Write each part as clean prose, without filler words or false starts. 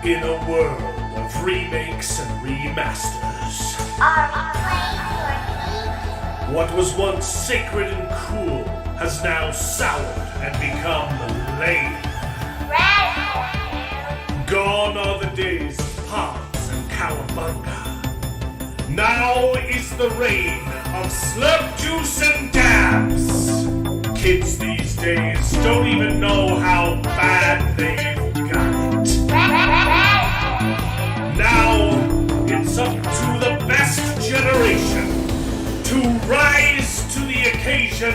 In a world of remakes and remasters, Are we playing for what was once sacred and cool has now soured and become lame. Red? Gone are the days of pods and cowabunga. Now is the reign of slurp juice and dabs. Kids these days don't even know how bad they've got it. Now it's up to the best generation to rise to the occasion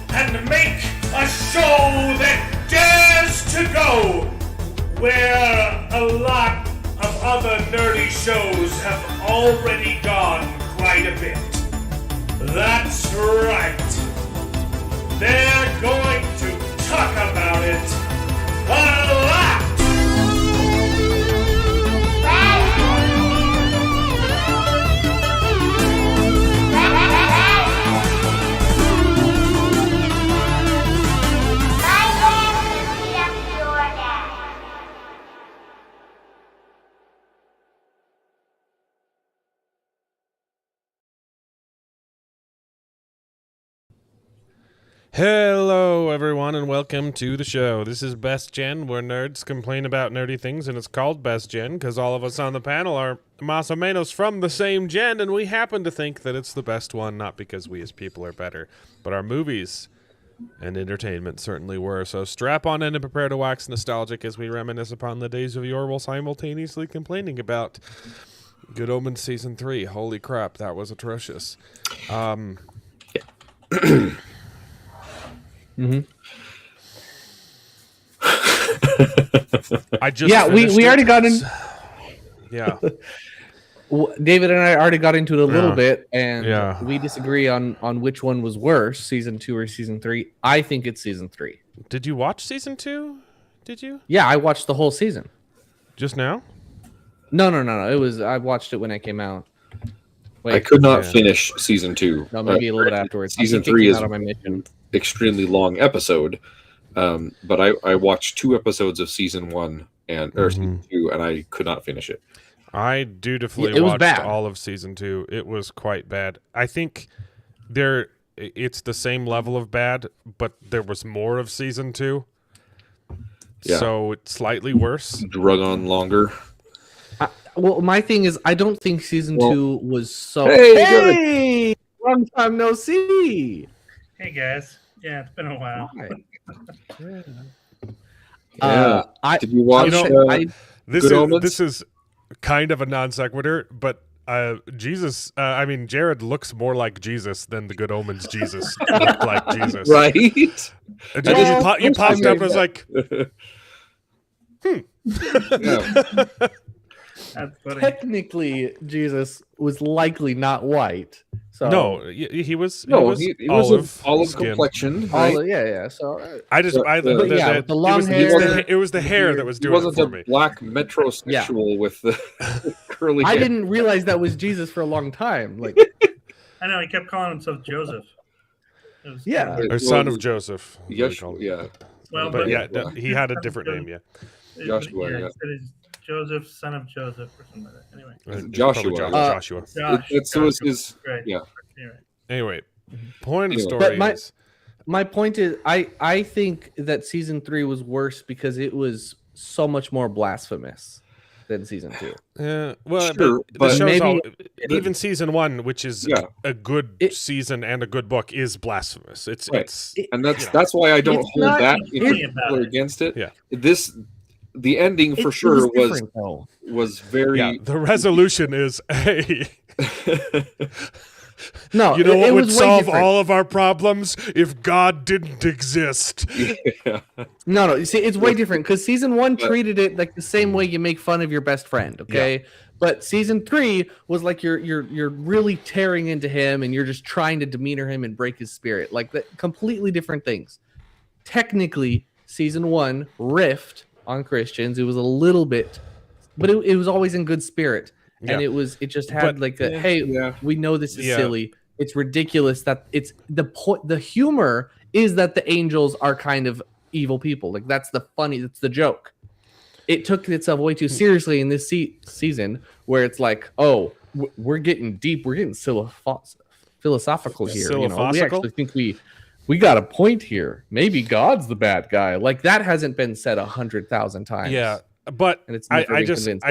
and make a show that dares to go where a lot of other nerdy shows have already gone quite a bit. That's right. They're going to talk about it a lot. Hello, everyone, and welcome to the show. This is Best Gen, where nerds complain about nerdy things, and it's called Best Gen because all of us on the panel are más o menos from the same gen, and we happen to think that it's the best one, not because we as people are better, but our movies and entertainment certainly were. So strap on in and prepare to wax nostalgic as we reminisce upon the days of yore while simultaneously complaining about Good Omens Season 3. Holy crap, that was atrocious. Mm-hmm. I just we already got in. Yeah, David and I already got into it a little bit, and Yeah. we disagree on which one was worse, season 2 or season 3. I think it's season 3. Did you watch Season 2? Did you? Yeah, I watched the whole season. Just now? No. It was I watched it when it came out. Wait, I could not Yeah. finish season 2. no, maybe a little bit afterwards. Season I'm kicking 3 is out on my mission. extremely long episode, but I watched 2 episodes of season 1 or season 2, and I could not finish it. I dutifully It was watched bad. all of Season 2. It was quite bad. I think it's the same level of bad, but there was more of Season 2. Yeah. So it's slightly worse. Drug on longer. Well, my thing is, I don't think season 2 was so. Hey, long time no see. Hey guys, yeah, it's been a while. I Did you watch? This Good Omens? this is kind of a non sequitur, but Jared looks more like Jesus than the Good Omens Jesus looked like Jesus. Right? You popped up and was like, Yeah. That's funny. technically Jesus was likely not white. So no, he was. No, he he was olive skin. complexion. all Right? the, yeah. So The long hair. It was the hair that was He doing it wasn't for a me. black metrosexual with the curly hair. I didn't realize that was Jesus for a long time. Like, I know he kept calling himself Joseph. It was Yeah. cool. Or son of Joseph. Yes, called. yeah. Well, But Yeah. he had a different name. Yeah, Joshua, Yeah, yeah. he said he's Joseph, son of Joseph, or something like that. Anyway, It's Joshua. probably Joshua. Josh. It was his. Great. Yeah. Anyway, Anyway, point of the Anyway. story But is my point is, I think that season 3 was worse because it was so much more blasphemous than season 2. well, Sure, the but show's maybe- even season 1, which is Yeah. a good It- season and a good book, is blasphemous. It's Right. it's And that's why I don't It's hold not- that in it's- particular against it. Yeah. The ending for It sure was different, though. very. yeah. The resolution is, hey, No, you know it what would was way solve different. all of our problems if God didn't exist. Yeah. No, you see, it's way different because season 1 But- treated it like the same way you make fun of your best friend. Okay, but season 3 was like you're really tearing into him and you're just trying to demeanor him and break his spirit. Like completely different things. Technically, season 1 riffed on Christians. It was a little bit, but it was always in good spirit. And Yeah. it just had But- like a hey, Yeah. we know this is Yeah. silly. It's ridiculous that it's the point. The humor is that the angels are kind of evil people. Like that's the joke. it took itself way too seriously in this season, where it's like, oh, we're getting deep, we're getting philosophical here. You know, we actually think we got a point here. Maybe God's the bad guy. Like that hasn't been said 100,000 times. Yeah, but and it's I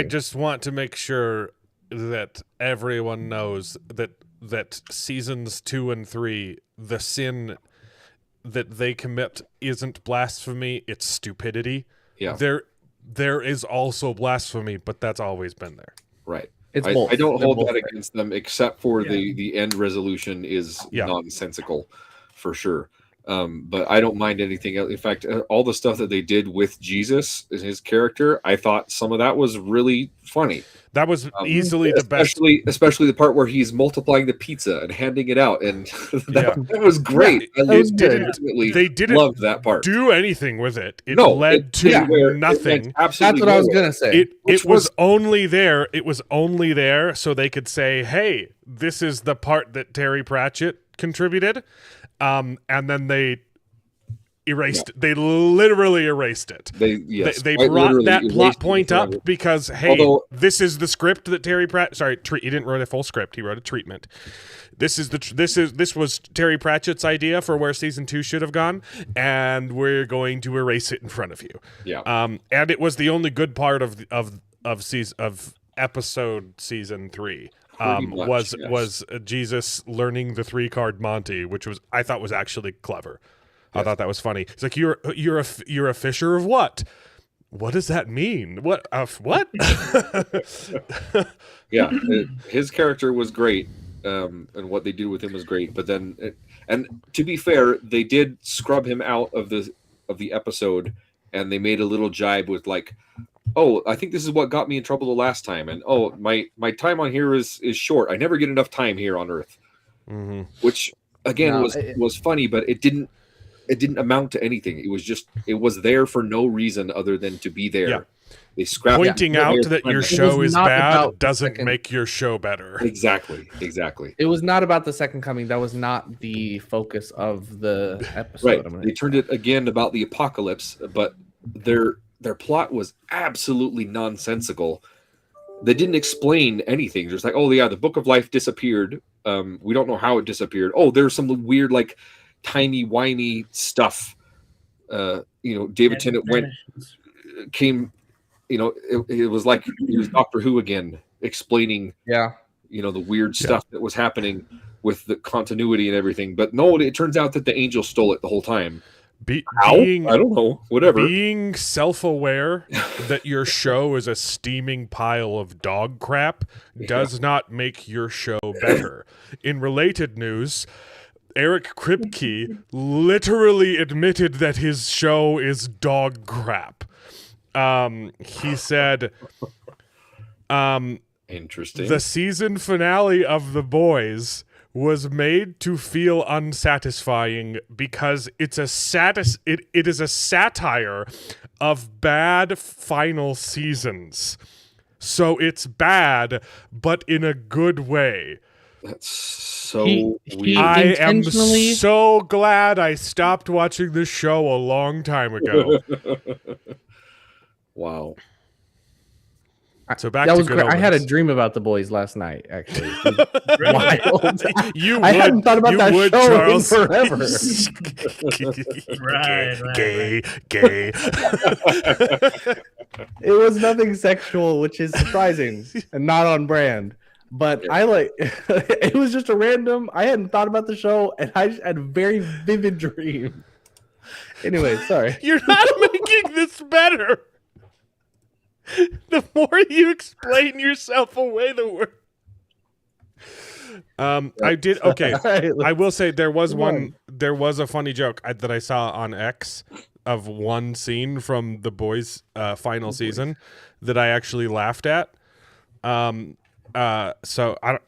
just want to make sure that everyone knows that seasons 2 and 3, the sin that they commit isn't blasphemy, it's stupidity. Yeah. There is also blasphemy, but that's always been there. Right. It's I don't hold that right. against them, except for the end resolution is nonsensical, for sure. But I don't mind anything else. In fact, all the stuff that they did with Jesus and his character, I thought some of that was really funny. That was easily the best. Especially the part where he's multiplying the pizza and handing it out, and that was great. They didn't love that part. Do anything with it. It led to nothing. That's what I was gonna say. It was only there. It was only there so they could say, "Hey, this is the part that Terry Pratchett contributed," and then they erased it. They literally erased it. They brought that plot point up because, hey, this is the script that Terry Pratchett. Sorry, he didn't write a full script. He wrote a treatment. This was Terry Pratchett's idea for where season 2 should have gone, and we're going to erase it in front of you. Yeah. And it was the only good part of episode season 3. Was Jesus learning the 3-card Monty, which I thought was actually clever. I thought that was funny. It's like you're a fisher of what? What does that mean? What? What? Yeah, his character was great, and what they did with him was great. But then, and to be fair, they did scrub him out of the episode, and they made a little jibe with like, "Oh, I think this is what got me in trouble the last time," and "Oh, my time on here is short. I never get enough time here on Earth," which again was funny, but it didn't amount to anything. It was there for no reason other than to be there. Yeah. They scrapped pointing out that your show is bad doesn't make your show better. Exactly. It was not about the second coming. That was not the focus of the episode. Right. They turned it again about the apocalypse, but their plot was absolutely nonsensical. They didn't explain anything. Just like, oh yeah, the Book of Life disappeared. We don't know how it disappeared. Oh, there's some weird like timey-wimey stuff. David Tennant came, it was like he was Doctor Who again, explaining the weird stuff that was happening with the continuity and everything. But no, it turns out that the angel stole it the whole time. I don't know, whatever. Being self-aware that your show is a steaming pile of dog crap does not make your show better. In related news, Eric Kripke literally admitted that his show is dog crap. He said, interesting. The season finale of The Boys was made to feel unsatisfying because it is a satire of bad final seasons. So it's bad, but in a good way. That's so weird. I am so glad I stopped watching this show a long time ago. Wow. So back that to was good great. Omens. I had a dream about The Boys last night, actually. Wild. I hadn't thought about that show Charles. in forever. Gay. It was nothing sexual, which is surprising and not on brand. But it was just a random, I hadn't thought about the show, and I just had a very vivid dream. Anyway, sorry. You're not making this better. The more you explain yourself away, the worse. I did okay. I will say there was a funny joke that I saw on X of one scene from The Boys' final season that I actually laughed at. So are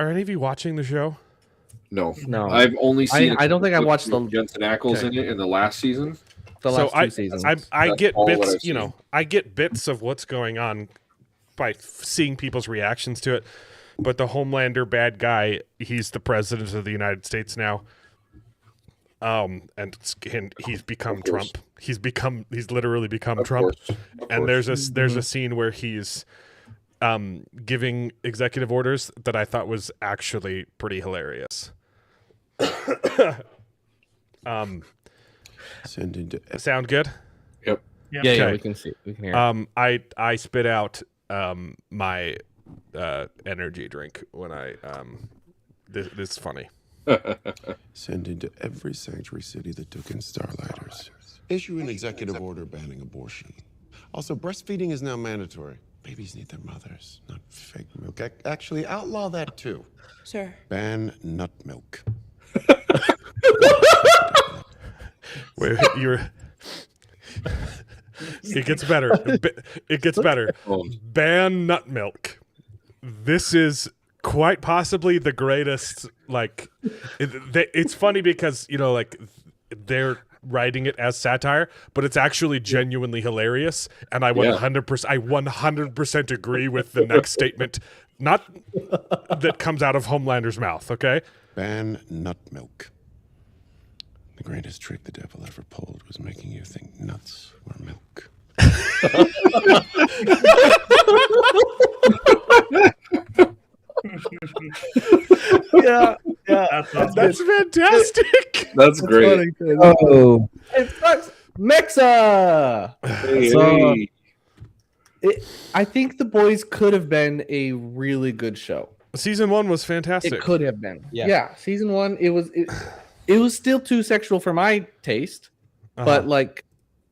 any of you watching the show? No. I've only seen. I don't think I watched the Jensen Ackles in it in the last season. The last two seasons. I get bits. I get bits of what's going on by seeing people's reactions to it. But the Homelander bad guy, he's the president of the United States now. and he's become Trump. He's literally become Of Trump. course. Of And course. there's a scene where he's giving executive orders that I thought was actually pretty hilarious. Sound good? Yep. Yeah, Okay. we can see. We can hear. I spit out my energy drink when I this is funny. Send into every sanctuary city that took in starlighters. Issue an executive order banning abortion. Also, breastfeeding is now mandatory. Babies need their mothers, not fake milk. Actually, outlaw that too. Sure. Ban nut milk. Wait, you're. It gets better. It gets better. Ban nut milk. This is quite possibly the greatest. Like, it's funny because like they're writing it as satire, but it's actually genuinely hilarious. And I 100% agree with the next statement. Not that comes out of Homelander's mouth. Okay. Ban nut milk. The greatest trick the devil ever pulled was making you think nuts were milk. Yeah. That's fantastic. That's great. Oh, it sucks. Mexa. Hey. I think The Boys could have been a really good show. Season 1 was fantastic. It could have been. Yeah. Yeah. Season 1, it was still too sexual for my taste, but like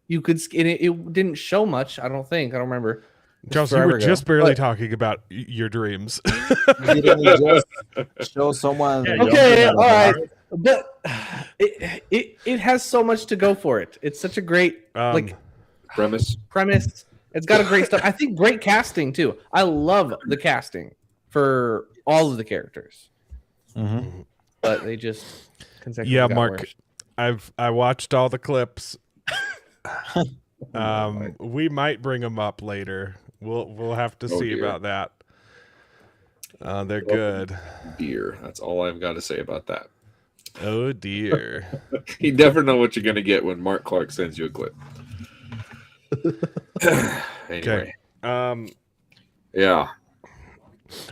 you could, it didn't show much. I don't remember. Jones, you were just barely talking about your dreams. You didn't just show someone. Yeah, Okay, all right, but it has so much to go for it. It's such a great Premise. It's got a great stuff. I think great casting too. I love the casting for all of the characters, but they just consecutively got Mark, worse. I watched all the clips. We might bring them up later. We'll have to see dear. about that. They're good. Dear. That's all I've got to say about that. Oh dear. You never know what you're going to get when Mark Clark sends you a clip. Anyway. Okay. Yeah.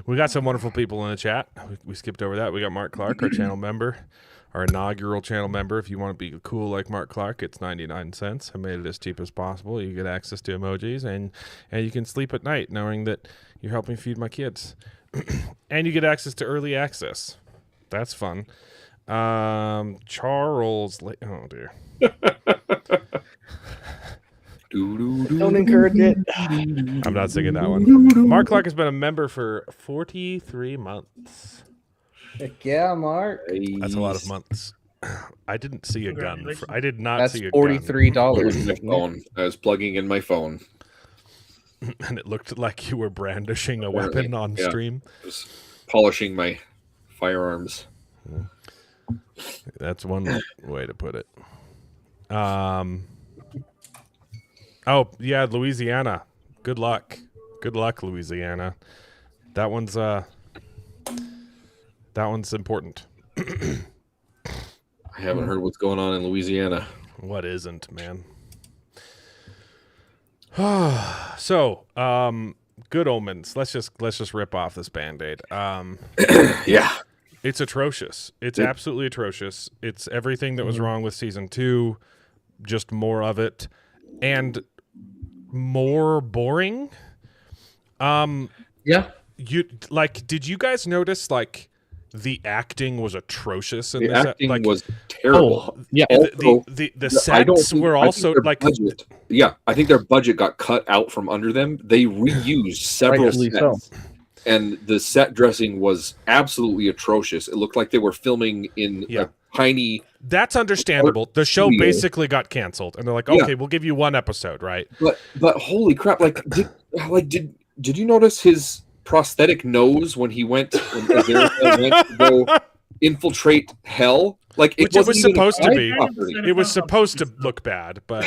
We got some wonderful people in the chat. We skipped over that. We got Mark Clark, our channel member, our inaugural channel member. If you want to be cool like Mark Clark, it's 99 cents. I made it as cheap as possible. You get access to emojis, and you can sleep at night knowing that you're helping feed my kids. And you get access to early access. That's fun. Charles, oh dear. Don't encourage it. I'm not singing that one. Mark Clark has been a member for 43 months. Heck yeah, Mark. That's a lot of months. I didn't see a gun. I did not That's see a gun. $43. My phone. I was plugging in my phone. And it looked like you were brandishing a weapon on Yeah. stream. I was polishing my firearms. That's one way to put it. Oh yeah, Louisiana. Good luck, Louisiana. That one's important. I haven't heard what's going on in Louisiana. What isn't, man? So, Good Omens. Let's just rip off this Band-Aid. Yeah. It's atrocious. It's absolutely atrocious. It's everything that was wrong with season 2, just more of it, and more boring. Yeah. Did you guys notice the acting was atrocious in The this? acting was terrible. Yeah. Also, The sets were also budget, I think their budget got cut out from under them. They reused several Rightfully sets, and the set dressing was absolutely atrocious. It looked like they were filming in a tiny. That's understandable. The show studio. basically got canceled, and they're like, "Okay, we'll give you one episode, right?" But holy crap! Did you notice his prosthetic nose when he went to go infiltrate hell? Which it was wasn't even supposed to a be. property. It was supposed to look bad, but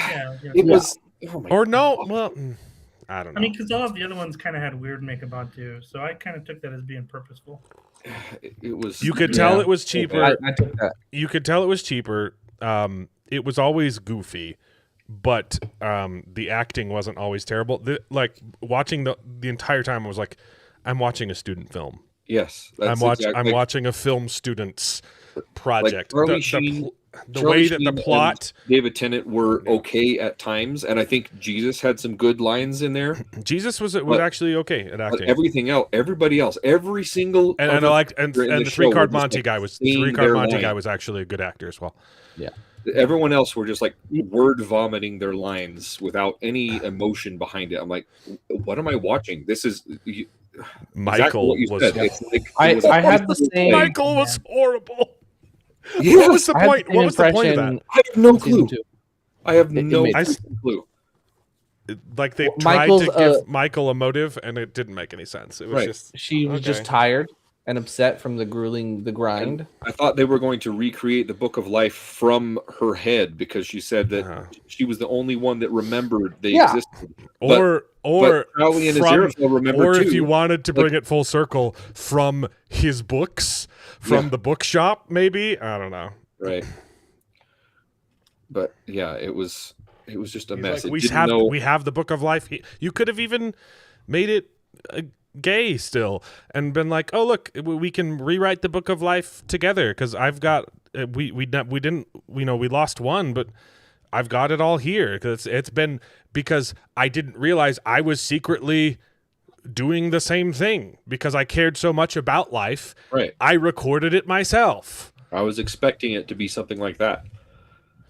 It was. Oh my or no. Well, I don't know. I mean, because all of the other ones kind of had weird makeup on too, so I kind of took that as being purposeful. It was. You could tell it was cheaper. I took that. You could tell it was cheaper. it was always goofy, but the acting wasn't always terrible. Like watching the entire time, I was like, I'm watching a student film. Yes, I'm watching a film student's project. Charlie the Sheen, the way that the plot, David Tennant were okay at times, and I think Jesus had some good lines in there. Jesus was actually okay at acting. But everything else, everybody else, every single and I liked and the three-card Monty guy was actually a good actor as well. Yeah. Everyone else were just like word vomiting their lines without any emotion behind it. I'm like, what am I watching? This is Michael exactly was. I had the same. Michael was horrible. Yeah. What was the point? What was the point of that? I have no clue. I have no clue. Like they tried to give Michael a motive, and it didn't make any sense. It was just she was just tired and upset from the grind. And I thought they were going to recreate the Book of Life from her head because she said that she was the only one that remembered they existed. Or Crowley and Aziraphale remember or too. if you wanted to bring it full circle from his books, from the bookshop, maybe, I don't know. Right. But yeah, it was just a mess. Like, we have the Book of Life. You could have even made it gay still and been like, oh look, we can rewrite the Book of Life together because I've got we didn't, we lost one, but I've got it all here because I didn't realize I was secretly doing the same thing because I cared so much about life. Right. I recorded it myself. I was expecting it to be something like that.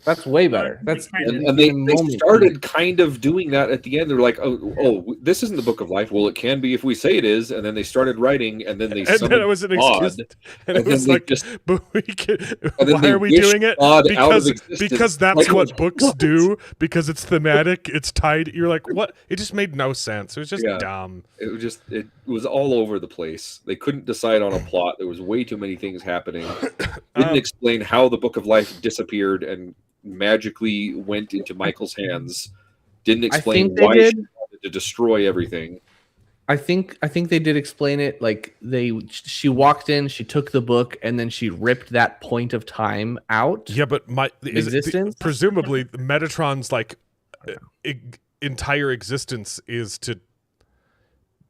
That's way better. That's and they started kind of doing that at the end. They're like, oh, this isn't the Book of Life. Well, it can be if we say it is. And then they started writing, and then they and then it was an excuse. And it was like, but why are we doing it? Because that's like, what books do. Because it's thematic. It's tied. You're like, what? It just made no sense. It was just dumb. It was all over the place. They couldn't decide on a plot. There was way too many things happening. Didn't explain how the Book of Life disappeared and magically went into Michael's hands. Didn't explain why she wanted to destroy everything. I think they did explain it. Like she walked in, she took the book, and then she ripped that point of time out. Yeah, but existence. Presumably, Metatron's like entire existence is to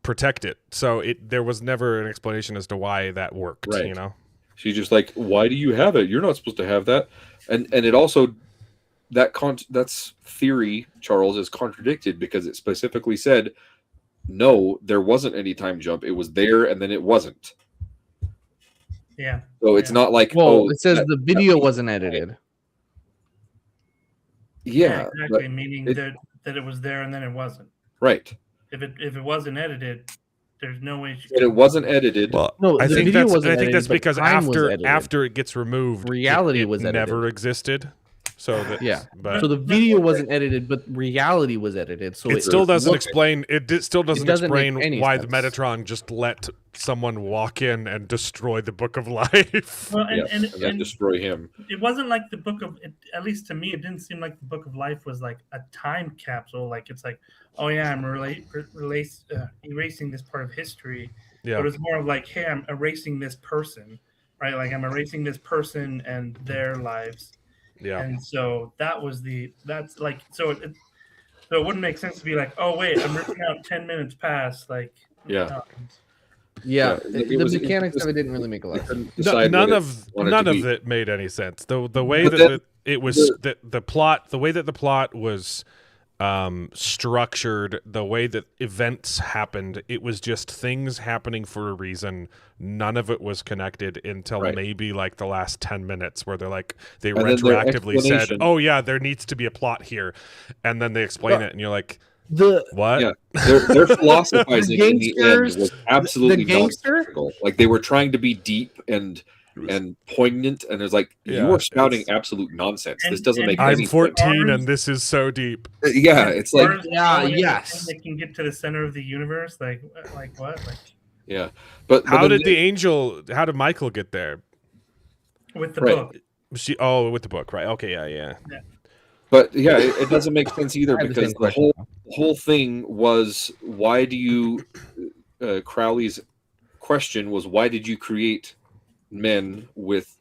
protect it. So there was never an explanation as to why that worked. Right. You know, she's just like, why do you have it? You're not supposed to have that. And it also that's theory, Charles, is contradicted because it specifically said, no, there wasn't any time jump. It was there and then it wasn't. Yeah. So it's not like it says the video wasn't edited. Yeah, exactly. Meaning that it was there and then it wasn't. Right. If it wasn't edited, there's no way it wasn't edited. Well, no, I think that's because after it gets removed, reality was edited. Never existed. So so the video wasn't edited, but reality was edited. So it still doesn't explain. It still doesn't explain why the Metatron just let someone walk in and destroy the Book of Life. Well, and destroy him. It wasn't like the Book of. At least to me, it didn't seem like the Book of Life was like a time capsule. Like it's like, oh yeah, I'm erasing this part of history. Yeah. But it was more of like, hey, I'm erasing this person, right? Like I'm erasing this person and their lives. Yeah. And so that's like, so it wouldn't make sense to be like, oh wait, I'm ripping out 10 minutes past, like. The mechanics of it didn't really make a lot of sense. None of it made any sense. The way that it was the plot, the way that the plot was structured, the way that events happened, it was just things happening for a reason. None of it was connected until maybe like the last 10 minutes where they retroactively said, oh yeah, there needs to be a plot here, and then they explain it and you're like, what? Yeah, their philosophizing in the end was absolutely nonsensical. Like they were trying to be deep and poignant, and it's like, you are spouting absolute nonsense. This doesn't make any sense. I'm 14 and this is so deep. Yeah, it's like, yes, they can get to the center of the universe. Like what? Like, yeah, but how did Michael get there? With the book. With the book, right? Okay, yeah. But yeah, it doesn't make sense either because the whole thing was, why do you? Crowley's question was, why did you create mankind with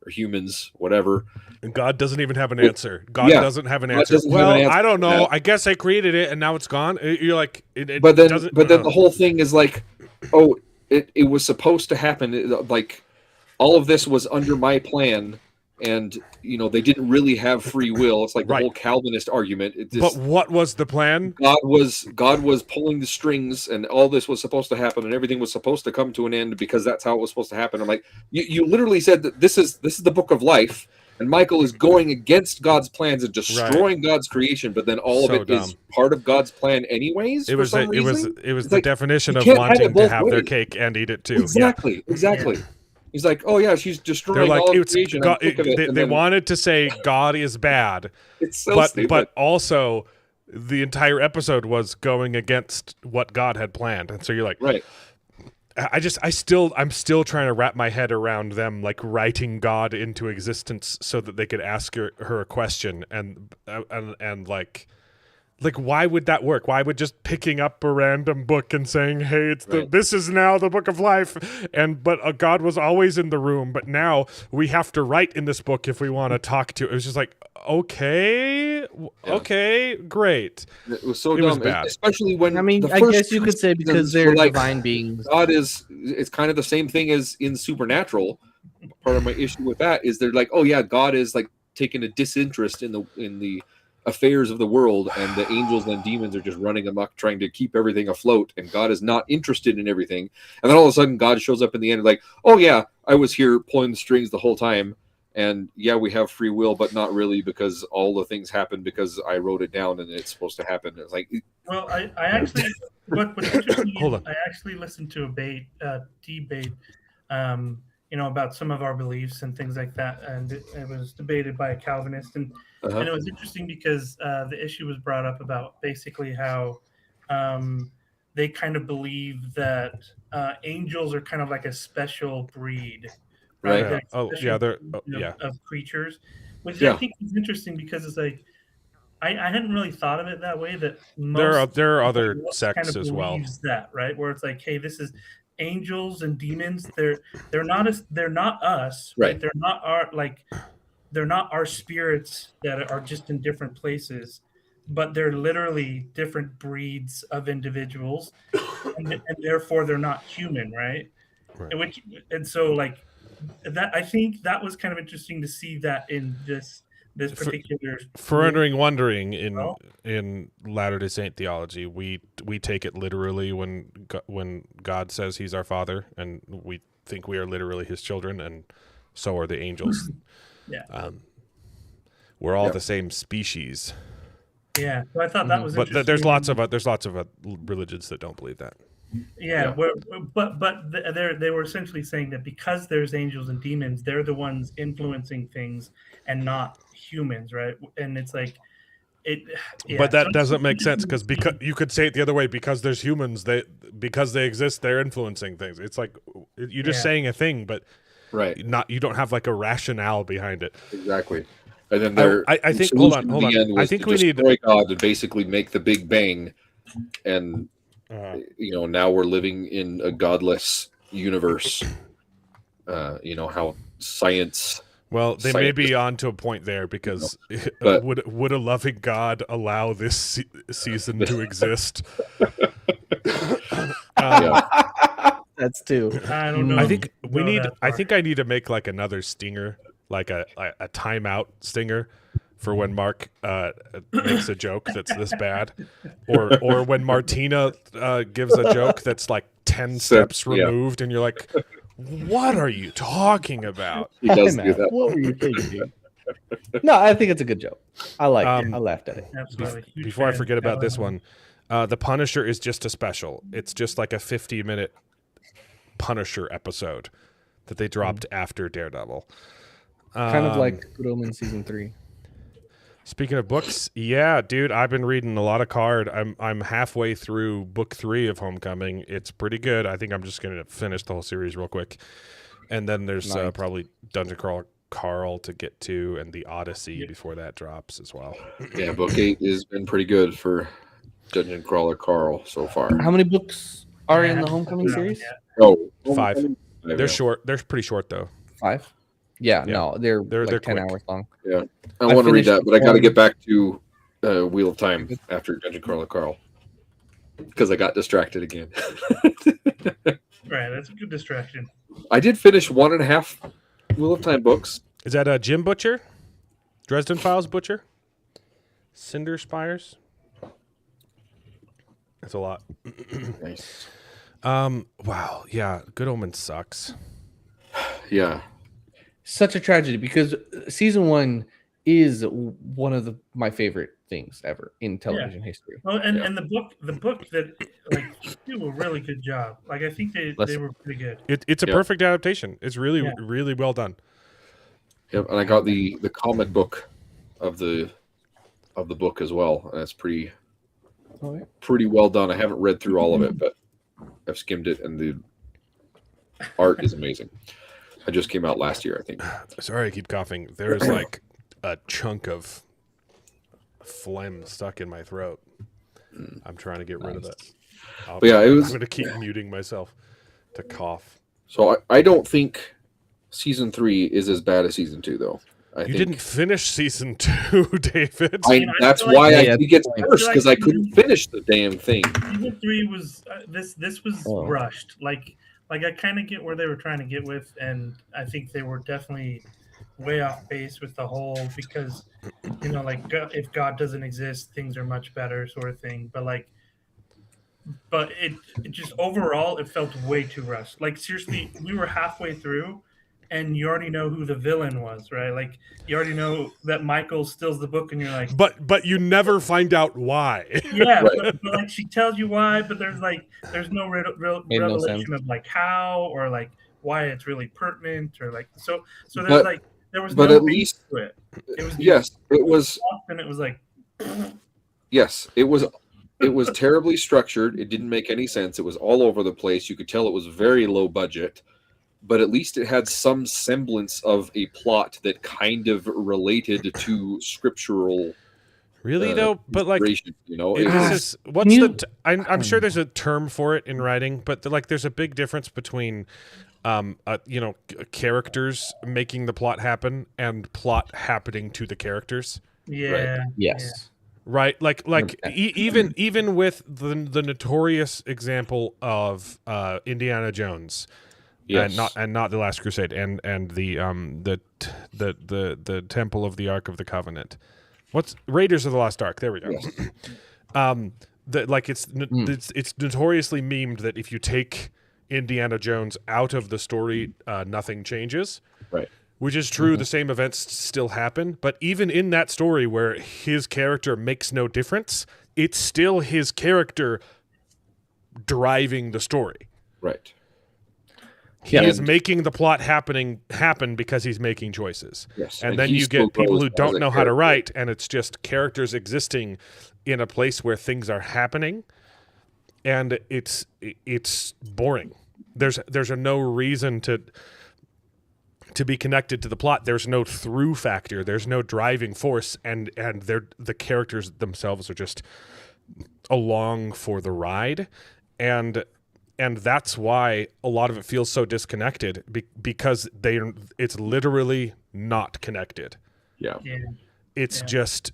or humans, whatever. And God doesn't even have an answer. God Yeah, doesn't have an God answer. doesn't have Well, an answer I don't to know. that. I guess I created it and now it's gone. You're like, it But then doesn't. the whole thing is like, oh, it was supposed to happen. Like all of this was under my plan, and they didn't really have free will. It's like the Right. whole Calvinist argument. But what was the plan? God was pulling the strings, and all this was supposed to happen, and everything was supposed to come to an end because that's how it was supposed to happen. I'm like, you literally said that this is the book of life, and Michael is going against God's plans and destroying God's creation, but then all So of it is part of God's plan anyways. It was It's the like, definition you of can't have it wanting to both have their ways. cake and eat it too. Exactly. He's like, oh yeah, she's They're destroying like, all of it's creation. God, I'm sick of it. And they then- wanted to say God is bad, It's so but stupid. also the entire episode was going against what God had planned, and so you're like, right. I'm still trying to wrap my head around them like writing God into existence so that they could ask her a question, and like why would that work? Why would just picking up a random book and saying, "Hey, this is now the book of life," but God was always in the room, but now we have to write in this book if we want to talk to. It was just like, okay, great. It was so It was dumb, bad. especially when I mean, the I first guess you two could say because seasons they're were like, divine beings. it's kind of the same thing as in Supernatural. Part of my issue with that is they're like, oh yeah, God is like taking a disinterest in the affairs of the world, and the angels and demons are just running amok trying to keep everything afloat, and God is not interested in everything. And then all of a sudden God shows up in the end like, oh yeah, I was here pulling the strings the whole time, and yeah, we have free will, but not really, because all the things happen because I wrote it down and it's supposed to happen. It's like, well, I actually what's interesting Hold is on. I actually listened to a debate about some of our beliefs and things like that, and it was debated by a Calvinist, and it was interesting because the issue was brought up about basically how they kind of believe that angels are kind of like a special breed, right? Yeah. They're a special breed of creatures, which I think is interesting because it's like I hadn't really thought of it that way. That There are other most sects kind of as well. believes that, right? Where it's like, hey, this is angels and demons. They're not us, right? They're not our spirits that are just in different places, but they're literally different breeds of individuals, and therefore they're not human, right? And so like that, I think that was kind of interesting to see that in this particular. For wondering in Latter-day Saint theology, we take it literally when God says He's our Father, and we think we are literally His children, and so are the angels. Yeah. We're all the same species. Yeah, so I thought that was interesting. But there's lots of religions that don't believe that. Yeah. But they were essentially saying that because there's angels and demons, they're the ones influencing things and not humans, right? And it's like but that doesn't make sense because you could say it the other way, because there's humans, because they exist, they're influencing things. It's like you're just saying a thing, but you don't have like a rationale behind it. Exactly. And then I think hold on. I think we need God to basically make the Big Bang, and now we're living in a godless universe. How science. Well, they may be on to a point there, because would a loving God allow this season to exist? That's two. I don't know. I think I need to make like another stinger, like a timeout stinger for when Mark makes a joke that's this bad, or when Martina gives a joke that's like 10 steps removed, and you're like, what are you talking about? He does do that. What were you thinking? No, I think it's a good joke. I liked it. I laughed at it. Absolutely. Before I forget about this one, The Punisher is just a special. It's just like a 50-minute Punisher episode that they dropped after Daredevil. Kind of like Good Omens season 3. Speaking of books, yeah, dude, I've been reading a lot of Card. I'm halfway through book 3 of Homecoming. It's pretty good. I think I'm just gonna finish the whole series real quick, and then there's probably Dungeon Crawler Carl to get to, and the Odyssey before that drops as well. Yeah, book 8 has been pretty good for Dungeon Crawler Carl so far. How many books are in the Homecoming series? Oh, 5. They're short. They're pretty short though. 5. Yeah, Yeah. no, they're They're 10 quick. hours long. Yeah, I want to read finished that, but I got to one- get back to Wheel of Time after Dungeon Crawler Carl because I got distracted again. Right, that's a good distraction. I did finish 1.5 Wheel of Time books. Is that Jim Butcher? Dresden Files Butcher? Cinder Spires? That's a lot. Nice. Wow. Yeah. Good Omens sucks. Yeah, Such a tragedy because season 1 is one of my favorite things ever in television history. Well, and the book that like do a really good job. Like I think they were pretty good. It's a Yeah. perfect adaptation. It's really, Yeah. really well done. yep. And I got the comic book of the book as well, and that's pretty well done. I haven't read through all of it, but I've skimmed it, and the art is amazing. I just came out last year, I think. Sorry, I keep coughing. There's like a chunk of phlegm stuck in my throat. I'm trying to get rid of it. But yeah, it was- I'm going to keep muting myself to cough. So I don't think season 3 is as bad as season 2, though. I You think didn't finish season 2, David. mean, I that's feel like- why Yeah, I think it's I feel worse because I couldn't finish the damn thing. Season 3 was this was Oh. rushed. Like I kind of get where they were trying to get with, and I think they were definitely way off base with the whole because like if God doesn't exist, things are much better, sort of thing. But it just overall it felt way too rushed. Like seriously, we were halfway through, and you already know who the villain was, right? Like you already know that Michael steals the book, and you're like, But you never find out why. yeah, Right. but like she tells you why, but there's no real Made no revelation of like how or like why it's really pertinent or like so there's But- there was but no at base least- to it. It was Yes, it was. just and it was like Yes, it was. It was terribly structured. It didn't make any sense. It was all over the place. You could tell it was very low budget, but at least it had some semblance of a plot that kind of related to scriptural. Really though, but like inspiration, it it was- is what's you- the I'm sure there's a term for it in writing, but there's a big difference between characters making the plot happen and plot happening to the characters. yeah. Yes. Right, like 100%. even with the notorious example of Indiana Jones, Yes. and not the Last Crusade, and the Temple of the Ark of the Covenant. What's Raiders of the Lost Ark? There we go. Yes. It's notoriously memed that if you take Indiana Jones out of the story, nothing changes. Right. Which is true. The same events still happen, but even in that story where his character makes no difference, it's still his character driving the story. Right. He Yeah. is making the plot happen because he's making choices. Yes. And and then he you still get people grows who as don't a know how to character. write, and it's just characters existing in a place where things are happening, and it's boring. There's no reason to be connected to the plot. There's no through factor. There's no driving force, and the characters themselves are just along for the ride, and that's why a lot of it feels so disconnected because it's literally not connected. Yeah. Yeah. It's just,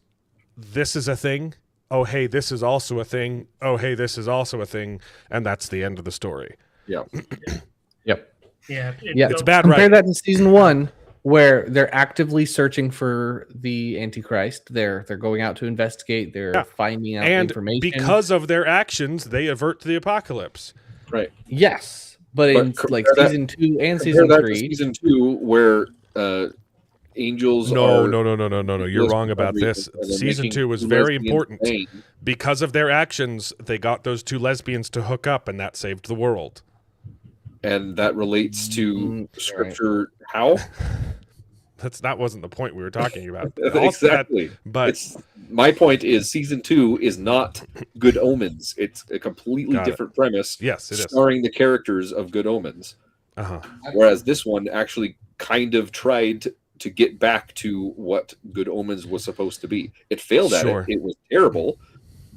this is a thing. Oh, hey, this is also a thing. Oh, hey, this is also a thing, and that's the end of the story. Yeah. Yep. Yeah. Yeah, It's bad Compare writing. that to season 1, where they're actively searching for the Antichrist. They're going out to investigate. They're Yeah. finding out And information. because of their actions, they avert the apocalypse. Right. yes, but in compare like that- season 2 and Compare season that to 3, season 2, where angels No, are. no. You're wrong about this. Season 2 was very important. Because of their actions, they got those two lesbians to hook up, and that saved the world. And that relates to right. scripture. How? That wasn't the point we were talking about. Exactly. But My point is, season 2 is not Good Omens. It's a completely Got it. different premise. yes, it is. Starring the characters of Good Omens. Uh-huh. Whereas this one actually kind of tried to get back to what Good Omens was supposed to be. It failed at Sure. it. It was terrible,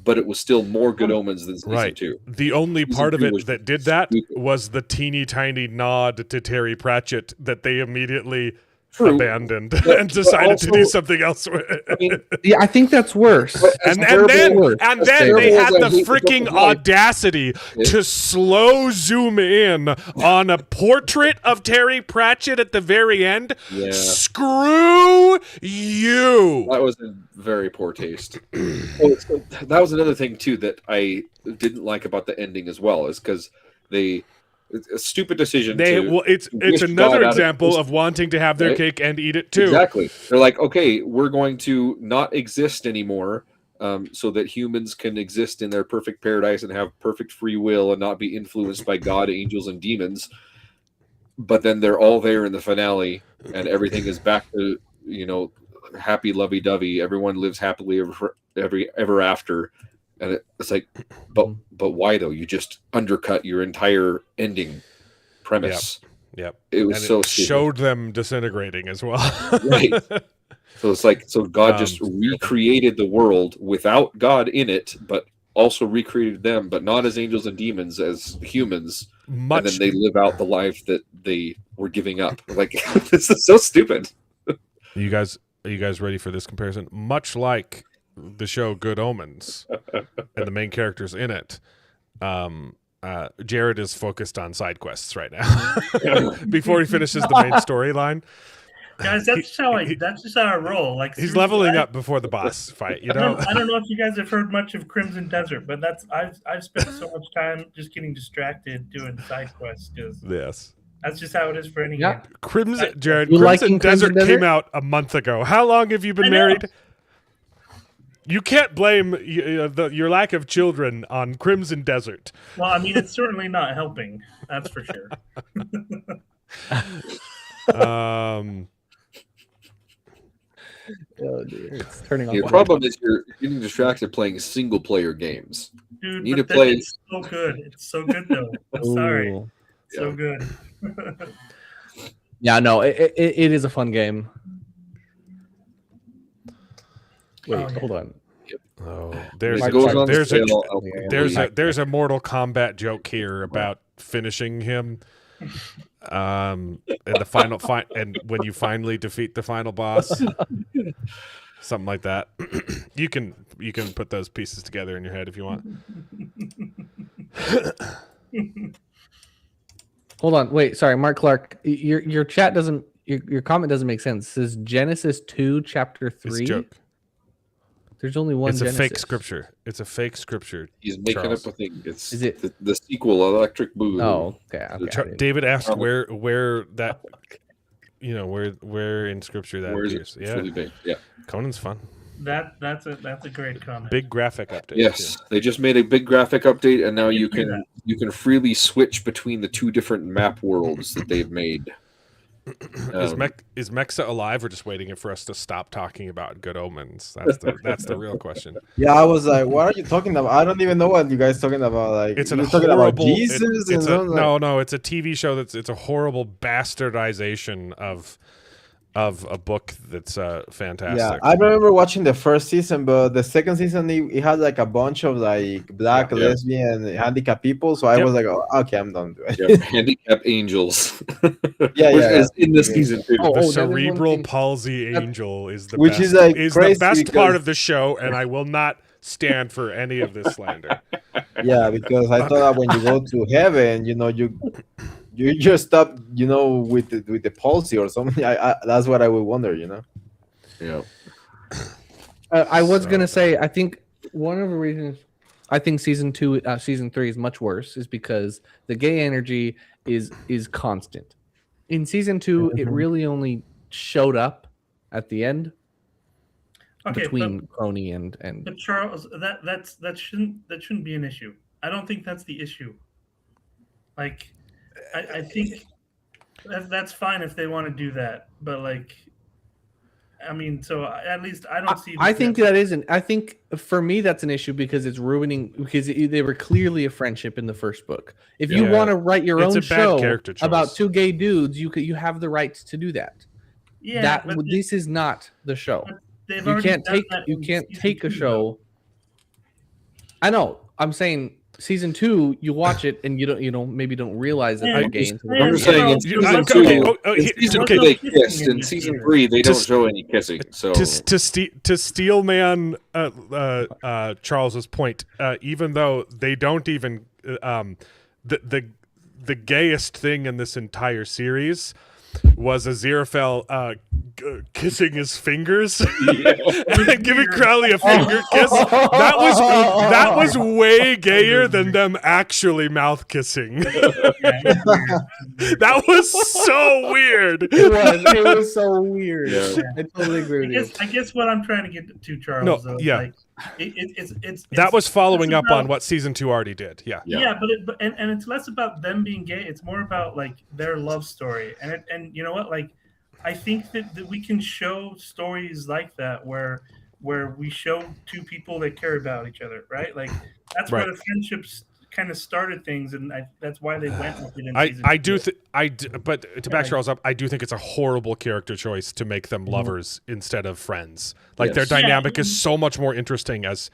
but it was still more Good Omens than season Right. 2. The only Season part of 2 it was that did that stupid. was the teeny tiny nod to Terry Pratchett that they immediately True. abandoned and decided to do also- something else with it. I mean, Yeah, I think that's worse. as And terrible- then as they terrible had as I the hate the Book freaking of Life, audacity to slow zoom in on a portrait of Terry Pratchett at the very end. Yeah. Screw you. That was in very poor taste. Oh, so that was another thing too that I didn't like about the ending as well, is because it's a stupid decision. It's wish God another out of example existence, of wanting to have their right? cake and eat it too. Exactly. They're like, okay, we're going to not exist anymore, so that humans can exist in their perfect paradise and have perfect free will and not be influenced by God, angels, and demons. But then they're all there in the finale, and everything is back to happy, lovey-dovey. Everyone lives happily ever after. And it's like, but why though? You just undercut your entire ending premise. Yep. It was And so it stupid. showed them disintegrating as well. Right. So it's like, God just recreated the world without God in it, but also recreated them, but not as angels and demons, as humans. And then they live out the life that they were giving up. Like, this is so stupid. Are you guys ready for this comparison? Much like the show Good Omens and the main characters in it, Jared is focused on side quests right now before he finishes the main storyline. Guys, that's just how I roll. Like, He's seriously, leveling up before the boss fight. I don't know if you guys have heard much of Crimson Desert, but I've spent so much time just getting distracted doing side quests, because Yes. that's just how it is for any Yeah. game. Crimson You liking Desert Crimson came Desert? out a month ago. How long have you been I know. married? You can't blame your lack of children on Crimson Desert. Well, I mean, it's certainly not helping. That's for sure. Oh dear, it's turning off. The problem is you're getting distracted playing single player games. Dude, You need but to play- it's so good. It's so good, though. I'm sorry. Ooh. So good. Yeah, no, it is a fun game. Wait, Oh, yeah. hold on. Oh, It goes on sale, there's a Mortal Kombat joke here about finishing him. And the final fight, and when you finally defeat the final boss, something like that. You can put those pieces together in your head if you want. Hold on. Wait, sorry, Mark Clark. Your chat doesn't. Your comment doesn't make sense. It says Genesis 2, chapter It's 3. a joke. There's only one. It's a Genesis. fake scripture. It's a fake scripture. He's making Charles. up a thing. It's Is it- the sequel, Electric Boogaloo. Oh, okay. I didn't- David asked Probably. where that, where in scripture that Where is it? appears. It's Yeah, really big. Yeah. Conan's fun. That's a great comment. Big graphic update. Yes, too. they just made a big graphic update, and now you Didn't hear can freely switch between the two different map worlds that they've made. Is Mexa alive or just waiting for us to stop talking about Good Omens? That's the real question. Yeah, I was like, what are you talking about? I don't even know what you guys talking about. Like, It's you're a talking horrible. about Jesus and something like- No, it's a TV show it's a horrible bastardization of a book that's fantastic. Yeah, I remember watching the first season, but the second season it had like a bunch of like black, Yeah. lesbian, handicapped people. So I Yep. was like, oh, okay, I'm done doing it. Yeah, Handicap Angels. Yeah, Which yeah. is in this Yeah. season too. Oh, The that is one cerebral thing- palsy that- angel is the Which best, is, like, the crazy best part because- of the show, and I will not stand for any of this slander. Yeah, because I thought that when you go to heaven, you just stop, with the palsy or something. I that's what I would wonder, Yeah. I was So- gonna say, I think one of the reasons I think season 3 is much worse is because the gay energy is constant. In season 2, it really only showed up at the end Okay, between Crony and but Charles, that shouldn't be an issue. I don't think that's the issue. Like, I think that's fine if they want to do that, but like, I mean, so at least I don't see. I think that isn't. I think for me that's an issue because it's ruining. Because they were clearly a friendship in the first book. If you Yeah. want to write your It's own a bad show character choice. about two gay dudes, you have the right to do that. yeah, but This is not the show. they've You already can't done take that you in can't season take a 2, show. I know. I'm saying season 2, you watch it and you don't maybe don't realize that Yeah, they're gay. I'm just saying in season 2, okay, they okay. kissed. In season 3, they don't show any kissing. So to steel man Charles's point, even though they don't even the gayest thing in this entire series was Aziraphale kissing his fingers and giving Crowley a finger kiss. That was way gayer than them actually mouth kissing. That was so weird. It was so weird. Yeah. I totally agree with you. I guess what I'm trying to get to, Charles. No, though, yeah. like, it's That was following up about- on what season 2 already did. Yeah. Yeah, but it's less about them being gay. It's more about like their love story, and you know what? Like, I think that we can show stories like that where we show two people that care about each other, right? Like that's where the friendships kind of started things, and that's why they went with it. In season 2. But to back Charles up, I do think it's a horrible character choice to make them lovers instead of friends. Like their dynamic is so much more interesting as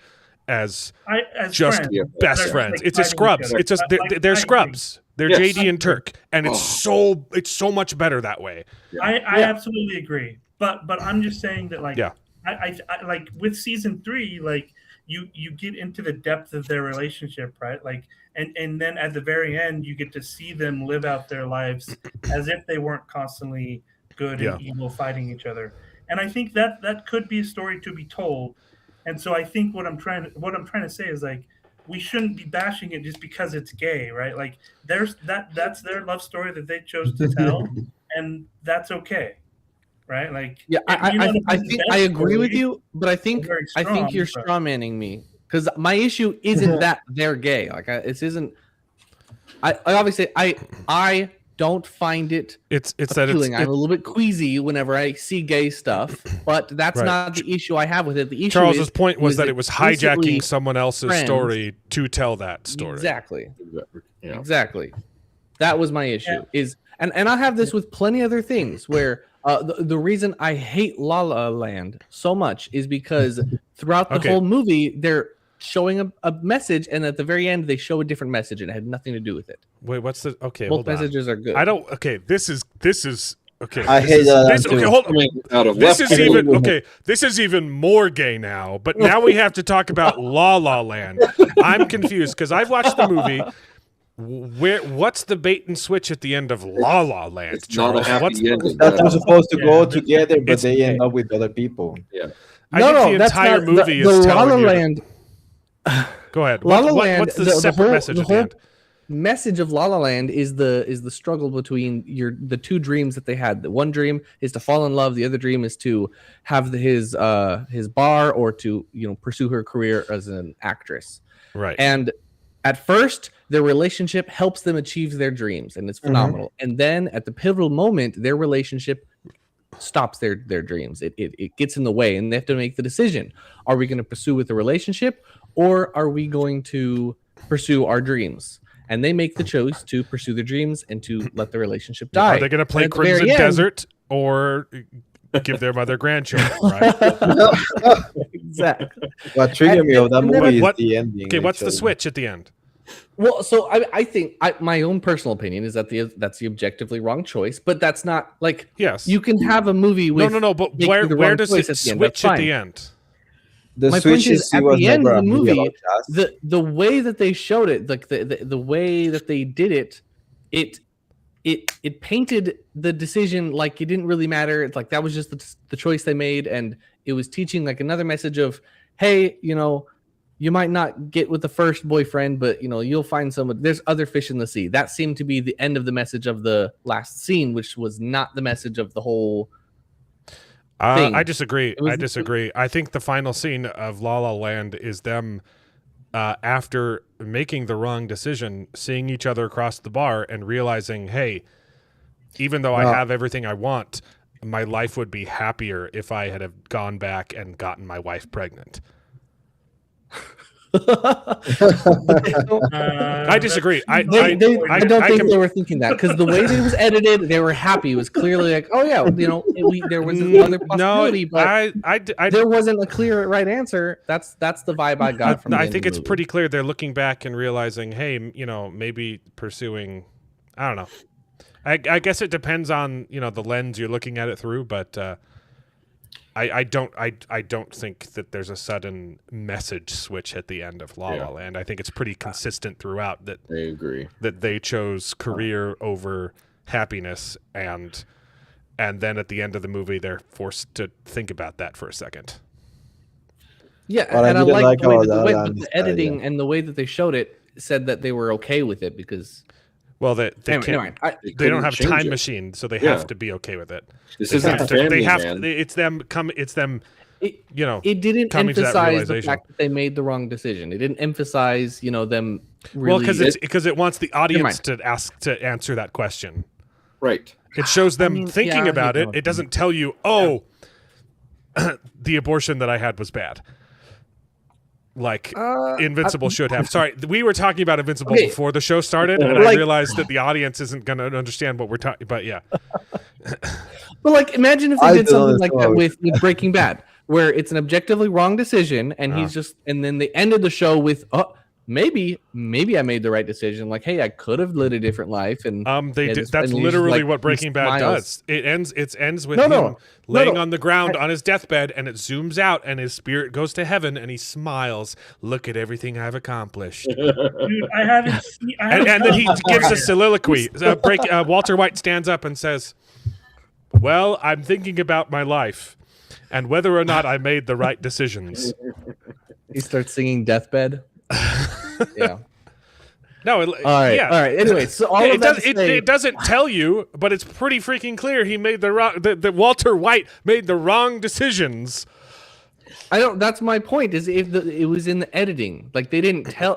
just friends. best friends. Like, it's a scrubs. It's just they're scrubs. They're JD and Turk, and it's so much better that way. I absolutely agree, but I'm just saying that like I like with season 3, like you get into the depth of their relationship, right? Like and then at the very end you get to see them live out their lives as if they weren't constantly good and evil fighting each other. And I think that could be a story to be told. And so I think what I'm trying to say is like we shouldn't be bashing it just because it's gay, right? Like that's their love story that they chose to tell, and that's okay, right? Like I think I agree with you, but I think strong, you're strawmanning me because my issue isn't that they're gay. Like it isn't. I obviously I don't find it it's appealing. I'm a little bit queasy whenever I see gay stuff, but that's not the issue I have with it. The issue Charles's point was that it was basically hijacking someone else's story to tell that story. Exactly. Yeah. Exactly. That was my issue. And I have this with plenty other things where the reason I hate La La Land so much is because throughout the whole movie they're showing a message, and at the very end they show a different message, and it had nothing to do with it. Wait, what's the okay? Both messages are good. I don't. Okay, this is okay. I hate that. Okay, hold on. This is even okay. This is even more gay now. But now we have to talk about La La Land. I'm confused because I've watched the movie. What's the bait and switch at the end of La La Land? It's not a happy ending. That they're supposed to go together, but they end up with other people. Yeah. I think the entire movie is telling you. Go ahead. La La Land. What's the separate message at the end? Message of La La Land is the struggle between the two dreams that they had. The one dream is to fall in love. The other dream is to have his bar or to pursue her career as an actress. Right. And at first, their relationship helps them achieve their dreams, and it's phenomenal. And then at the pivotal moment, their relationship stops their dreams. It gets in the way, and they have to make the decision: are we going to pursue with the relationship, or are we going to pursue our dreams? And they make the choice to pursue their dreams and to let the relationship die. Are they going to play Crimson Desert or give their mother grandchildren? Right. Exactly. What triggered me of that movie is the ending. Okay, what's the switch at the end? Well, so I think my own personal opinion is that that's the objectively wrong choice, but that's not like you can have a movie with no, but where does it switch at the end? My point is, at the end of the movie, the way that they showed it, like the way that they did it, it painted the decision like it didn't really matter. It's like that was just the choice they made, and it was teaching like another message of, hey, you might not get with the first boyfriend, but you'll find someone. There's other fish in the sea. That seemed to be the end of the message of the last scene, which was not the message of the whole. I disagree. I think the final scene of La La Land is them after making the wrong decision, seeing each other across the bar and realizing, hey, even though I have everything I want, my life would be happier if I had have gone back and gotten my wife pregnant. I disagree. I don't I think can- they were thinking that because the way that it was edited, they were happy. It was clearly like, oh yeah, there was another possibility, but there wasn't a clear right answer. That's the vibe I got from. I think it's pretty clear they're looking back and realizing, hey, maybe pursuing. I don't know. I guess it depends on the lens you're looking at it through, but I don't think that there's a sudden message switch at the end of La La Land. I think it's pretty consistent throughout that. I agree that they chose career over happiness, and then at the end of the movie they're forced to think about that for a second. Yeah, What I and I didn't like the way about that La La the Land is, editing and the way that they showed it said that they were okay with it because. Well, they Anyway, can't. anyway, They don't have change time it. machine, so they Yeah. have to be okay with it. This They isn't have to- Family they have Man. It's them come. It's them. It It didn't coming to that emphasize the realization. fact that they made the wrong decision. It didn't emphasize, them really. Well, because it wants the audience to answer that question. Right. It shows them thinking I about get it. what It doesn't tell you, the abortion that I had was bad. Like Invincible should have. Sorry, we were talking about Invincible Okay. before the show started, and I Like- realized that the audience isn't going to understand what we're talking. But yeah, But imagine if they I did don't something like that understand. with Breaking Bad, where it's an objectively wrong decision, and and then they ended the show with, maybe I made the right decision. Like, hey, I could have lived a different life, and that's and he literally just, what Breaking Bad smiles. does. It ends with No, him laying no. on the ground on his deathbed, and it zooms out, and his spirit goes to heaven, and he smiles. Look at everything I've accomplished. Dude, I haven't seen. And then he gives a soliloquy. Walter White stands up and says, "Well, I'm thinking about my life and whether or not I made the right decisions." He starts singing "Deathbed." Yeah. No, All right. yeah. All right. Anyway, so all Yeah, of that to say, it doesn't tell you, but it's pretty freaking clear he made the wrong. That Walter White made the wrong decisions. I don't. That's my point. Is if it was in the editing, like they didn't tell.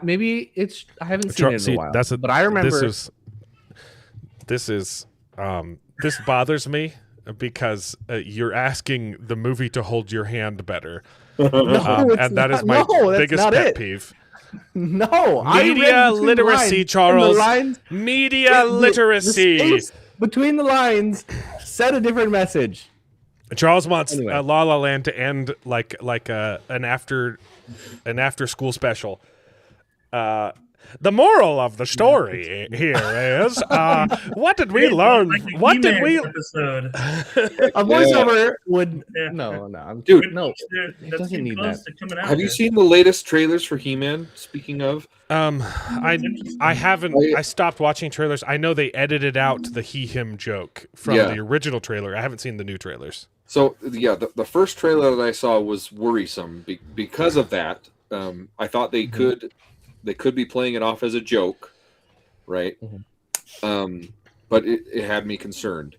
Maybe it's. I haven't seen it in a while. But I remember. This bothers me because you're asking the movie to hold your hand better, and that is my biggest pet peeve. No, Media literacy, Charles. Media literacy. The space between the lines said a different message. Charles wants Anyway. La La Land to end like an after school special. The moral of the story here is, what did we learn? Like the What did He-Man we? episode? A voiceover would Yeah. no. Dude. No. That's doesn't getting need close that. to coming out Have you there. seen the latest trailers for He-Man? Speaking of, I haven't. I stopped watching trailers. I know they edited out the he/him joke from Yeah. the original trailer. I haven't seen the new trailers. so yeah, the first trailer that I saw was worrisome because of that. I thought they could be playing it off as a joke, right? But it had me concerned.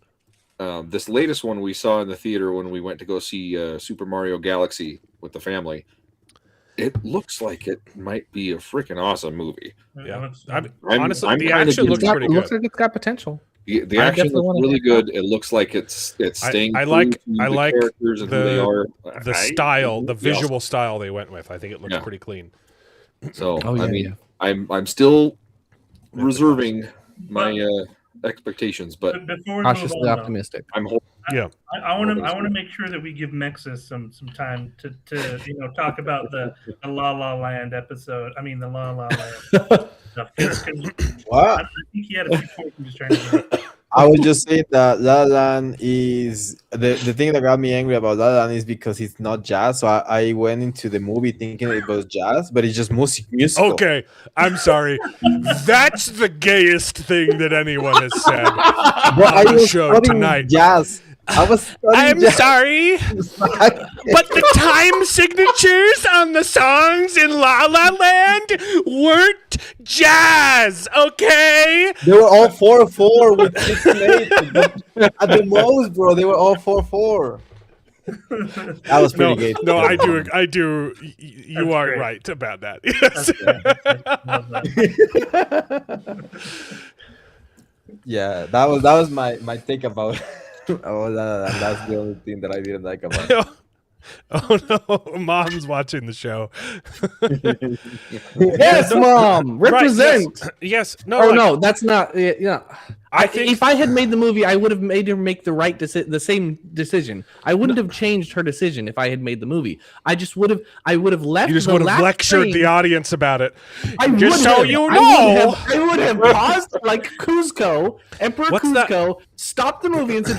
This latest one we saw in the theater when we went to go see Super Mario Galaxy with the family, it looks like it might be a freaking awesome movie. Yeah, I'm- honestly, I'm the kinda action looks getting- pretty It good. looks like it's got potential. The I action definitely looks wanna really get good. It looks like it's staying. I true like- to I the like characters and who they are. The style, the visual style they went with. I think it looks Yeah. pretty clean. So Oh, yeah, I mean, yeah. I'm still reserving my expectations, but Before we Cautiously move on, though, optimistic. I'm hoping. Yeah. I want to make sure that we give Mexus some time to talk about the La La Land episode. I mean the La La Land stuff. 'Cause What? I think he had a few points I'm just trying to get. I would just say that La La Land is the thing that got me angry about La La Land is because it's not jazz. So I went into the movie thinking it was jazz, but it's just musical. Okay, I'm sorry. That's the gayest thing that anyone has said But on I the was show studying tonight. jazz. I was studying I'm jazz. sorry, but the time signatures on the songs in La La Land weren't jazz, okay? They were all 4/4 with 6 and 8. At the most, bro, they were all 4/4. That was pretty gay. No, I do. You That's are great. right about that. Yes. Yeah, that was my take about. Oh, that's the only thing that I didn't like about it. Oh no, mom's watching the show. Yes, mom, represent. Right, yes. No. Oh like, no, that's not. Yeah, I think if I had made the movie, I would have made her make the same decision. I wouldn't have changed her decision if I had made the movie. I would have left. you just the would have last lectured frame. the audience about it. I Just would so have. you I know. would have paused like Kuzco, Emperor What's that? Kuzco, stopped the movie and said,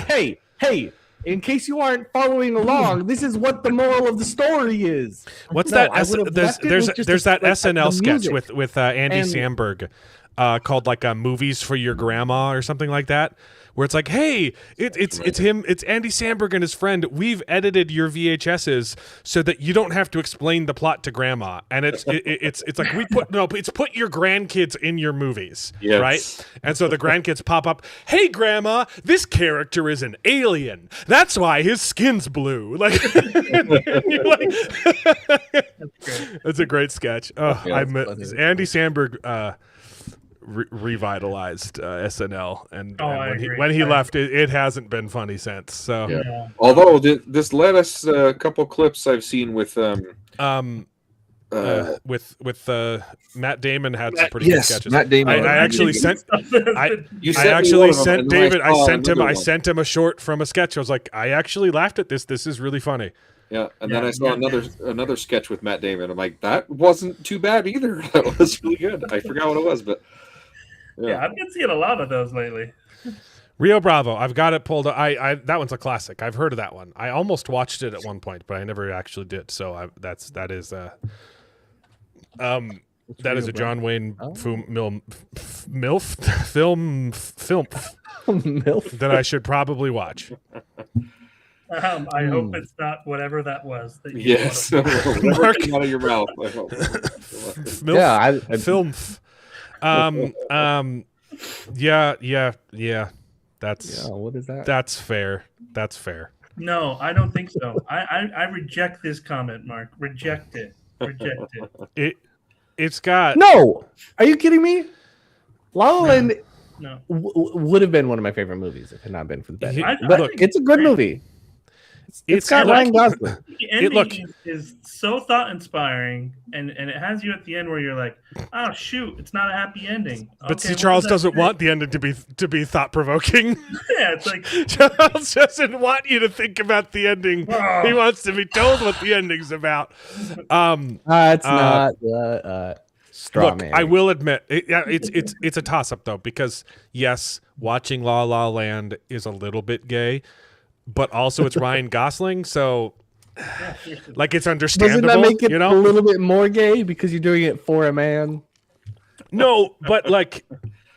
"Hey, in case you aren't following along, this is what the moral of the story is." What's No, that? I would have left it There's with just there's that like, SNL the sketch music. with Andy And- Samberg called like Movies for Your Grandma or something like that, where it's like, hey, it's Andy Samberg and his friend. We've edited your VHSs so that you don't have to explain the plot to grandma, and it's like it's put your grandkids in your movies, Yes. right? And so the grandkids pop up, hey grandma, this character is an alien. That's why his skin's blue. Like, you're like that's a great sketch. Oh, Yeah, I that's funny. Andy Samberg. Revitalized SNL, and I when he agree. left, it hasn't been funny since. So, Yeah. Yeah. Although this led us a couple clips I've seen with with Matt Damon had some pretty good yes, sketches. Matt Damon. I actually sent You I sent me actually one of them, sent and then David. I saw sent him. another I one. sent him a short from a sketch. I was like, I actually laughed at this. This is really funny. Yeah, and then Yeah, I saw yeah. another sketch with Matt Damon. I'm like, that wasn't too bad either. That was really good. I forgot what it was, but Yeah, I've been seeing a lot of those lately. Rio Bravo. I've got it pulled. I that one's a classic. I've heard of that one. I almost watched it at one point, but I never actually did. So that is a John Wayne MILF film MILF. that I should probably watch. I hope it's not whatever that was. That you yes, wanted. whatever Mark- came out of your mouth. I hope. MILF, Yeah, I film. Yeah. That's what is that? that's fair. That's fair. No, I don't think so. I reject this comment, Mark. Reject it. Reject it. It's got No, are you kidding me? La La Land No. would have been one of my favorite movies if it had not been for the bad. I- But look, it's a good movie. It's got look- Ryan Gosling. The ending look- is so thought inspiring, and it has you at the end where you're like, oh shoot, it's not a happy ending. But Okay, see, what Charles does that doesn't mean? want the ending to be thought provoking. Yeah, it's like Charles doesn't want you to think about the ending. Oh. He wants to be told what the ending's about. It's not straw Look, man. I will admit, it's a toss up though, because yes, watching La La Land is a little bit gay, but also it's Ryan Gosling, so like it's understandable. Doesn't that make it you a know? little bit more gay because you're doing it for a man? No, but like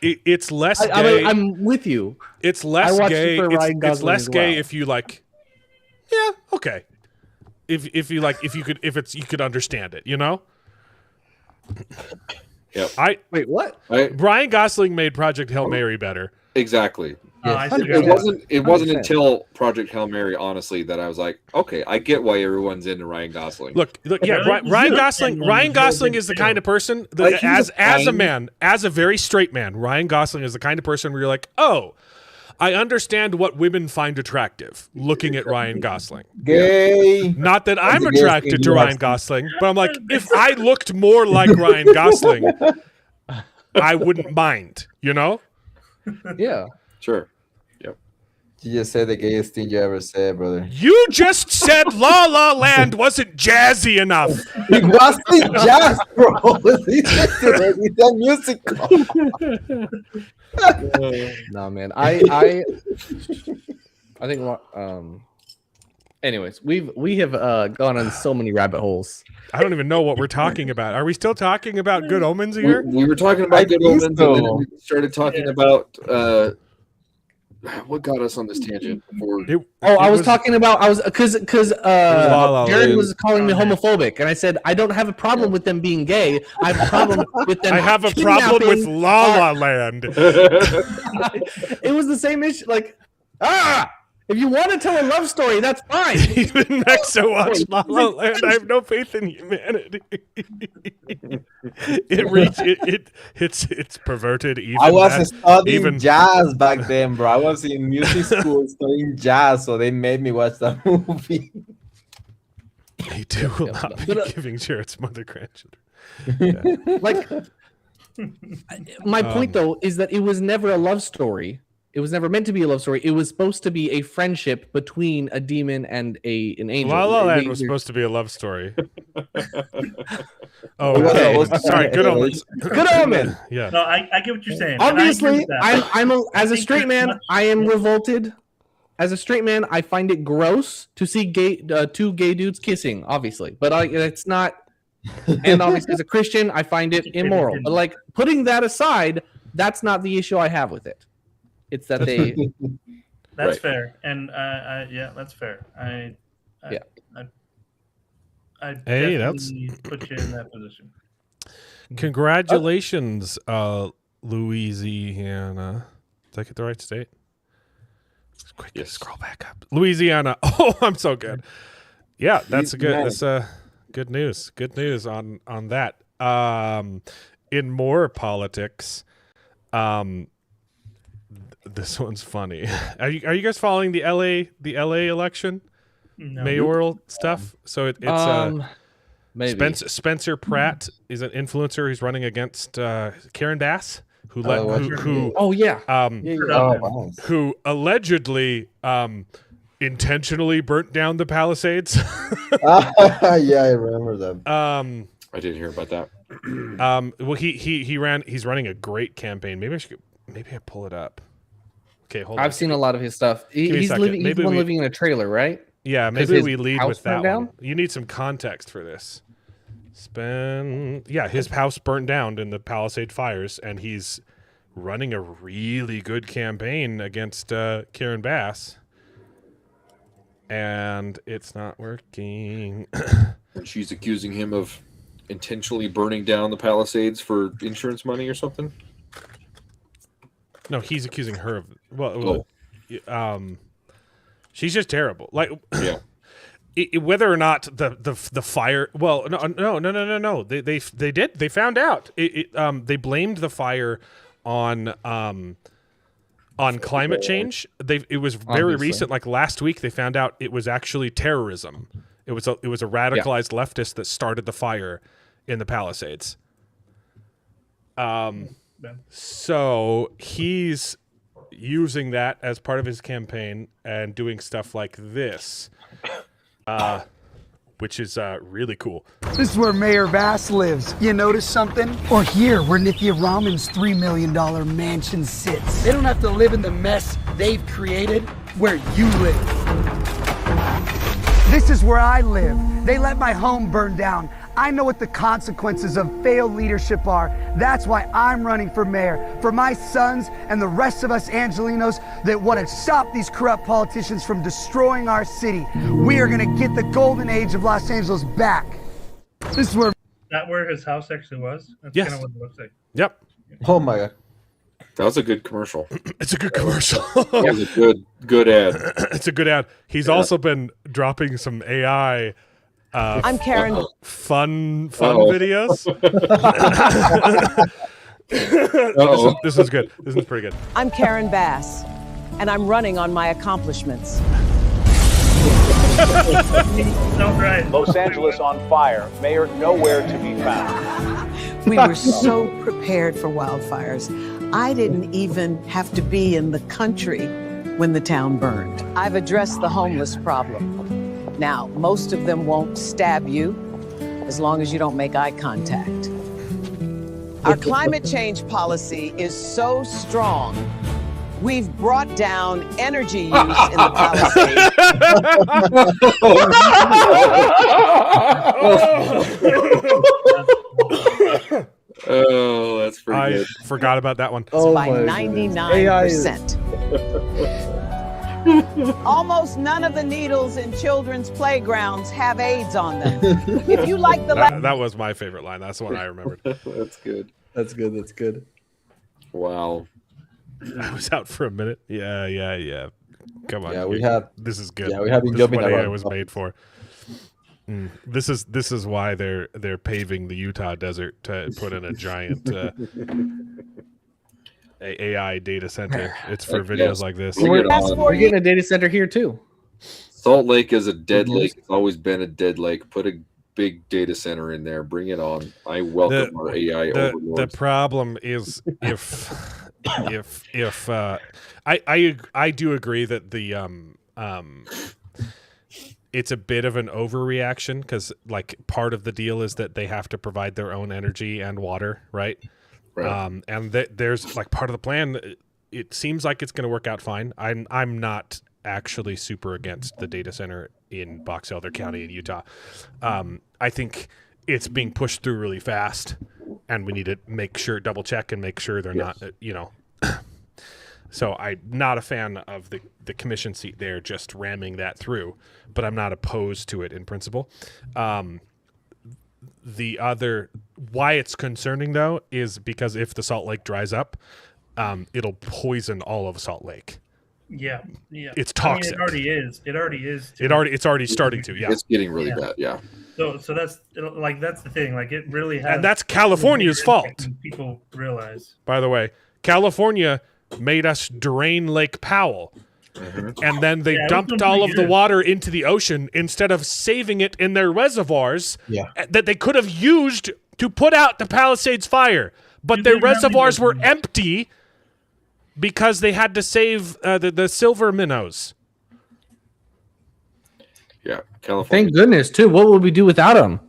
it's less I gay. mean, I'm with you. It's less I watched gay. it for It's, Ryan it's Gosling less as gay well. if you like. Yeah, okay. If you like, you could understand it, you know. Yep. Wait, what? Ryan Gosling made Project Hail Mary better. Exactly. I see It what it wasn't 100%. until Project Hail Mary, honestly, that I was like, okay, I get why everyone's into Ryan Gosling. Look, yeah, Really? Ryan Yeah. Gosling. Ryan Gosling is the kind of person that, Like, he's as a fine. man, as a very straight man, Ryan Gosling is the kind of person where you're like, oh, I understand what women find attractive looking at Ryan Gosling. Gay. Not that I'm the gayest attracted thing to you Ryan have Gosling, but I'm like, if I looked more like Ryan Gosling, I wouldn't mind, you know? Yeah. Sure. You just said the gayest thing you ever said, brother. You just said La La Land wasn't jazzy enough. It wasn't jazz, bro. It's a musical. No, man. I think. Anyways, we have gone on so many rabbit holes. I don't even know what we're talking about. Are we still talking about Good Omens here? We were talking about I Good think Omens, so. and then we started talking about what got us on this tangent before. I was talking about because La La Jared Land. was calling me homophobic, and I said I don't have a problem with them being gay. I have a problem with them. I have a problem with kidnapping La La Land. It was the same issue. Like, if you want to tell a love story, that's fine. Even Mexa watched La La Land. I have no faith in humanity. It's perverted. Even I was that- studying even- jazz back then, bro. I was in music school studying jazz, so they made me watch that movie. He too will not be giving Jared's mother grandchildren. Yeah. Like, my point though is that it was never a love story. It was never meant to be a love story. It was supposed to be a friendship between a demon and an angel. La La Land was supposed to be a love story. Okay. Sorry. Good Omens. Good Omen. Yeah. No, I get what you're saying. Obviously, I'm as a straight man, I am revolted. As a straight man, I find it gross to see two gay dudes kissing. Obviously, but it's not. And obviously, as a Christian, I find it immoral. But like putting that aside, that's not the issue I have with it. It's that they. That's Right. fair, and yeah, that's fair. I definitely put you in that position. Congratulations, Louisiana. Did I get the right state? Quick, scroll back up. Louisiana. Oh, I'm so good. Yeah, that's good news. Good news on that. In more politics, this one's funny. Are you guys following the LA election? No. Mayoral stuff? So it's maybe Spencer Pratt is an influencer. He's running against Karen Bass, who who allegedly intentionally burnt down the Palisades. Yeah, I remember that. I didn't hear about that. Well, he's running a great campaign. Maybe I pull it up. Okay, hold on. I've seen a lot of his stuff. He's living in a trailer, right? Yeah, maybe we lead with that down? one. You need some context for this. His house burned down in the Palisade fires, and he's running a really good campaign against Karen Bass. And it's not working. And she's accusing him of intentionally burning down the Palisades for insurance money or something. No, he's accusing her of she's just terrible. Like, yeah, whether or not the fire. Well, no. They found out. They blamed the fire on climate change. It was very recent. Like last week, they found out it was actually terrorism. It was a radicalized leftist that started the fire in the Palisades. So he's using that as part of his campaign and doing stuff like this, which is really cool. This is where Mayor Bass lives. You notice something? Or here, where Nithya Raman's $3 million mansion sits. They don't have to live in the mess they've created where you live. This is where I live. They let my home burn down. I know what the consequences of failed leadership are. That's why I'm running for mayor. For my sons and the rest of us Angelinos that want to stop these corrupt politicians from destroying our city. We are going to get the golden age of Los Angeles back. This is where... That where his house actually was? That's Yes. kind of what it looks like. Yep. Oh my god. that was a good commercial. It's a good commercial. That was a good ad. It's a good ad. He's also been dropping some AI I'm Karen. fun Uh-oh. videos. This is good. This is pretty good. I'm Karen Bass, and I'm running on my accomplishments. Sounds right. Los Angeles on fire. Mayor nowhere to be found. We were so prepared for wildfires. I didn't even have to be in the country when the town burned. I've addressed the homeless problem. Now, most of them won't stab you as long as you don't make eye contact. Our climate change policy is so strong, we've brought down energy use in the Palisades. Oh, that's pretty I good. forgot about that one. By 99%. Almost none of the needles in children's playgrounds have AIDS on them. If you like the That was my favorite line. That's the one I remembered. That's good. That's good. Wow. I was out for a minute. Yeah. Come on. Yeah, we have. This is good. Yeah, we have been This is jumping what AI around. was made for. This is why they're paving the Utah desert to put in a giant AI data center. It's for videos like this. Bring it Fast on. forward We're getting a data center here too. Salt Lake is a dead lake. It's always been a dead lake. Put a big data center in there. Bring it on. I welcome our AI overlords. The problem is if I do agree that the it's a bit of an overreaction because like part of the deal is that they have to provide their own energy and water, right? Right. And there's like part of the plan. It seems like it's going to work out fine. I'm not actually super against the data center in Box Elder County in Utah. I think it's being pushed through really fast, and we need to double check and make sure they're not, So I'm not a fan of the commission seat there, just ramming that through, but I'm not opposed to it in principle. The other, why it's concerning though, is because if the Salt Lake dries up, it'll poison all of Salt Lake. Yeah. It's toxic. It already is. It's already starting to. Yeah. It's getting really bad. Yeah. So that's the thing. Like it really has. And that's California's fault. People realize. By the way, California made us drain Lake Powell. And then they dumped all of the water into the ocean instead of saving it in their reservoirs that they could have used to put out the Palisades fire. But their reservoirs were empty because they had to save the silver minnows. Yeah, California. Thank goodness, too. What would we do without them?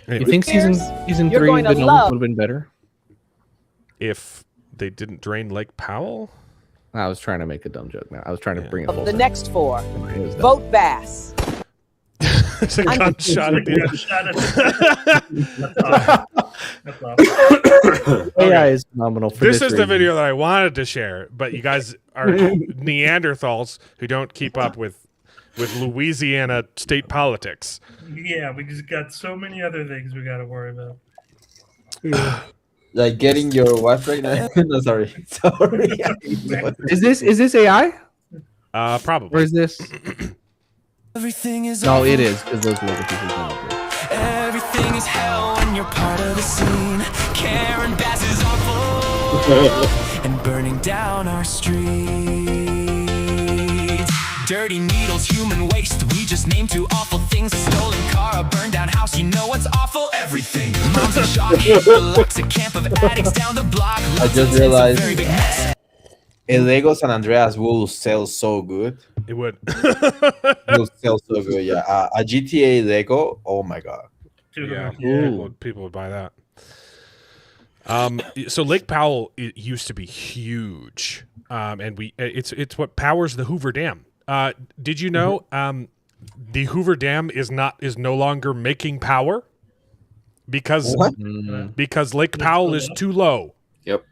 You think season 3 would have been better? If they didn't drain Lake Powell? I was trying to make a dumb joke now. I was trying to bring it full The circle. next 4. Vote Bass. It's a gunshot at the That's awesome. AI is phenomenal for this this is the video that I wanted to share, but you guys are Neanderthals who don't keep up with Louisiana state politics. Yeah, we just got so many other things we got to worry about. Like getting your wife pregnant. No, sorry. Is this AI? Probably. Or is this? Everything is No, it is because those are the people who Everything is hell when you're part of the scene. Karen Bass is awful and burning down our streets. Dirty needles, human waste. We just named 2 awful things: a stolen car, a burned down house. You know what's awful? Everything. Mom's in shock. Locks a camp of addicts down the block. I just realized a Lego San Andreas will sell so good. It would. It will sell so good. Yeah, a GTA Lego. Oh my god. Yeah, people would buy that. So Lake Powell it used to be huge, and it's what powers the Hoover Dam. Did you know the Hoover Dam is no longer making power because Lake Powell is too low. Yep.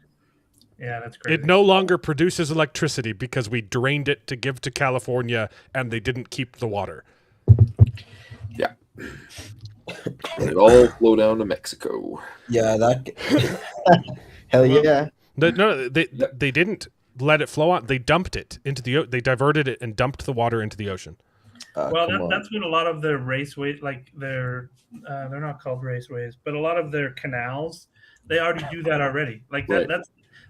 Yeah, that's crazy. It no longer produces electricity because we drained it to give to California, and they didn't keep the water. Yeah. It all flow down to Mexico. Yeah, hell yeah. They didn't let it flow out. They dumped it into they diverted it and dumped the water into the ocean. Well, that's what a lot of their raceways, like they're not called raceways, but a lot of their canals, they already do that already. Like Right.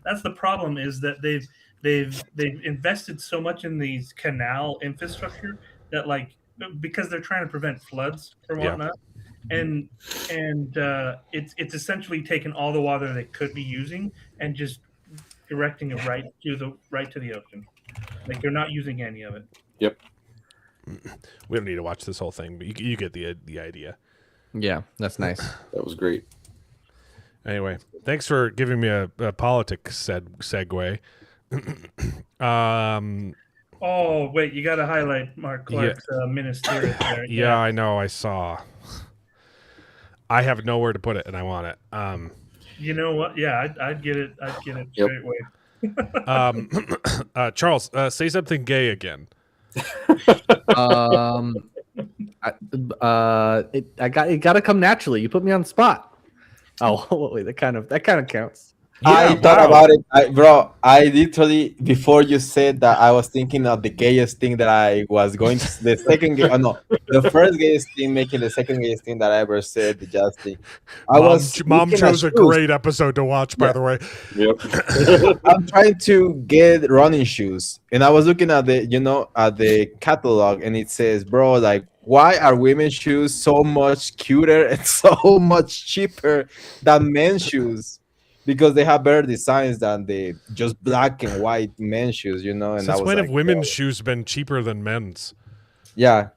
that's the problem is that they've invested so much in these canal infrastructure that like because they're trying to prevent floods or whatnot, and it's essentially taken all the water they could be using and just directing it right to the ocean. Like they're not using any of it. Yep. We don't need to watch this whole thing, but you get the idea. Yeah, that's nice. That was great. Anyway, thanks for giving me a politics segue. Oh wait, you got to highlight Mark Clark's ministerial there. Yeah, I know. I saw. I have nowhere to put it, and I want it. You know what? Yeah, I'd get it. I'd get it straight away. Charles, say something gay again. It got to come naturally. You put me on the spot. Oh, wait, that kind of counts. I thought about it, I literally before you said that I was thinking of the gayest thing that I was going to the second gay. Oh no, the first gayest thing making the second gayest thing that I ever said. The just thing. I was Mom looking at chose a shoes. great episode to watch, by the way. Yep. I'm trying to get running shoes, and I was looking at the catalog, and it says, "Bro, like, why are women's shoes so much cuter and so much cheaper than men's shoes? Because they have better designs than the just black and white men's shoes, And I Since was when like, have women's shoes been cheaper than men's? yeah.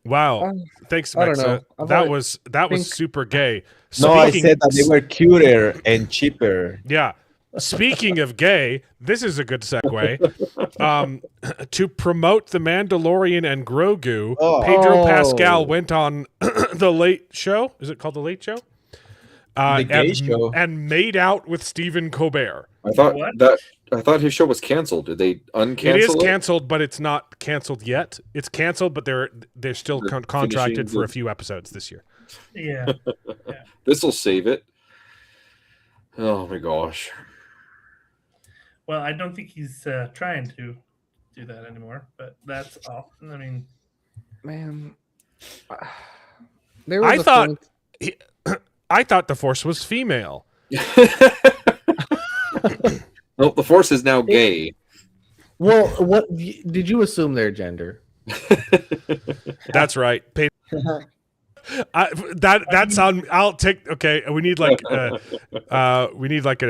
Wow. Thanks, I don't Mexa. know. That was super gay. No, I said that they were cuter and cheaper. Yeah. Speaking of gay, this is a good segue. To promote The Mandalorian and Grogu, Pedro Pascal went on The Late Show. Is it called The Late Show? The gay show. And made out with Stephen Colbert. I thought his show was canceled. Did they uncancel it? It is canceled, but it's not canceled yet. It's canceled, but they're still contracted for a few episodes this year. Yeah. This will save it. Oh my gosh. Well, I don't think he's trying to do that anymore, but that's all. I mean, Man, I thought the Force was female. No, the Force is now gay. Well, what did you assume their gender? That's right. That's on. I'll take. Okay, we need like an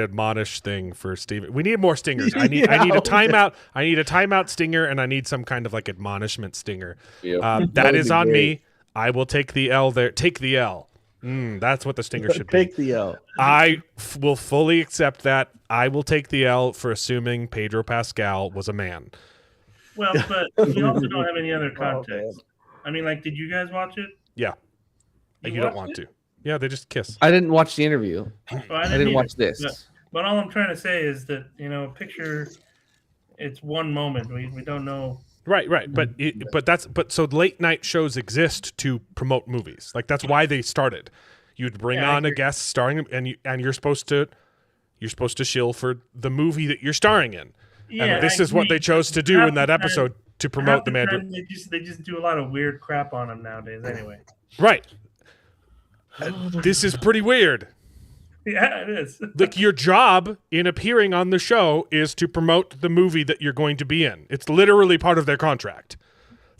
admonish thing for Steven. We need more stingers. I need a timeout. I need a timeout stinger, and I need some kind of like admonishment stinger. Yep. That is on me. I will take the L there. Take the L. That's what the stinger should be. Take the L. I will fully accept that. I will take the L for assuming Pedro Pascal was a man. well, but we also don't have any other context. I mean, like, did you guys watch it? Yeah. You don't want to. Yeah, they just kiss. I didn't watch the interview. Well, I didn't watch this. But all I'm trying to say is that, picture, it's one moment. We don't know. Right. But so late night shows exist to promote movies. Like that's why they started. You'd bring on a guest starring, and you're supposed to shill for the movie that you're starring in. Yeah, and this is what they chose to do in that episode to promote the Mandalorian. They just do a lot of weird crap on them nowadays. Anyway. Right. This is pretty weird. Yeah, it is. Like your job in appearing on the show is to promote the movie that you're going to be in. It's literally part of their contract.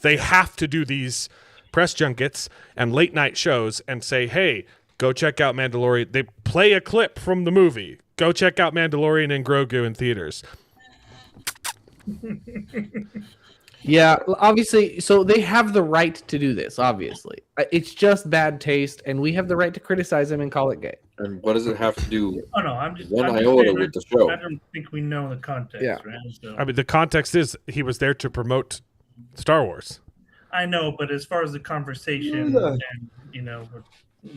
They have to do these press junkets and late night shows and say, hey, go check out Mandalorian. They play a clip from the movie. Go check out Mandalorian and Grogu in theaters. Yeah, obviously. So they have the right to do this, obviously. It's just bad taste, and we have the right to criticize them and call it gay. And what does it have to do? Oh, no, I'm just one iota with the show. I don't think we know the context, right? So. I mean, the context is he was there to promote Star Wars. I know, but as far as the conversation and,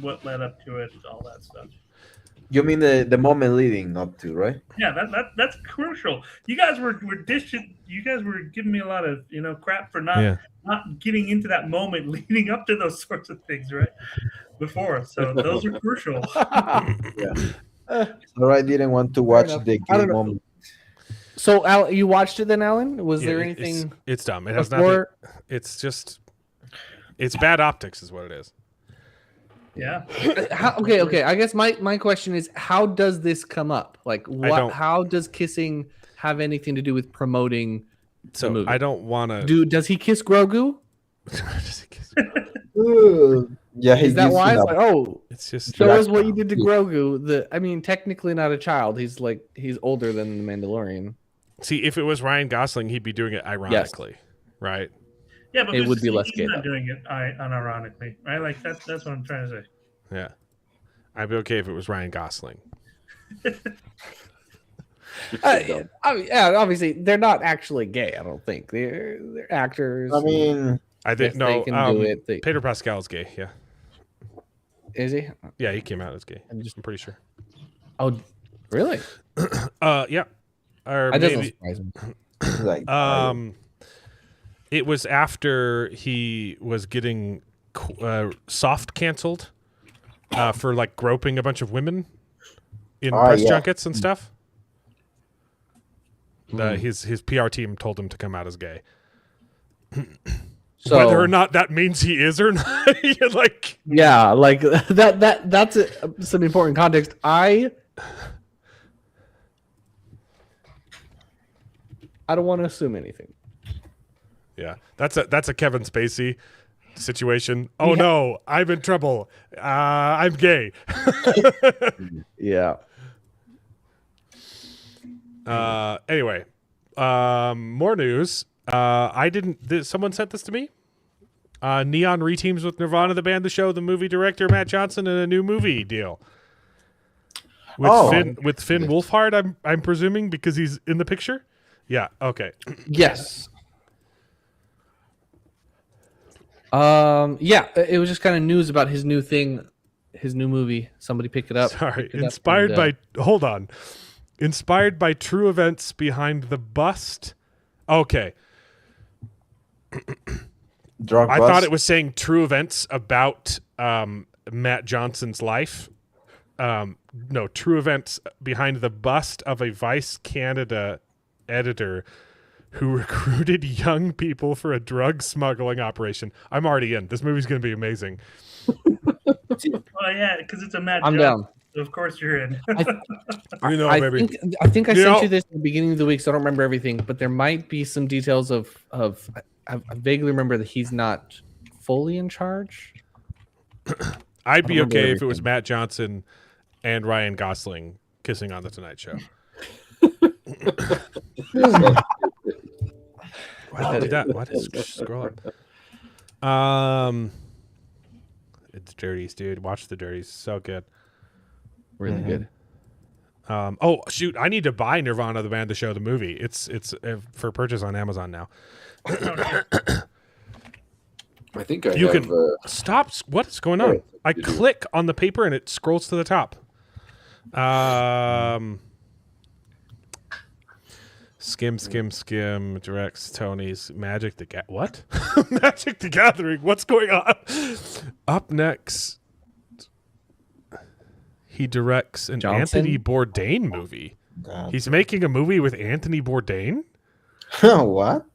what led up to it, all that stuff. You mean the moment leading up to, right? Yeah, that's crucial. You guys were dishing. You guys were giving me a lot of crap for not getting into that moment leading up to those sorts of things, right? Before, so those are crucial. So I didn't want to watch the gay moment. So, Al, you watched it then, Alan? Was there anything? It's dumb. It has nothing. It's just. It's bad optics, is what it is. Yeah. Okay. I guess my question is, how does this come up? Like, what? How does kissing have anything to do with promoting? So the movie? I don't want to. Does he kiss Grogu? Does he kiss Grogu? Yeah, is that why? It's like, it's just show us what you did to Grogu. I mean, technically not a child. He's older than the Mandalorian. See, if it was Ryan Gosling, he'd be doing it ironically, right? Yeah, but it would be less he's gay. Not doing it unironically, right? Like that's what I'm trying to say. Yeah, I'd be okay if it was Ryan Gosling. Obviously, they're not actually gay. I don't think they're actors. I mean, I think no. They can do it. Pedro Pascal's gay. Yeah, is he? Yeah, he came out as gay. I'm pretty sure. Oh, really? Yeah. Or that maybe, doesn't surprise me. It was after he was getting soft canceled for like groping a bunch of women. in press yeah. junkets and stuff. His PR team told him to come out as gay. So, whether or not that means he is or not, like yeah, like that's some important context. I don't want to assume anything. Yeah, that's a Kevin Spacey situation. Oh no, I'm in trouble. I'm gay. Yeah. Anyway, more news. Someone sent this to me. Neon reteams with Nirvana, the band, the show, the movie director Matt Johnson, and a new movie deal. With Finn Wolfhard, I'm presuming, because he's in the picture. Yeah. Okay. Yes. Yeah. It was just kind of news about his new thing, his new movie. Somebody picked it up. Sorry. Hold on. Inspired by true events behind the bust. Okay. I thought it was saying true events about Matt Johnson's life. No, true events behind the bust of a Vice Canada editor who recruited young people for a drug smuggling operation. I'm already in. This movie's going to be amazing. Oh yeah, because it's a Matt. I'm down. Of course you're in. baby. I think I sent you this at the beginning of the week, so I don't remember everything, but there might be some details of I vaguely remember that he's not fully in charge. I'd be okay if it was Matt Johnson and Ryan Gosling kissing on the Tonight Show. Why did it scroll up? It's Dirties, dude. Watch the Dirties. So good. Really good. Oh shoot! I need to buy Nirvana, the band, the show, the movie. It's for purchase on Amazon now. I think I you have, can stop. What is going on? I click on the paper and it scrolls to the top. Skim. Directs Tony's Magic the what? Magic the Gathering. What's going on? Up next. He directs an Anthony Bourdain movie. God. He's making a movie with Anthony Bourdain? What?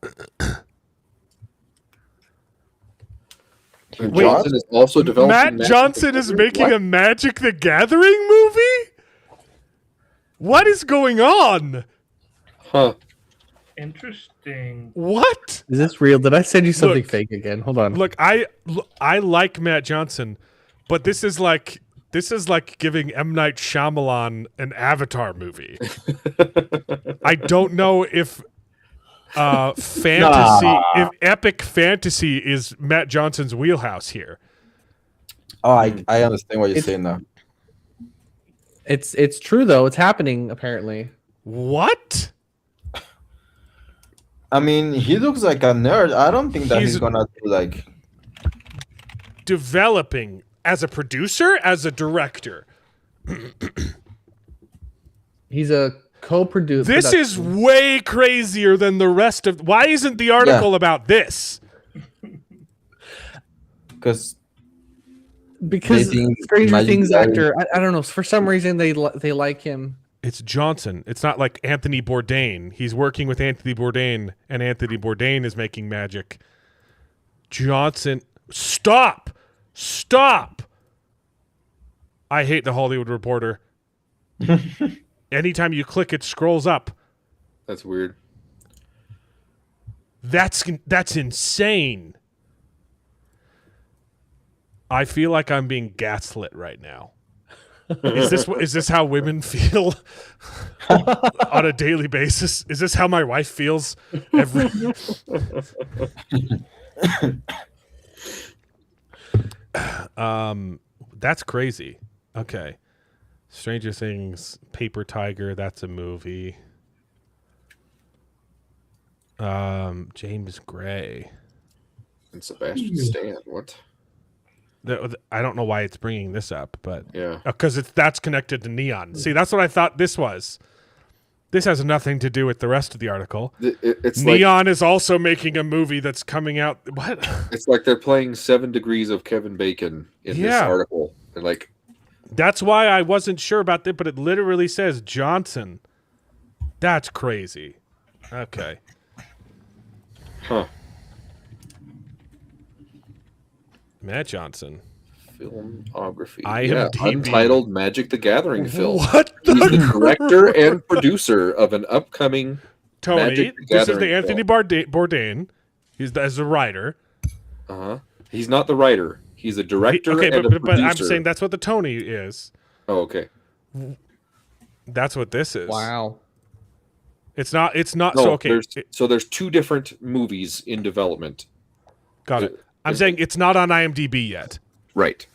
Johnson is also developing. Matt Johnson is making a Magic the Gathering movie? What is going on? Huh. Interesting. What? Is this real? Did I send you something fake again? Hold on. Look, I like Matt Johnson, but this is like giving M. Night Shyamalan an Avatar movie. I don't know if if epic fantasy is Matt Johnson's wheelhouse here. Oh, I understand what you're saying now. It's true though. It's happening apparently. What? I mean, he looks like a nerd. I don't think that he's gonna do like developing as a producer, as a director. He's a co-producer. This is way crazier than the rest of. Why isn't the article about this? Because Stranger Things actor. I don't know. For some reason, they like him. It's Johnson. It's not like Anthony Bourdain. He's working with Anthony Bourdain, and Anthony Bourdain is making magic. Johnson, stop! I hate the Hollywood Reporter. Anytime you click, it scrolls up. That's weird. That's insane. I feel like I'm being gaslit right now. Is this how women feel on a daily basis? Is this how my wife feels every? That's crazy. Okay, Stranger Things, Paper Tiger. That's a movie. James Gray and Sebastian Stan. What? I don't know why it's bringing this up, but yeah, because that's connected to Neon. See, that's what I thought this was. This has nothing to do with the rest of the article. It's Neon is also making a movie that's coming out. What? It's like they're playing 7 Degrees of Kevin Bacon in this article. They're like, That's why I wasn't sure about that, but it literally says Johnson. That's crazy. Okay. Huh. Matt Johnson. Filmography. IMDb. Untitled Magic the Gathering film. What He's the director and producer of an upcoming Tony. Magic the This is Gathering the Anthony Bourdain. He's as a writer. Uh-huh. He's not the writer. He's a director and a but producer. I'm saying that's what the Tony is. Oh, okay. That's what this is. Wow. It's not. No, So okay. There's two different movies in development. Got it. I'm saying it's not on IMDb yet. Right.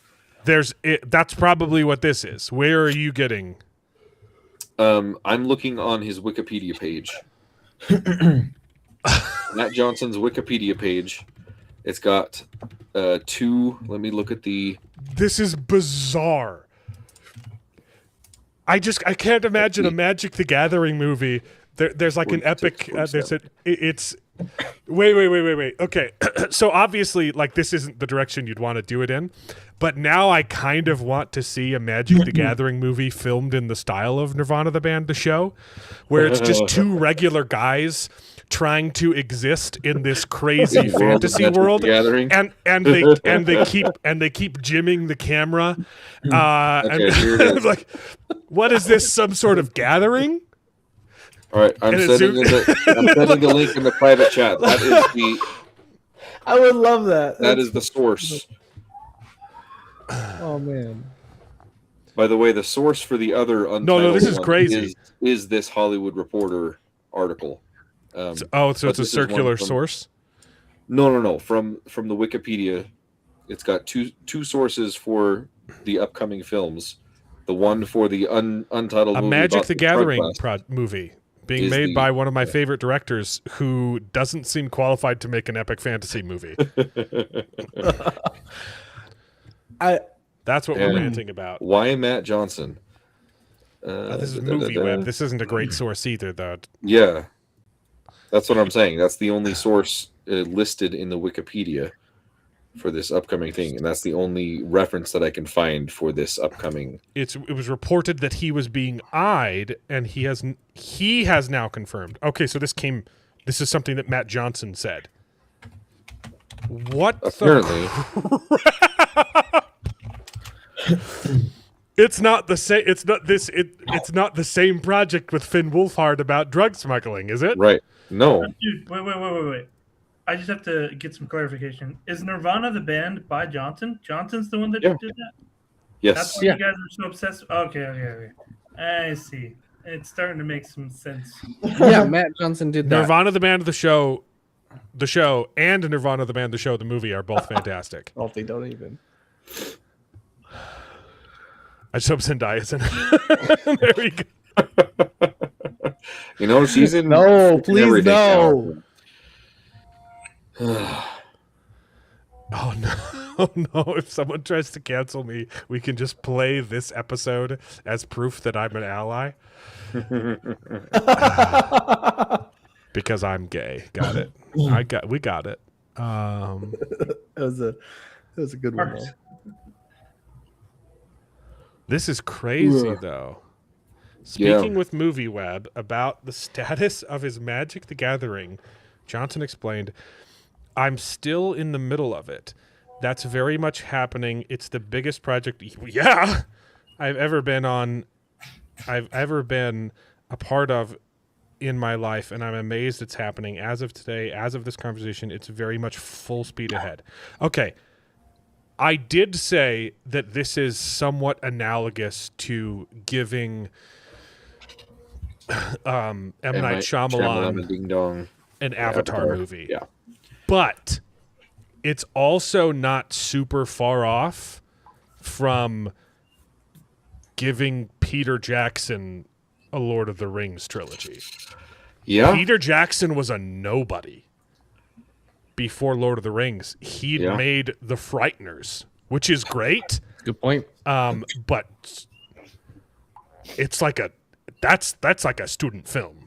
That's probably what this is. Where are you getting? I'm looking on his Wikipedia page. Matt Johnson's Wikipedia page. It's got two. Let me look at the. This is bizarre. I can't imagine a Magic the Gathering movie. There's like an epic. It's. Wait. Okay, so obviously, like this isn't the direction you'd want to do it in, but now I kind of want to see a Magic the Gathering movie filmed in the style of Nirvana the band, the show, where it's just two regular guys trying to exist in this crazy fantasy world, and they keep jimming the camera, and like, what is this? Some sort of gathering? All right, I'm sending the link in the private chat. That is the. I would love that. That is the source. Oh man! By the way, the source for the other untitled no, this is crazy. Is this Hollywood Reporter article? So it's a circular source? No. From the Wikipedia, it's got two sources for the upcoming films. The one for the untitled movie Magic the Gathering class movie being made by one of my favorite directors who doesn't seem qualified to make an epic fantasy movie. That's what we're ranting about. Why Matt Johnson? This is Movie Web. This isn't a great source either, though. Yeah. That's what I'm saying. That's the only source listed in the Wikipedia for this upcoming thing, and that's the only reference that I can find for this upcoming. It was reported that he was being eyed, and he has now confirmed. Okay, so this is something that Matt Johnson said. What apparently? It's not the same. It's not this. It's not the same project with Finn Wolfhard about drug smuggling, is it? Right. No. Dude, wait. I just have to get some clarification. Is Nirvana the band by Johnson? Johnson's the one that did that? Yes. That's why you guys are so obsessed. Okay. I see. It's starting to make some sense. Yeah, Matt Johnson did that. Nirvana the band, the show, and Nirvana the band, the show, the movie are both fantastic. Oh, they don't even. I just hope Zendaya's in it. There we go. You know, she's in. No, please no. Oh no! If someone tries to cancel me, we can just play this episode as proof that I'm an ally. Because I'm gay. Got it. We got it. That was a good one. Though. This is crazy though. Speaking with MovieWeb about the status of his Magic the Gathering, Johnson explained, "I'm still in the middle of it. That's very much happening. It's the biggest project I've ever been a part of in my life, and I'm amazed it's happening. As of today, as of this conversation, it's very much full speed ahead." Okay. I did say that this is somewhat analogous to giving M. Night Shyamalan Ding Dong. an Avatar movie. Yeah. But it's also not super far off from giving Peter Jackson a Lord of the Rings trilogy. Yeah. Peter Jackson was a nobody before Lord of the Rings. He'd made The Frighteners, which is great. Good point. But it's like that's like a student film.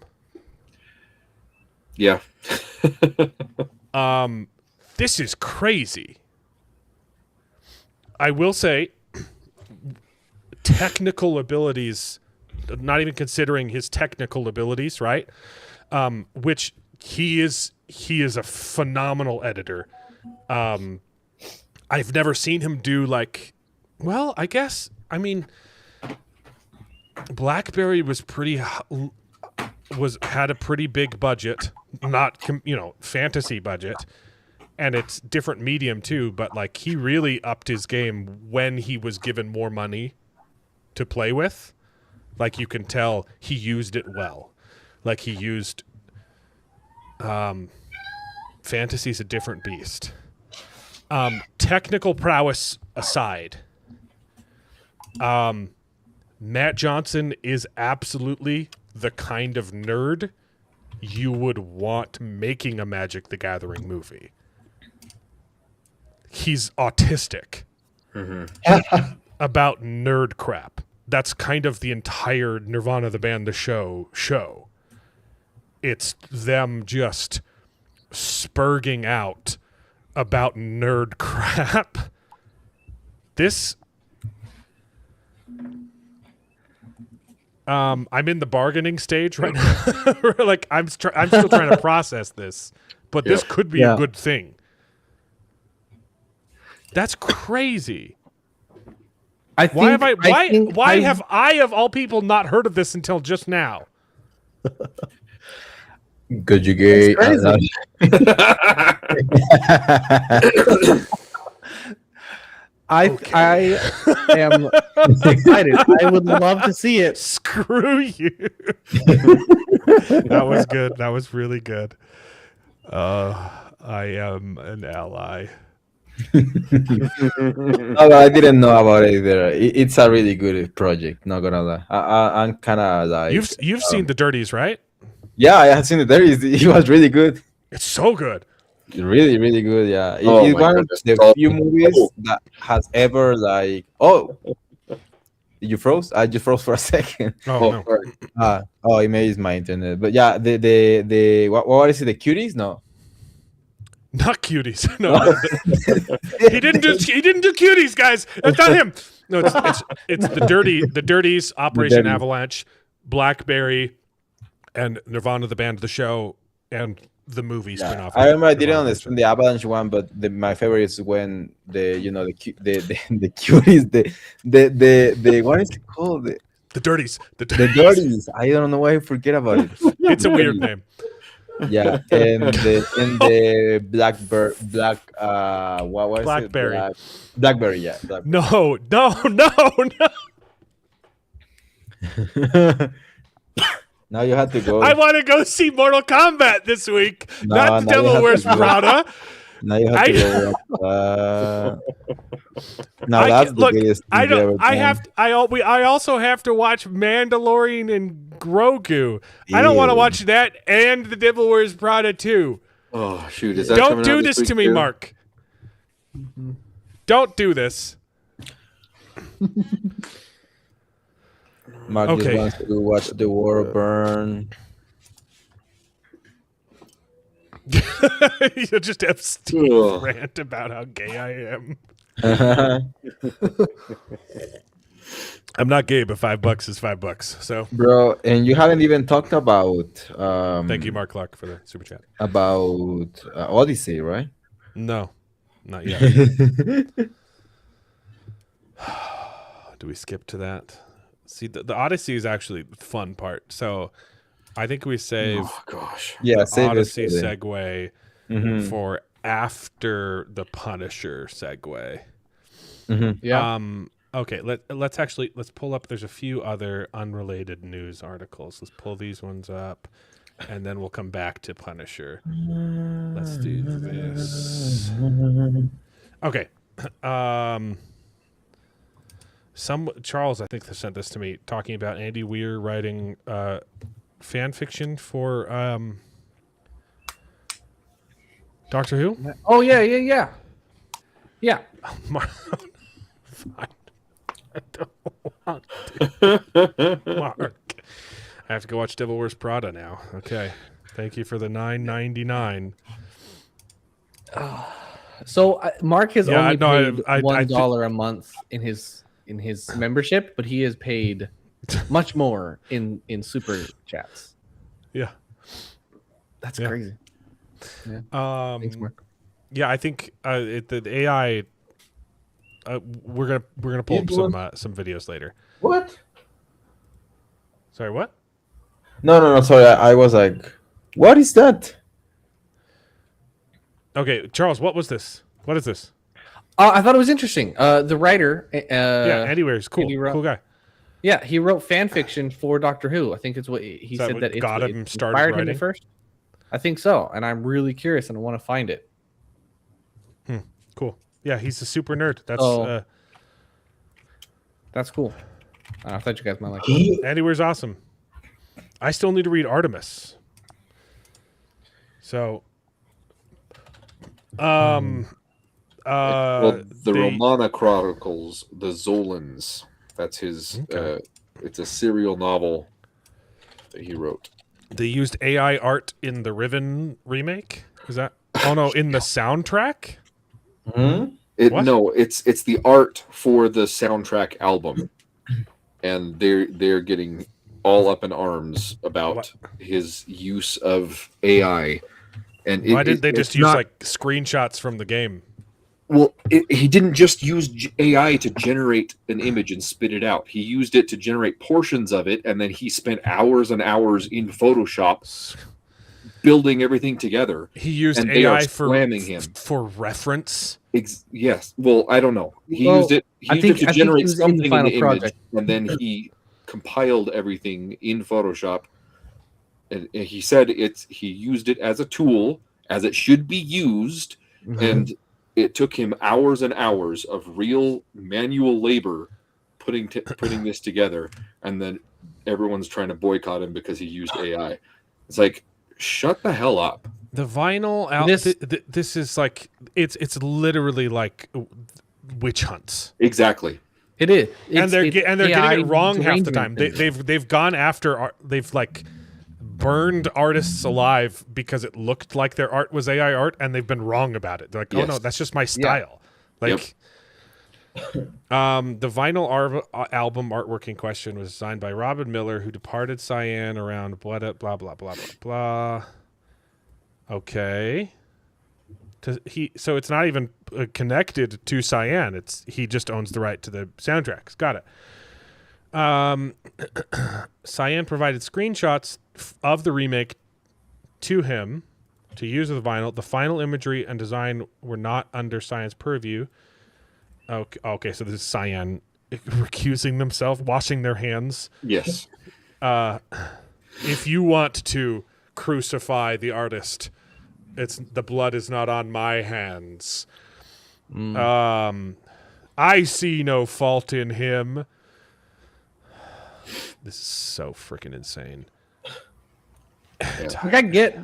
Yeah. This is crazy. I will say technical abilities, not even considering his technical abilities, right? Which he is a phenomenal editor. I've never seen him do like, well, I mean, Blackberry had a pretty big budget, not fantasy budget, and it's different medium too. But like, he really upped his game when he was given more money to play with. Like, you can tell he used it well. Like, he used fantasy's a different beast. Technical prowess aside, Matt Johnson is absolutely the kind of nerd you would want making a Magic the Gathering movie. He's autistic about nerd crap. That's kind of the entire Nirvana the Band, the show. It's them just spurging out about nerd crap. This... I'm in the bargaining stage right now. Like, I'm still trying to process this, but this could be a good thing. That's crazy. Why have I of all people not heard of this until just now? Because you gay. I am excited. I would love to see it. Screw you. That was good. That was really good. I am an ally. No, I didn't know about it either. It's a really good project. Not gonna lie. I'm kind of like. You've seen the Dirties, right? Yeah, I have seen the Dirties. It was really good. It's so good. Really, really good. Yeah, it's one of the few movies that has ever like. Oh, you froze? I just froze for a second. Oh, no. It may is my internet. But yeah, the what is it? The Cuties? No. Not Cuties. No, he didn't do Cuties, guys. That's not him. No, it's the Dirties, Operation Avalanche, Blackberry, and Nirvana the Band, the show, and the movie spinoff. I remember I didn't understand the Avalanche one, but my favorite is when the Cuties, the what is it called? The Dirties. The Dirties. I don't know why I forget about it. It's a weird name. Yeah, and the Blackberry, what was Blackberry. it? Blackberry, yeah. Blackberry. No. Now you have to go. I want to go see Mortal Kombat this week. Not The Devil Wears Prada. Now you have to go. Now that's the biggest. I also have to watch Mandalorian and Grogu. I don't want to watch that and The Devil Wears Prada too. Oh shoot! Is that don't do this to me, too? Mark. Don't do this. Mark just wants to watch the world burn. You'll just have Steve rant about how gay I am. I'm not gay, but $5 is $5. So, bro, and you haven't even talked about. Thank you, Mark Clark, for the super chat. About Odyssey, right? No, not yet. Do we skip to that? See, the Odyssey is actually the fun part. So, I think we save the Odyssey segue for after the Punisher segue. Yeah. Okay, let's pull up. There's a few other unrelated news articles. Let's pull these ones up, and then we'll come back to Punisher. Let's do this. Okay. Charles, I think, sent this to me, talking about Andy Weir writing fan fiction for Doctor Who. Oh yeah. Fine. I don't want to. Mark. I have to go watch Devil Wears Prada now. Okay. Thank you for the $9.99. So Mark has only paid $1 a month in his in his membership, but he is paid much more in super chats. Yeah, that's crazy. Yeah. Thanks, Mark. Yeah, I think the AI. We're gonna pull up some videos later. What? Sorry, what? No. Sorry, I was like, what is that? Okay, Charles, what was this? What is this? I thought it was interesting. The writer, Anywhere's cool. Cool guy. Yeah, he wrote fan fiction for Doctor Who. I think it's what he said that got it him started inspired writing? him at first. I think so, and I'm really curious and I want to find it. Cool. Yeah, he's a super nerd. That's cool. I thought you guys might like it. Anywhere's awesome. I still need to read Artemis. So, the Romana Chronicles, the Zolans. That's his. It's a serial novel that he wrote. They used AI art in the Riven remake. Is that? Oh no, in the soundtrack. No, it's the art for the soundtrack album, and they're getting all up in arms about his use of AI. And why didn't they just use like screenshots from the game? Well, he didn't just use AI to generate an image and spit it out. He used it to generate portions of it, and then he spent hours and hours in Photoshop building everything together. He used AI for reference. Yes. Well, I don't know. He used it to generate something in the image, and then he compiled everything in Photoshop. And he said he used it as a tool, as it should be used, and it took him hours and hours of real manual labor putting this together, and then everyone's trying to boycott him because he used AI. It's like, shut the hell up. The vinyl this is like it's literally like witch hunts. Exactly. It is. And they're getting it wrong half the time. They've gone after they've like burned artists alive because it looked like their art was AI art, and they've been wrong about it. They're like, oh no, that's just my style. Like, the vinyl album artwork in question was designed by Robin Miller, who departed Cyan around blah blah blah blah blah blah. Okay. So it's not even connected to Cyan. He just owns the right to the soundtracks. Got it. Cyan provided screenshots of the remake to him to use with the vinyl. The final imagery and design were not under Cyan's purview. Okay, so this is Cyan recusing themselves, washing their hands. Yes. If you want to crucify the artist, the blood is not on my hands. I see no fault in him. This is so freaking insane. I get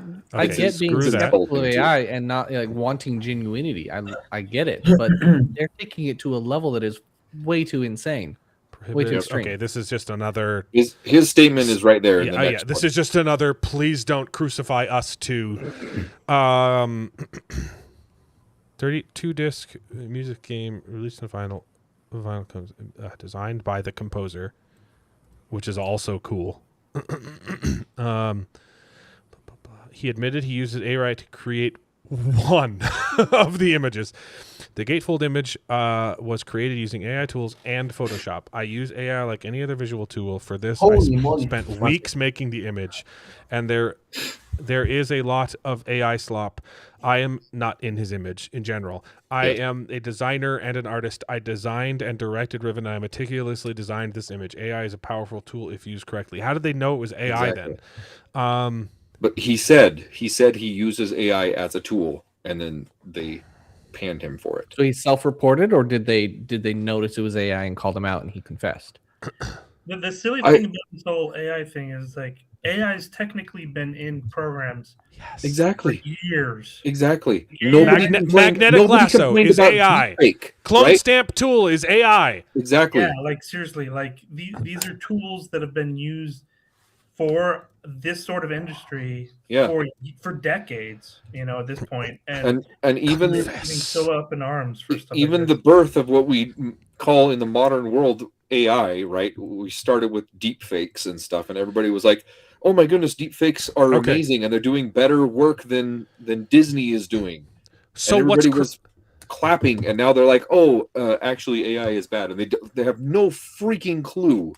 being skeptical of AI and not like wanting genuinity. I get it, but they're taking it to a level that is way too insane. Way too extreme. Okay, this is just another. His statement is right there. In the next this is just another. Please don't crucify us too. 32 disc music game released in the vinyl. The vinyl comes designed by the composer, which is also cool. He admitted he uses AI to create one of the images. The gatefold image was created using AI tools and Photoshop. I use AI like any other visual tool. For this, I spent weeks making the image, and there is a lot of AI slop. I am not in his image in general. I am a designer and an artist. I designed and directed Riven, and I meticulously designed this image. AI is a powerful tool if used correctly. How did they know it was AI then? But he said he uses AI as a tool, and then they panned him for it. So he self-reported, or did they notice it was AI and called him out and he confessed? The silly thing about this whole AI thing is like AI's technically been in programs exactly for years. Exactly. Magnetic lasso is AI. Clone stamp tool is AI. Exactly. Yeah, like seriously, like these are tools that have been used for this sort of industry for decades, at this point. And even being so up in arms for stuff even like the birth of what we call in the modern world AI, right? We started with deep fakes and stuff, and everybody was like, oh my goodness, deep fakes are amazing, and they're doing better work than Disney is doing. So and everybody was clapping, and now they're like, oh, actually AI is bad, and they have no freaking clue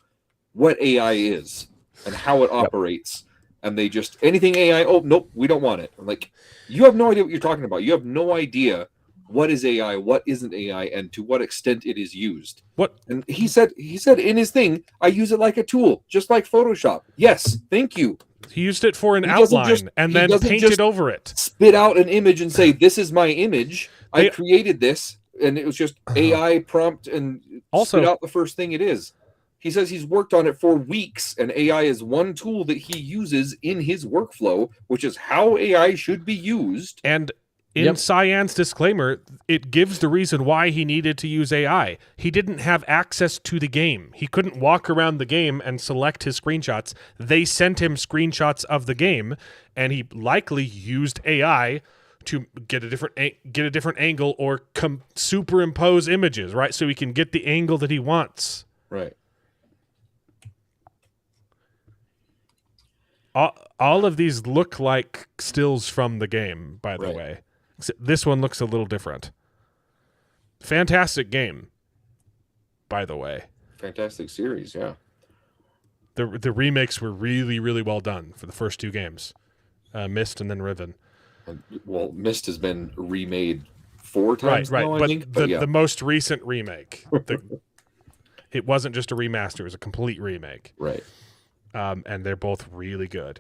what AI is and how it operates. And they just, anything AI, oh, nope, we don't want it. I'm like, you have no idea what you're talking about. You have no idea what is AI, what isn't AI, and to what extent it is used. What? And he said in his thing, I use it like a tool, just like Photoshop. Yes, thank you. He used it for an outline and then painted over it. Spit out an image and say, this is my image. I created this, and it was just AI prompt and spit out the first thing it is. He says he's worked on it for weeks, and AI is one tool that he uses in his workflow, which is how AI should be used. And in Cyan's disclaimer, it gives the reason why he needed to use AI. He didn't have access to the game. He couldn't walk around the game and select his screenshots. They sent him screenshots of the game, and he likely used AI to get a different angle or superimpose images, right? So he can get the angle that he wants. Right. All of these look like stills from the game, by the way. This one looks a little different. Fantastic game, by the way. Fantastic series, yeah. The remakes were really, really well done for the first two games. Myst and then Riven. Well, Myst has been remade 4 times now, but I think. The most recent remake, it wasn't just a remaster, it was a complete remake. Right. And they're both really good.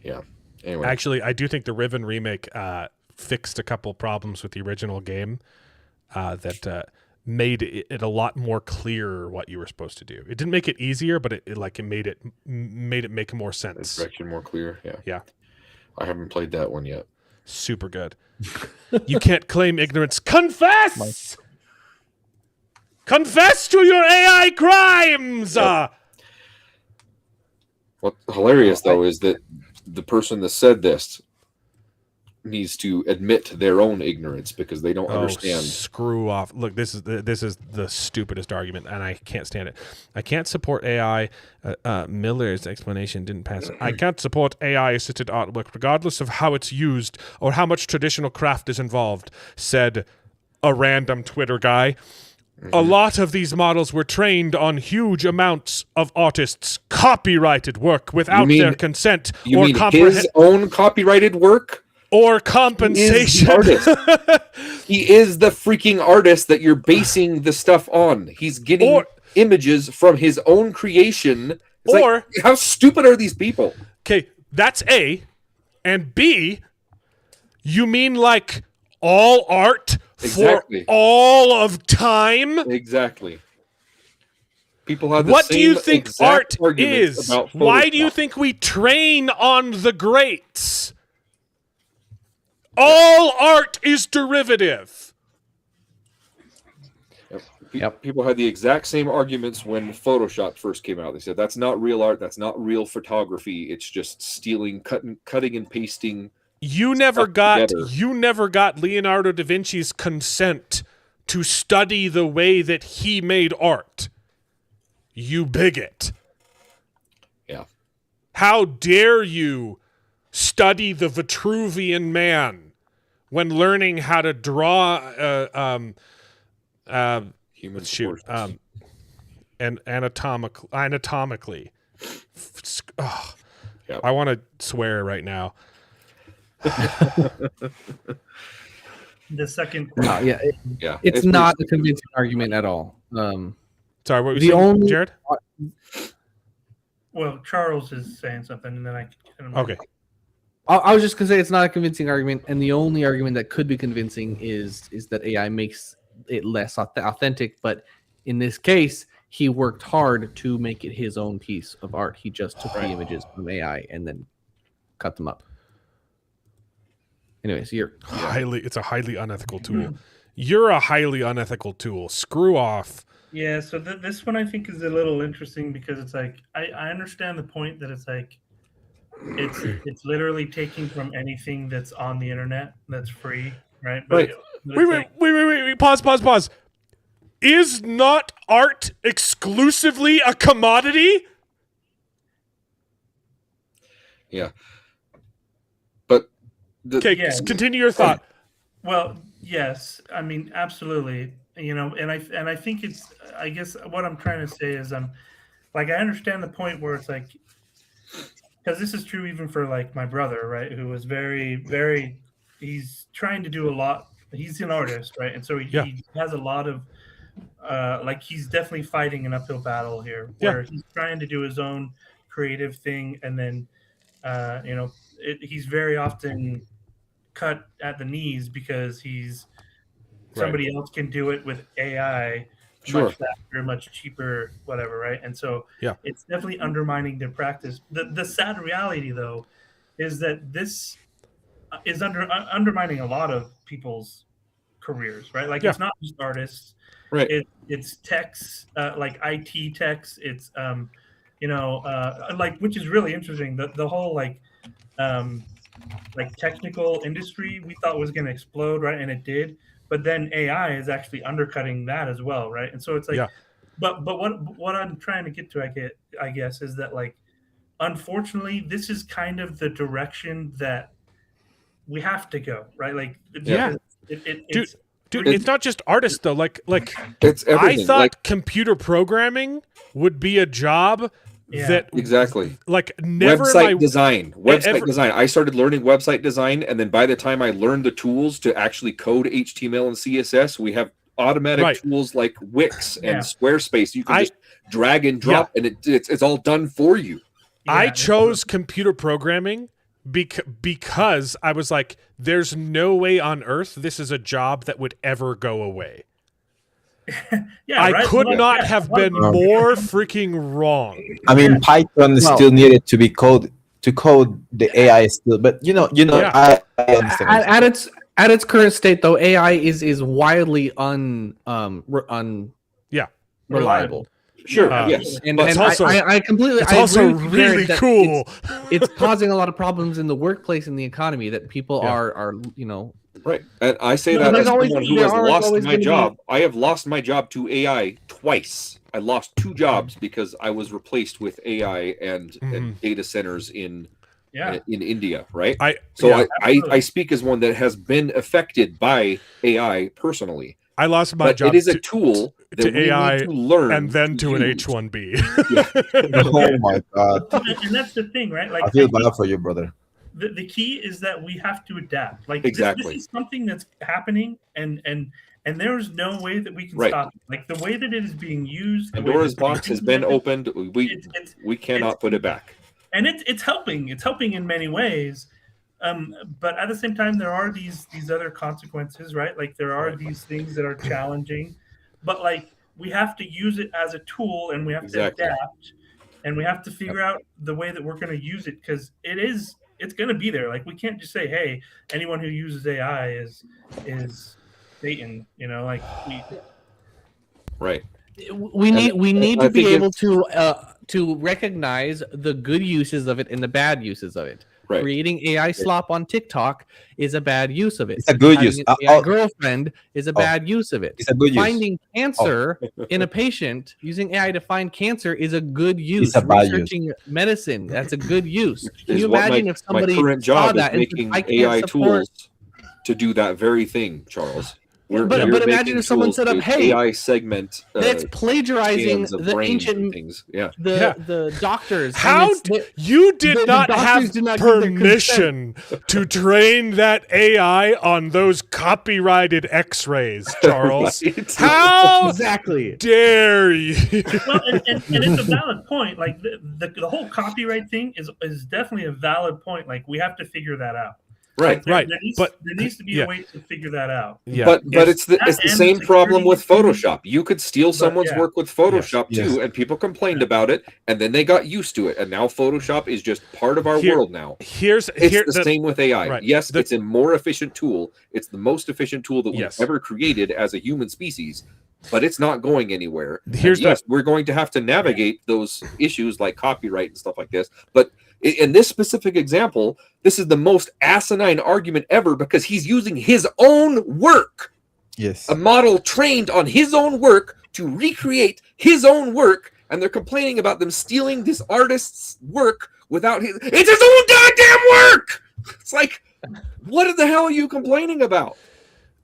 Yeah. Anyway. Actually, I do think the Riven remake fixed a couple problems with the original game that made it a lot more clear what you were supposed to do. It didn't make it easier, but it made it make more sense. Direction more clear. Yeah. Yeah. I haven't played that one yet. Super good. You can't claim ignorance. Confess! Confess to your AI crimes! Yep. What's hilarious, though, is that the person that said this needs to admit their own ignorance because they don't understand. Screw off. Look, this is the stupidest argument, and I can't stand it. I can't support AI. Miller's explanation didn't pass. I can't support AI-assisted artwork regardless of how it's used or how much traditional craft is involved, said a random Twitter guy. A lot of these models were trained on huge amounts of artists' copyrighted work without their consent or his own copyrighted work or compensation. He is the freaking artist that you're basing the stuff on. He's getting images from his own creation. Like, how stupid are these people? Okay, that's A. And B, you mean like all art for all of time? Exactly. People have what do you think art is? Why do you think we train on the greats? All art is derivative. Yep. People had the exact same arguments when Photoshop first came out. They said that's not real art, that's not real photography. It's just stealing, cutting and pasting. You never got Leonardo da Vinci's consent to study the way that he made art. You bigot. Yeah. How dare you study the Vitruvian Man when learning how to draw human and anatomically. I want to swear right now. The second it's not a convincing argument at all. Sorry, what were you saying, Jared? Well, Charles is saying something, and then I can. Okay. I was just gonna say it's not a convincing argument, and the only argument that could be convincing is that AI makes it less authentic. But in this case, he worked hard to make it his own piece of art. He just took the images from AI and then cut them up. Anyways, it's a highly unethical tool. You're a highly unethical tool. Screw off. Yeah, so this one I think is a little interesting because it's like I understand the point that it's like it's literally taking from anything that's on the internet that's free, right? But, but it's Wait. Pause. Is not art exclusively a commodity? Yeah. But okay, continue your thought. Well, yes, I mean absolutely. You know, and I think it's, I guess what I'm trying to say is like I understand the point where it's like, because this is true even for like my brother, right, who was very he's trying to do a lot. He's an artist, right, and so he has a lot of like he's definitely fighting an uphill battle here where he's trying to do his own creative thing, and then you know, he's very often cut at the knees because somebody else can do it with AI much faster, much cheaper, whatever, right? And so it's definitely undermining their practice. The sad reality, though, is that this is undermining a lot of people's careers, right? Like it's not just artists, right? It's techs, like IT techs. It's you know, like, which is really interesting. The whole like technical industry we thought was going to explode, right? And it did. But then AI is actually undercutting that as well, right? And so it's like, but what I'm trying to get to, I guess, is that like, unfortunately, this is kind of the direction that we have to go, right? Like, Dude, it's not just artists though. Like it's everything. I thought computer programming would be a job that exactly like never website design. I started learning website design, and then by the time I learned the tools to actually code HTML and CSS, we have automatic tools like Wix and Squarespace. You can just drag and drop, and it's all done for you. I chose computer programming because I was like, there's no way on earth this is a job that would ever go away. I could not have been more freaking wrong. I mean, Python still needed to be code to code the AI still, but you know, I understand. At its current state, though, AI is wildly reliable. Sure, yes, and but I completely. It's I also agree with really that cool. It's causing a lot of problems in the workplace and the economy that people are you know. Right, and I say that as someone who has lost my job. I have lost my job to AI twice. I lost 2 jobs because I was replaced with AI and data centers in India. Right, I speak as one that has been affected by AI personally. I lost my job. It is a tool that to AI to learn and then to an H-1B. Oh my god! And that's the thing, right? Like, I feel bad for you, brother. The key is that we have to adapt. Like exactly, this is something that's happening, and there's no way that we can stop it. Like the way that it is being used. Pandora's box has been opened. We cannot put it back. And it's helping. It's helping in many ways. But at the same time, there are these other consequences, right? Like there are these things that are challenging, but like we have to use it as a tool, and we have to adapt, and we have to figure out the way that we're going to use it, because it's going to be there. Like we can't just say, hey, anyone who uses AI is Satan, you know, like we need to be able to recognize the good uses of it and the bad uses of it. Right. Creating AI slop on TikTok is a bad use of it. It's a good use. An AI girlfriend is a bad use of it. It's a good use. Finding cancer in a patient, using AI to find cancer, is a good use. It's a bad Researching medicine, that's a good use. Can Is you what imagine if somebody my current saw job that is and making said, I can't AI support... tools to do that very thing, Charles. But imagine if someone set up, hey, AI segment. That's plagiarizing the ancient things. The doctors. How you did not have permission to train that AI on those copyrighted X-rays, Charles? How exactly dare you? Well, and it's a valid point. Like the whole copyright thing is definitely a valid point. Like we have to figure that out. Right. There needs to be a way to figure that out. Yeah. But it's the same problem with Photoshop. You could steal someone's work with Photoshop too, and people complained about it, and then they got used to it, and now Photoshop is just part of our world now. It's the same with AI. Right. Yes, it's a more efficient tool. It's the most efficient tool that we've ever created as a human species. but it's not going anywhere. Here's yes, we're going to have to navigate those issues like copyright and stuff like this. But in this specific example, this is the most asinine argument ever because he's using his own work. Yes. A model trained on his own work to recreate his own work, and they're complaining about them stealing this artist's work without his. It's his own goddamn work. It's like, what the hell are you complaining about?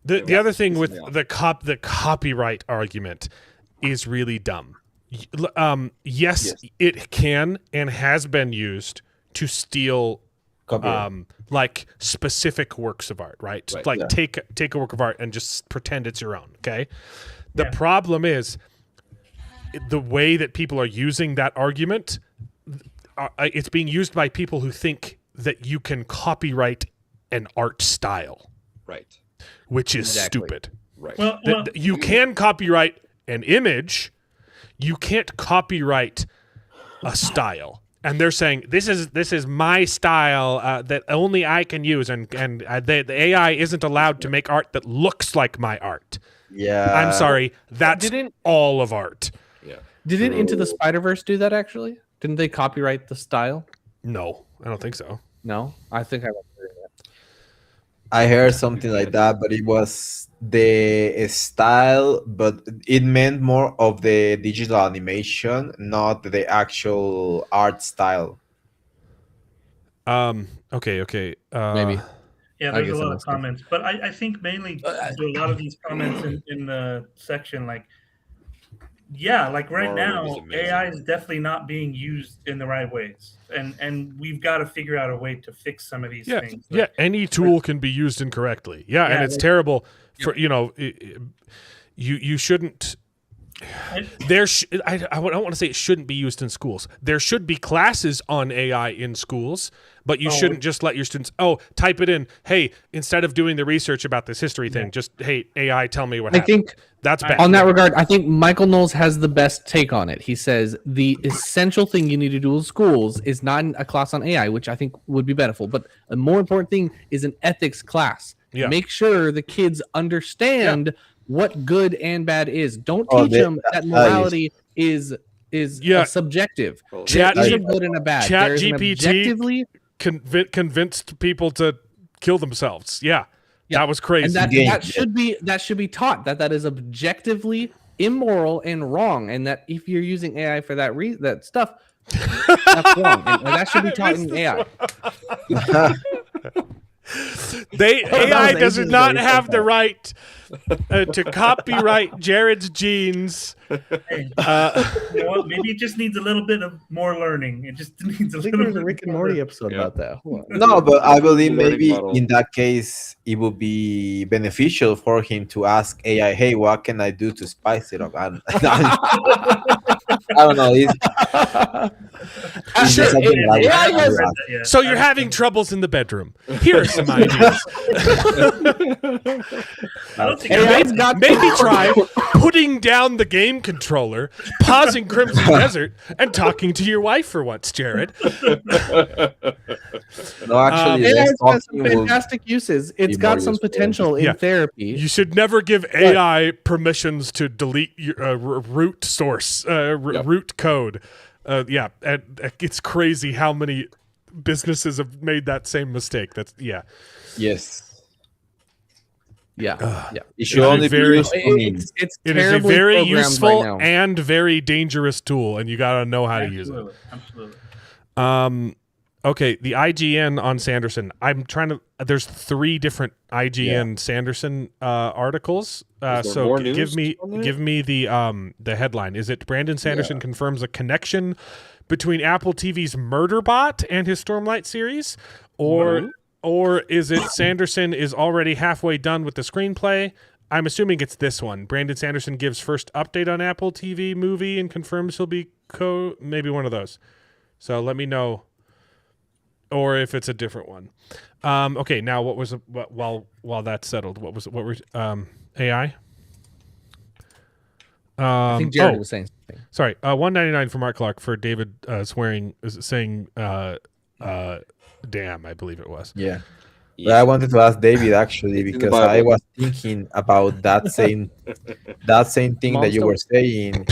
The other thing with the copyright argument is really dumb. Yes, it can and has been used to steal like specific works of art, right? Like take a work of art and just pretend it's your own, okay? The problem is the way that people are using that argument, it's being used by people who think that you can copyright an art style. Right. Which is stupid. Right. Well, you can copyright an image, you can't copyright a style. And they're saying this is my style that only I can use, and the AI isn't allowed to make art that looks like my art. Yeah, I'm sorry, that's all of art. Yeah. Didn't Into the Spider-Verse do that actually? Didn't they copyright the style? No, I don't think so. No, I think I heard something like that, but it was the style, but it meant more of the digital animation, not the actual art style. Okay. Maybe. Yeah, there's a lot of comments, but I think mainly a lot of these comments in the section, like, like right now, AI is definitely not being used in the right ways, and we've got to figure out a way to fix some of these things. Like, any tool can be used incorrectly. And it's terrible for you shouldn't. I don't want to say it shouldn't be used in schools. There should be classes on AI in schools, but you shouldn't just let your students, type it in. Hey, instead of doing the research about this history thing, just, hey, AI, tell me what happened. think that's bad. On that regard, I think Michael Knowles has the best take on it. He says the essential thing you need to do in schools is not a class on AI, which I think would be beneficial, but a more important thing is an ethics class. Yeah. Make sure the kids understand what good and bad is. Don't teach them that morality is subjective. Chat There is a good and a bad. There is an GPT convinced people to kill themselves. Yeah. That was crazy. And that should be taught that is objectively immoral and wrong, and that if you're using AI for that stuff, that's wrong. And that should be taught in AI. AI does not have the right to copyright Jared's genes. You know what? Maybe it just needs a little bit of more learning. It just needs a little bit. There's a Rick and Morty episode about that. No, but I believe maybe in that case it would be beneficial for him to ask AI, "Hey, what can I do to spice it up?" I don't know. So you're having troubles in the bedroom. Here are some ideas. Maybe try putting down the game controller, pausing Crimson Desert, and talking to your wife for once, Jared. No, actually, AI has got some fantastic uses. It's got some potential in therapy. You should never give AI permissions to delete your root source, root code. And it's crazy how many businesses have made that same mistake. Yes. Yeah. It should only be used. It is a very useful and very dangerous tool, and you got to know how to use it. Absolutely. Okay, the IGN on Sanderson. There's 3 different IGN Sanderson articles. So give me the headline. Is it Brandon Sanderson confirms a connection between Apple TV's Murderbot and his Stormlight series, or is it Sanderson is already halfway done with the screenplay? I'm assuming it's this one. Brandon Sanderson gives first update on Apple TV movie and confirms he'll be maybe one of those. So let me know. Or if it's a different one. Okay, now what was while that's settled? What were AI? I think Jared was saying something. Sorry, $1.99 for Mark Clark for David saying damn, I believe it was. Yeah. But I wanted to ask David actually It's in the because I Bible. was thinking about that same thing that you were saying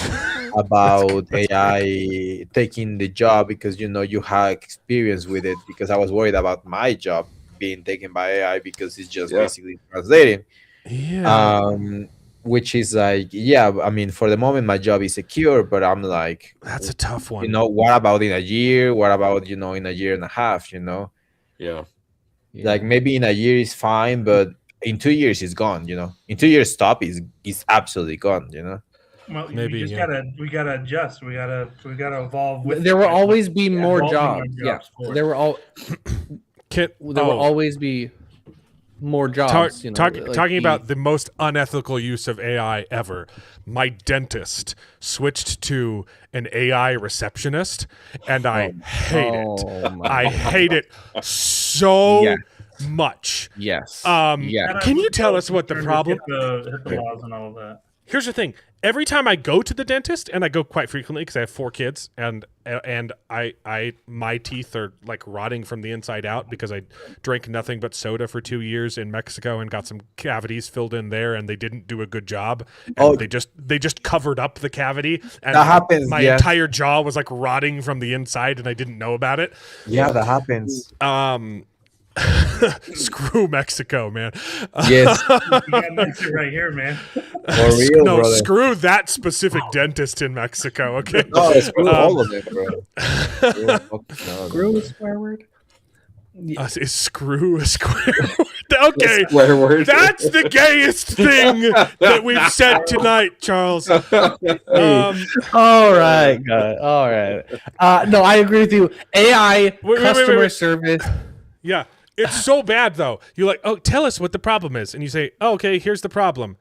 about AI taking the job because you had experience with it. Because I was worried about my job being taken by AI because it's just Yeah. basically translating. Yeah. Which is like, yeah, I mean, for the moment my job is secure, but I'm like, That's a tough one. what about in a year? What about in a year and a half? Yeah. Like maybe in a year is fine, but in 2 years it's gone. In 2 years, stop is absolutely gone. Well, Maybe, we yeah. gotta adjust. We gotta evolve with. There will it. always be more Evolving our jobs. Yeah, for there it. will always be more jobs. Talking about the most unethical use of AI ever. My dentist switched to an AI receptionist, and I hate it. I hate it so much. Yes. Can you tell us what the problem? HIPAA laws and all of that. Here's the thing. Every time I go to the dentist, and I go quite frequently because I have 4 kids, and my teeth are like rotting from the inside out because I drank nothing but soda for 2 years in Mexico and got some cavities filled in there, and they didn't do a good job. And they just covered up the cavity, and that happens. My entire jaw was like rotting from the inside, and I didn't know about it. Yeah, that happens. Screw Mexico, man. Yes. You got Mexico right here, man. For real, no, brother. screw that specific dentist in Mexico. Okay. No, screw all of it, bro. Screw a swear word. Is screw a square word? Okay, Swear word. that's the gayest thing that we've said tonight, Charles. All right, God. All right. No, I agree with you. AI customer service. Yeah, it's so bad though. You're like, oh, tell us what the problem is, and you say, oh, okay, here's the problem.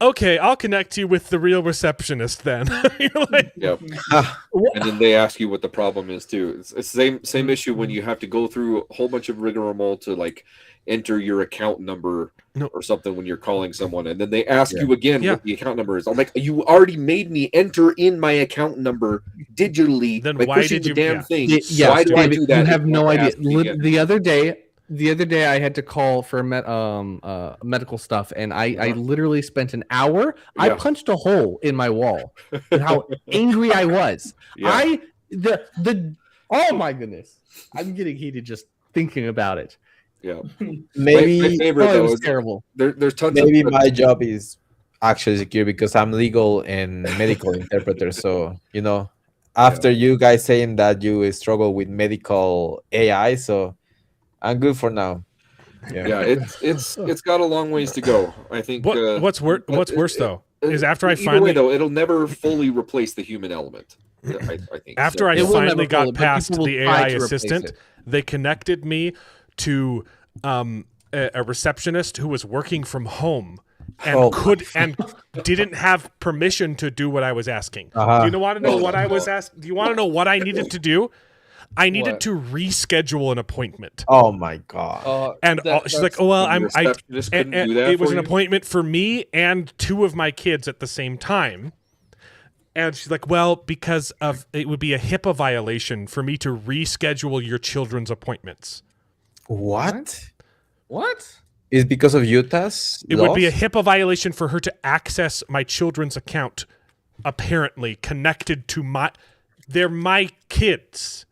Okay, I'll connect you with the real receptionist then. You're like, Yep. And then they ask you what the problem is too. It's the same issue when you have to go through a whole bunch of rigmarole to like enter your account number or something when you're calling someone, and then they ask you again what the account number is. I'm like, you already made me enter in my account number digitally. Then by why pushing did the you? damn Yeah. thing? Yes, Why do I David, do that? you have no idea. Ask me again. The other day, I had to call for medical stuff, and I literally spent an hour. I punched a hole in my wall. With how angry I was. Yeah. Oh my goodness! I'm getting heated just thinking about it. Yeah. Maybe my favorite it though was is terrible. there's tons maybe of my job is actually secure because I'm legal and medical interpreter. So after you guys saying that you struggle with medical AI, so I'm good for now. Yeah, it's got a long ways to go. I think. What's worse though is after I either finally way, though, it'll never fully replace the human element. I think. After So- I It will finally never got fully, but past people will the try AI to replace assistant, it. they connected me to a receptionist who was working from home and didn't have permission to do what I was asking. Do you want to know what I was asked? Do you want to know what I needed to do? I needed to reschedule an appointment. Oh my god! And she's like, "Oh well, And the receptionist couldn't do that it was for an you? appointment for me and 2 of my kids at the same time." And she's like, "Well, because of it would be a HIPAA violation for me to reschedule your children's appointments." What? What? Is because of Utah's It laws? would be a HIPAA violation for her to access my children's account, apparently connected to they're my kids.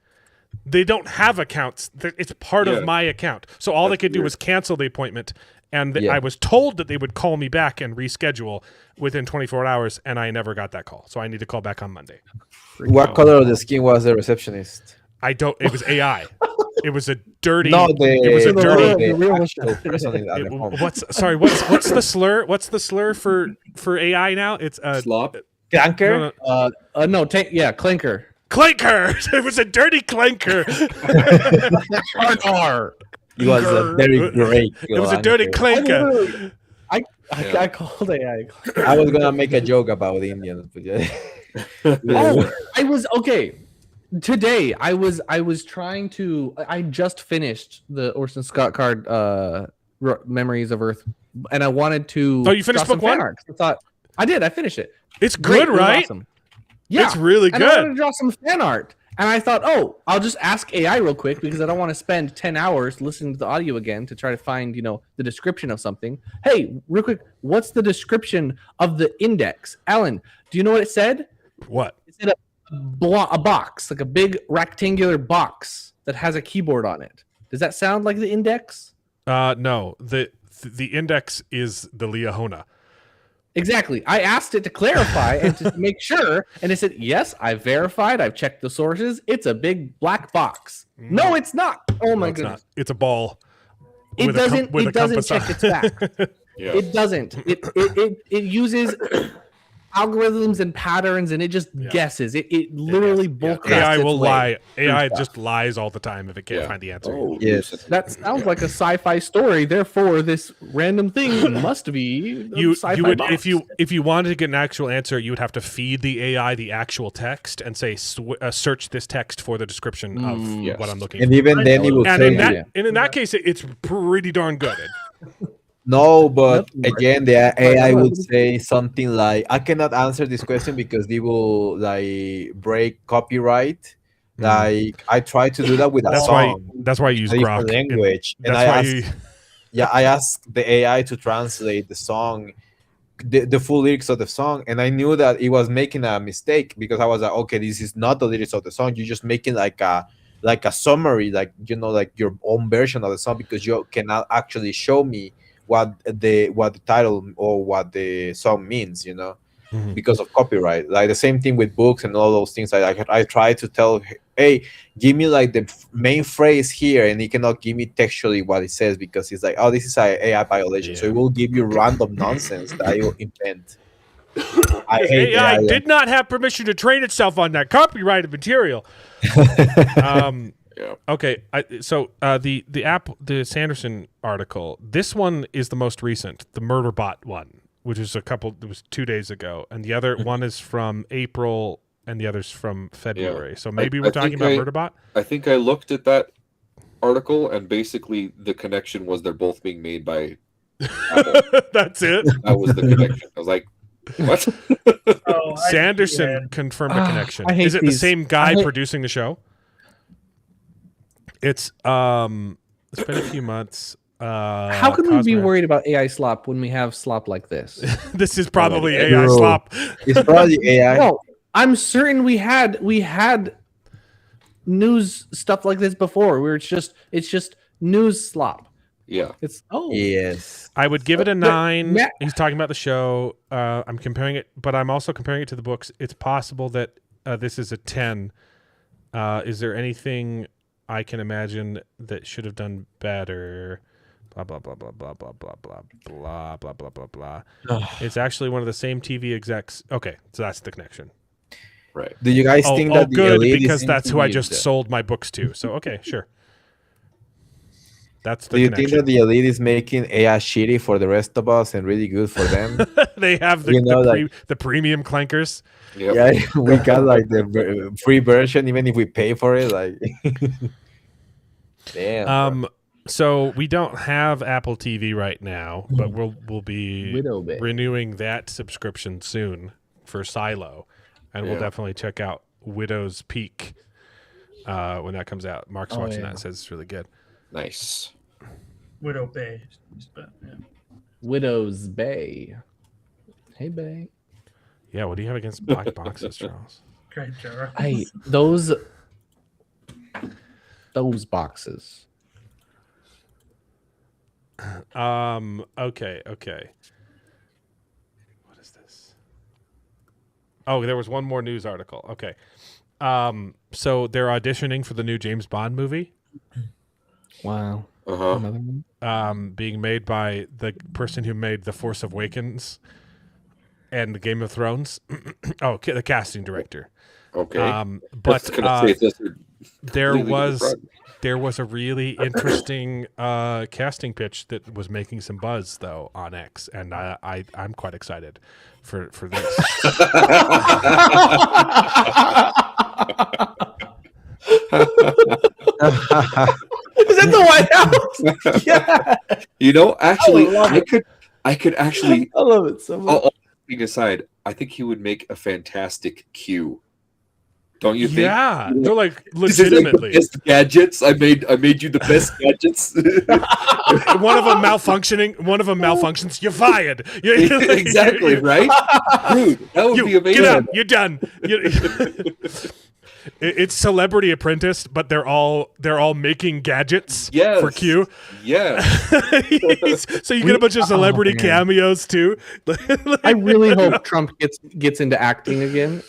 They don't have accounts. It's part of my account. So all they could do was cancel the appointment. And I was told that they would call me back and reschedule within 24 hours, and I never got that call. So I need to call back on Monday. What color of the skin was the receptionist? It was AI. It was a dirty. No, it was a dirty. the actual person at the home. What's the slur? What's the slur for AI now? It's slop. Clanker? Clinker. Clinker. It was a dirty clinker. It was a very great. It was a dirty clinker. I called AI. I was gonna make a joke about Indians, but I was okay. Today I was trying to. I just finished the Orson Scott Card Memories of Earth, and I wanted to. Oh, you finished draw book some fan one? art. I thought I did. I finished it. It's good, It was right? awesome. Yeah, it's really and I wanted good. to draw some fan art, And I thought, oh, I'll just ask AI real quick because I don't want to spend 10 hours listening to the audio again to try to find, the description of something. Hey, real quick, what's the description of the index? Alan, do you know what it said? What? It said a box, like a big rectangular box that has a keyboard on it. Does that sound like the index? No. The index is the Liahona. Exactly. I asked it to clarify and to make sure, and it said, yes, I've verified, I've checked the sources. It's a big black box. No, it's not. Oh my goodness. It's a ball. It doesn't check its back. Yeah. It doesn't. It uses algorithms and patterns, and it just guesses. It literally bullcraps AI its will way lie. through AI stuff. just lies all the time if it can't find the answer. Oh, Yes. That sounds like a sci-fi story. Therefore, this random thing must be You sci-fi would box. if you wanted to get an actual answer, you would have to feed the AI the actual text and say search this text for the description of what I'm looking And for. even then, it will And tell in that case, it's pretty darn good. No, but again, the AI would say something like, "I cannot answer this question because they will like break copyright." Like I tried to do that with a song. That's why you use a different Grok language, and I asked the AI to translate the song, the full lyrics of the song, and I knew that it was making a mistake because I was like, okay, this is not the lyrics of the song. You're just making like a summary, like like your own version of the song because you cannot actually show me what the title or what the song means, because of copyright. Like the same thing with books and all those things. I try to tell, hey, give me like the main phrase here, and he cannot give me textually what it says because he's like, oh, this is an AI violation. So it will give you random nonsense that I will invent. I hate AI did not have permission to train itself on that copyrighted material. Okay, so the Sanderson article, this one is the most recent, the Murderbot one, which is it was 2 days ago, and the other one is from April, and the other's from February. So maybe we're talking about Murderbot. I think I looked at that article, and basically the connection was they're both being made by Apple. That's it. That was the connection. I was like, what? Sanderson confirmed a connection. I hate Is it the same guy hate- producing the show? It's been a few months. How can we be worried about AI slop when we have slop like this? This is probably AI slop. It's probably AI. No, I'm certain we had news stuff like this before, where it's just news slop. Yeah. It's yes. I would give it a 9. yeah. He's talking about the show. I'm comparing it, but I'm also comparing it to the books. It's possible that this is a 10. Is there anything I can imagine that should have done better? Blah blah blah blah blah blah blah blah blah blah blah blah blah. It's actually one of the same TV execs. Okay, so that's the connection. Right. Do you guys think that the good elite because is that's who I just into- sold my books to. So okay, sure. That's the Do you connection. think that the elite is making AI shitty for the rest of us and really good for them? They have the premium clankers. Yep. Yeah, we got like the free version, even if we pay for it. Like, damn. So we don't have Apple TV right now, but we'll be renewing that subscription soon for Silo, and we'll definitely check out Widow's Peak when that comes out. Mark's watching that and says it's really good. Nice. Widow Bay. But, yeah. Widow's Bay. Hey, Bay. Yeah, what do you have against black boxes, Charles? Great, Charles. Hey, those boxes. Okay. What is this? Oh, there was one more news article. Okay. So they're auditioning for the new James Bond movie. Wow. Uh-huh. Being made by the person who made The Force Awakens and the Game of Thrones. The casting director. Okay. But there was a really interesting casting pitch that was making some buzz though on X, and I'm quite excited for this. Is that the White House? Yeah. Actually, I could actually. I love it so much. All kidding aside, I think he would make a fantastic Q. Don't you think? Yeah, they're like This is like the legitimately. best gadgets. I made you the best gadgets. One of them malfunctioning. One of them malfunctions. You're fired. Exactly, right? Dude, that would be amazing. Get out. You're done. It's Celebrity Apprentice, but they're all making gadgets for Q. Yeah. So you get a bunch of celebrity cameos too. I really hope Trump gets into acting again.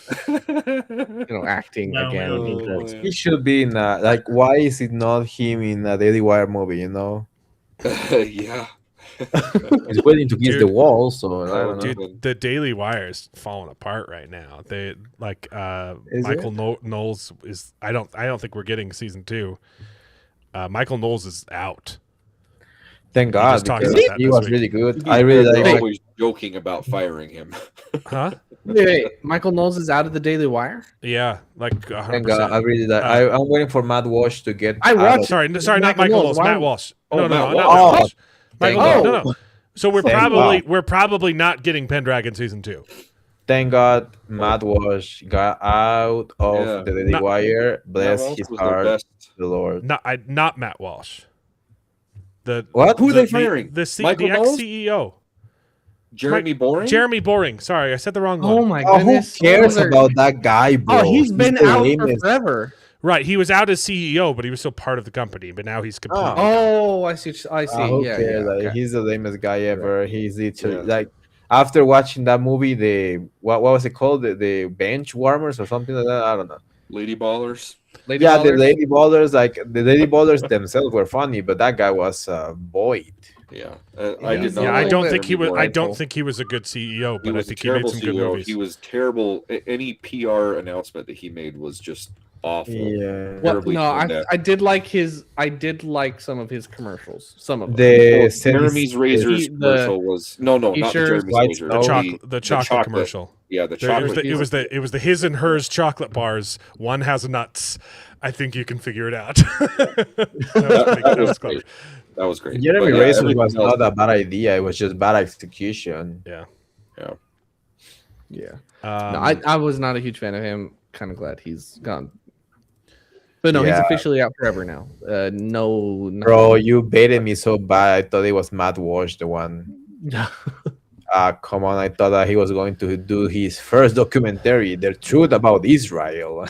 Acting again. He should be in like. Why is it not him in a Daily Wire movie? Yeah. He's waiting to kiss the wall, so I don't know. Dude, the Daily Wire is falling apart right now. They like Michael Knowles is. I don't think we're getting season 2. Michael Knowles is out. Thank God, because he was really good. I really like. Always joking about firing him. Huh? Wait, Michael Knowles is out of the Daily Wire. Yeah, like 100%. Thank God, I really like. I'm waiting for Matt Walsh to get. Sorry, not Michael Knowles. Matt Walsh. No, not Matt Walsh. No. So we're probably not getting Pendragon season 2. Thank God Matt Walsh got out of the Daily Wire. Bless his heart, the Lord. Not Matt Walsh. What? Who are they firing? The ex-CEO. Jeremy Boring? Jeremy Boring. Sorry, I said the wrong one. Oh my goodness. Who cares about that guy, bro? Oh, he's been out for forever. Right, he was out as CEO, but he was still part of the company. But now he's completely. Oh, I see. Who cares? Like, he's the lamest guy ever. He's literally like, after watching that movie, the what was it called? The bench warmers or something like that. I don't know. Lady Ballers. The Lady Ballers. Like the Lady Ballers themselves were funny, but that guy was void. Yeah, I did not. Yeah, like I don't think he was. Jeremy I Boring. don't think he was a good CEO, but I think he made terrible some good CEO. movies. He was terrible. Any PR announcement that he made was just awful. Yeah. Well, no, I did like his. I did like some of his commercials. Some of them. The Jeremy's Razors commercial was not T-shirts, Jeremy's Razors. The chocolate commercial. Yeah, the chocolate. It was the his and hers chocolate bars. One has nuts. I think you can figure it out. that was clever. That was great. Jeremy Razors was not a bad idea. It was just bad execution. Yeah. No, I was not a huge fan of him. Kind of glad he's gone. But no, he's officially out forever now. No, bro, you baited me so bad. I thought it was Matt Walsh, the one. Come on! I thought that he was going to do his first documentary, "The Truth About Israel."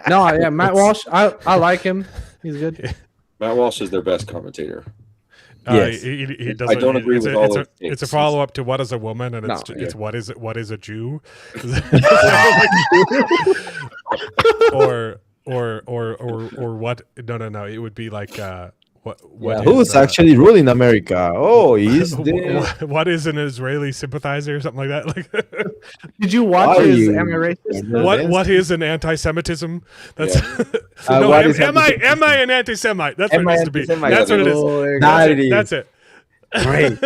No, yeah, Matt Walsh. I like him. He's good. Matt Walsh is their best commentator. Yes. He doesn't. I don't agree with all of it's a follow up to "What is a Woman?" and it's "What is a Jew?" or what? No. It would be like who's actually ruling America? Oh, he's there. What is an Israeli sympathizer or something like that? Like, did you watch his Am I Racist? What is an anti-Semitism? That's am I an anti-Semite? That's what it needs to be. That's what it is. That's it. Great.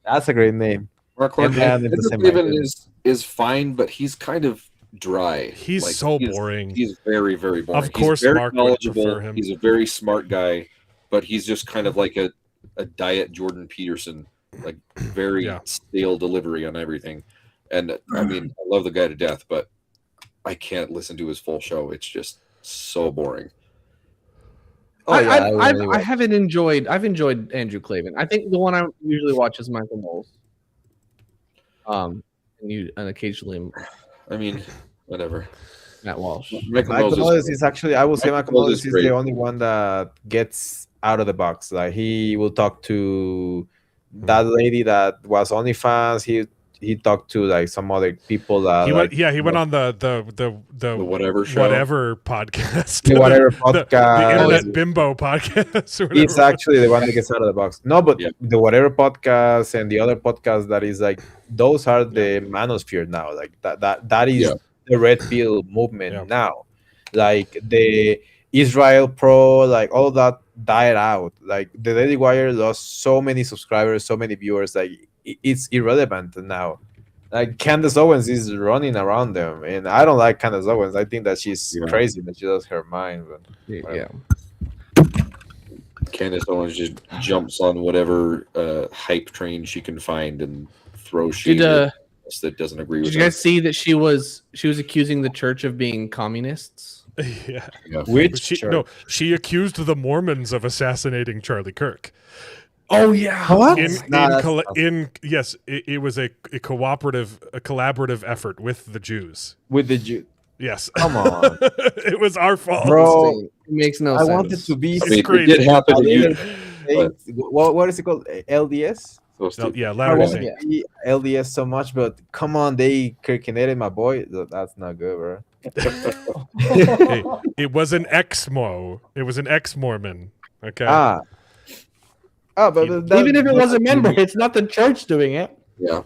That's a great name. Mark Given is fine, but he's kind of dry. He's so boring. He's very, very boring. Of course, he's very Mark knowledgeable. would prefer him. He's a very smart guy, but he's just kind of like a diet Jordan Peterson, like very stale delivery on everything. And I mean, I love the guy to death, but I can't listen to his full show. It's just so boring. I haven't enjoyed. I've enjoyed Andrew Clavin. I think the one I usually watch is Michael Knowles. And occasionally, I mean, whatever. Matt Walsh. Michael Knowles is actually. I will say Michael Knowles is the only one that gets out of the box. Like he will talk to that lady that was OnlyFans. He talked to like some other people that he went on the whatever show. Whatever podcast. The whatever podcast. The Internet Bimbo podcast. It's actually the one that gets out of the box. No, but the whatever podcast and the other podcast that is like those are the manosphere now. Like that is the red pill movement now. Like the Israel Pro, like all that died out. Like the Daily Wire lost so many subscribers, so many viewers. Like it's irrelevant now. Like Candace Owens is running around them, and I don't like Candace Owens. I think that she's crazy, that she lost her mind. But Candace Owens just jumps on whatever hype train she can find and throws shit. that doesn't agree with Did you guys see that she was accusing the church of being communists? Yeah. Which she accused the Mormons of assassinating Charlie Kirk. Oh yeah. What? It was a collaborative effort with the Jews. With the Jews. Yes. Come on. It was our fault. Bro, It makes no I sense. wanted to be. I mean, it did happen to you. What is it called? LDS? Latter-day Saint. LDS so much, but come on, they Kirkinated my boy. That's not good, bro. Hey, it was an ex-Mo. It was an ex-Mormon. Okay. But even if it was a member, it's not the church doing it. Yeah.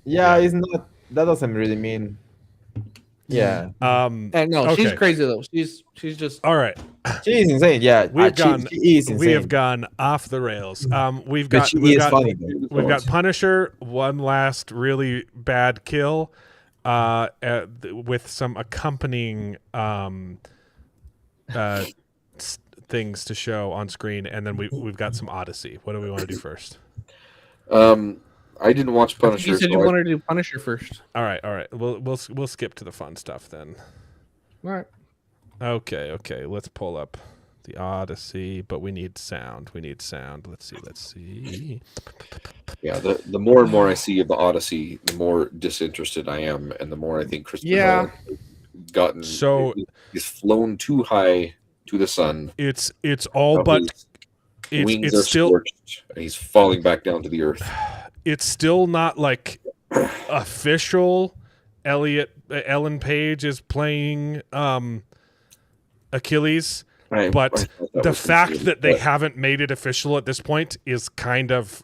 Yeah, it's not. That doesn't really mean. Yeah. And no, okay. she's crazy though. She's just all right. She's insane. Yeah, she is insane. We have gone off the rails. We've got Punisher, one last really bad kill, with some accompanying things to show on screen, and then we've got some Odyssey. What do we want to do first? I didn't watch Punisher. You said you wanted to do Punisher first. All right. We'll skip to the fun stuff then. All right. Okay. Let's pull up the Odyssey, but we need sound. Let's see. Yeah, the more and more I see of the Odyssey, the more disinterested I am, and the more I think Christopher Nolan has gotten. So he's flown too high to the sun. It's all but wings are still scorched, and he's falling back down to the earth. It's still not like official. Ellen Page is playing Achilles, but the fact that they haven't made it official at this point is kind of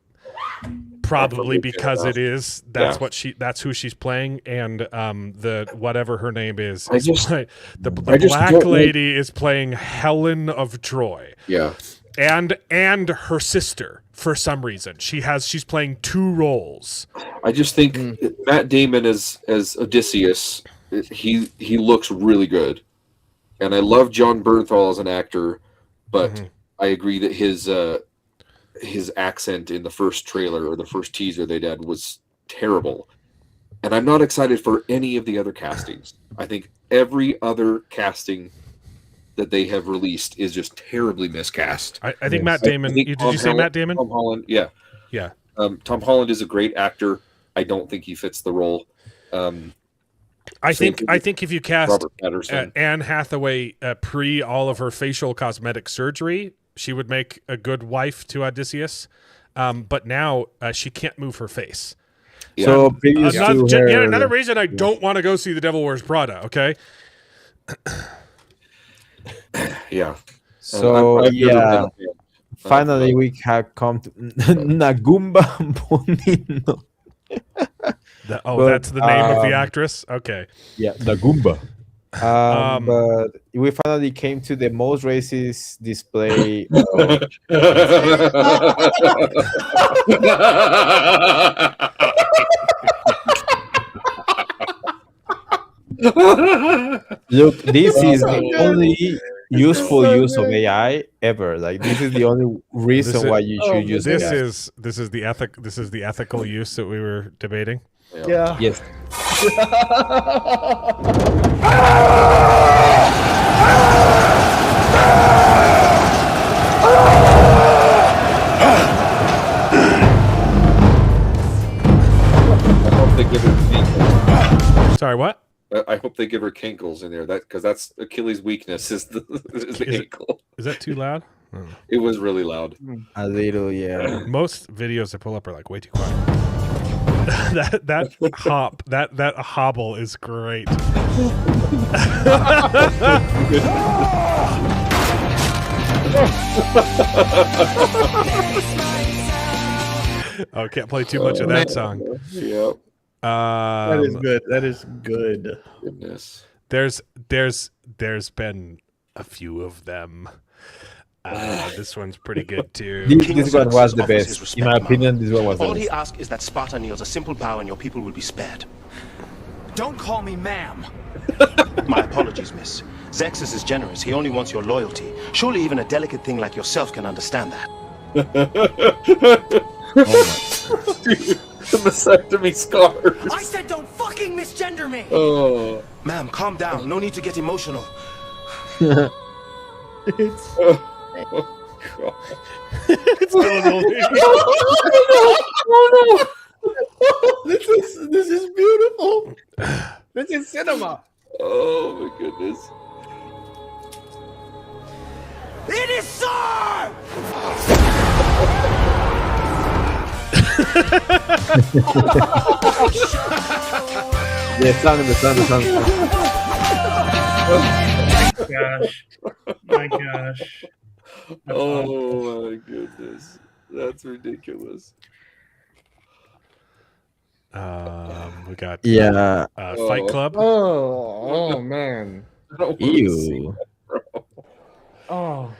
probably because it is. That's who she's playing, and the whatever her name is the black lady is playing Helen of Troy. Yeah. And her sister, for some reason, she's playing two roles. I just think Matt Damon as Odysseus, he looks really good, and I love John Bernthal as an actor, but I agree that his accent in the first trailer or the first teaser they did was terrible, and I'm not excited for any of the other castings. I think every other casting that they have released is just terribly miscast. I think Matt Damon. Did you say Matt Damon? Tom Holland. Yeah. Tom Holland is a great actor. I don't think he fits the role. I think if you cast Anne Hathaway pre all of her facial cosmetic surgery, she would make a good wife to Odysseus. But now she can't move her face. Yeah. So another reason I don't want to go see The Devil Wears Prada. Okay. Yeah. So finally we have come to Nagumba Bonino. That's the name of the actress. Okay. Yeah, Nagumba. But we finally came to the most racist display. Look, this is the only useful use of AI ever. Like, this is the only reason why you should use this. AI. This is the ethical use that we were debating. Yeah. Yes. I hope they give her Sorry, what? I hope they give her kinkles in there. Because that's Achilles' weakness is the ankle. Is that too loud? Oh. It was really loud. A little, yeah. Most videos I pull up are like way too quiet. that hobble is great. Oh, can't play too much of that song. Yep. That is good. That is good. Goodness. There's been a few of them. This one's pretty good too. This one was the best. In my opinion, this one was the best. All he asks is that Sparta kneels a simple bow and your people will be spared. Don't call me ma'am. My apologies, miss. Zexus is generous. He only wants your loyalty. Surely even a delicate thing like yourself can understand that. The mastectomy scars. I said don't fucking misgender me! Oh. Ma'am, calm down. No need to get emotional. It's It's still an old lady. Oh no! This is beautiful. This is cinema. Oh my goodness. It is Sir! The sound. Gosh. My gosh. That's awful. Oh my goodness. That's ridiculous. We got Fight Club. oh man. I don't wanna see Ew. that, bro. Oh.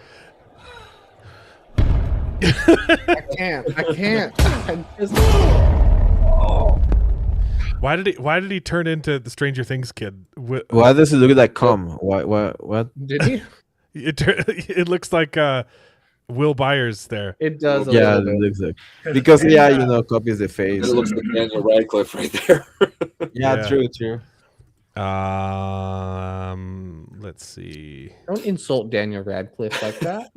I can't. I just... Why did he turn into the Stranger Things kid? Why does it look like cum? What? Did he? It looks like Will Byers there. It does. Yeah, it looks like because copies the face. It looks like Daniel Radcliffe right there. Yeah, true. Let's see. Don't insult Daniel Radcliffe like that.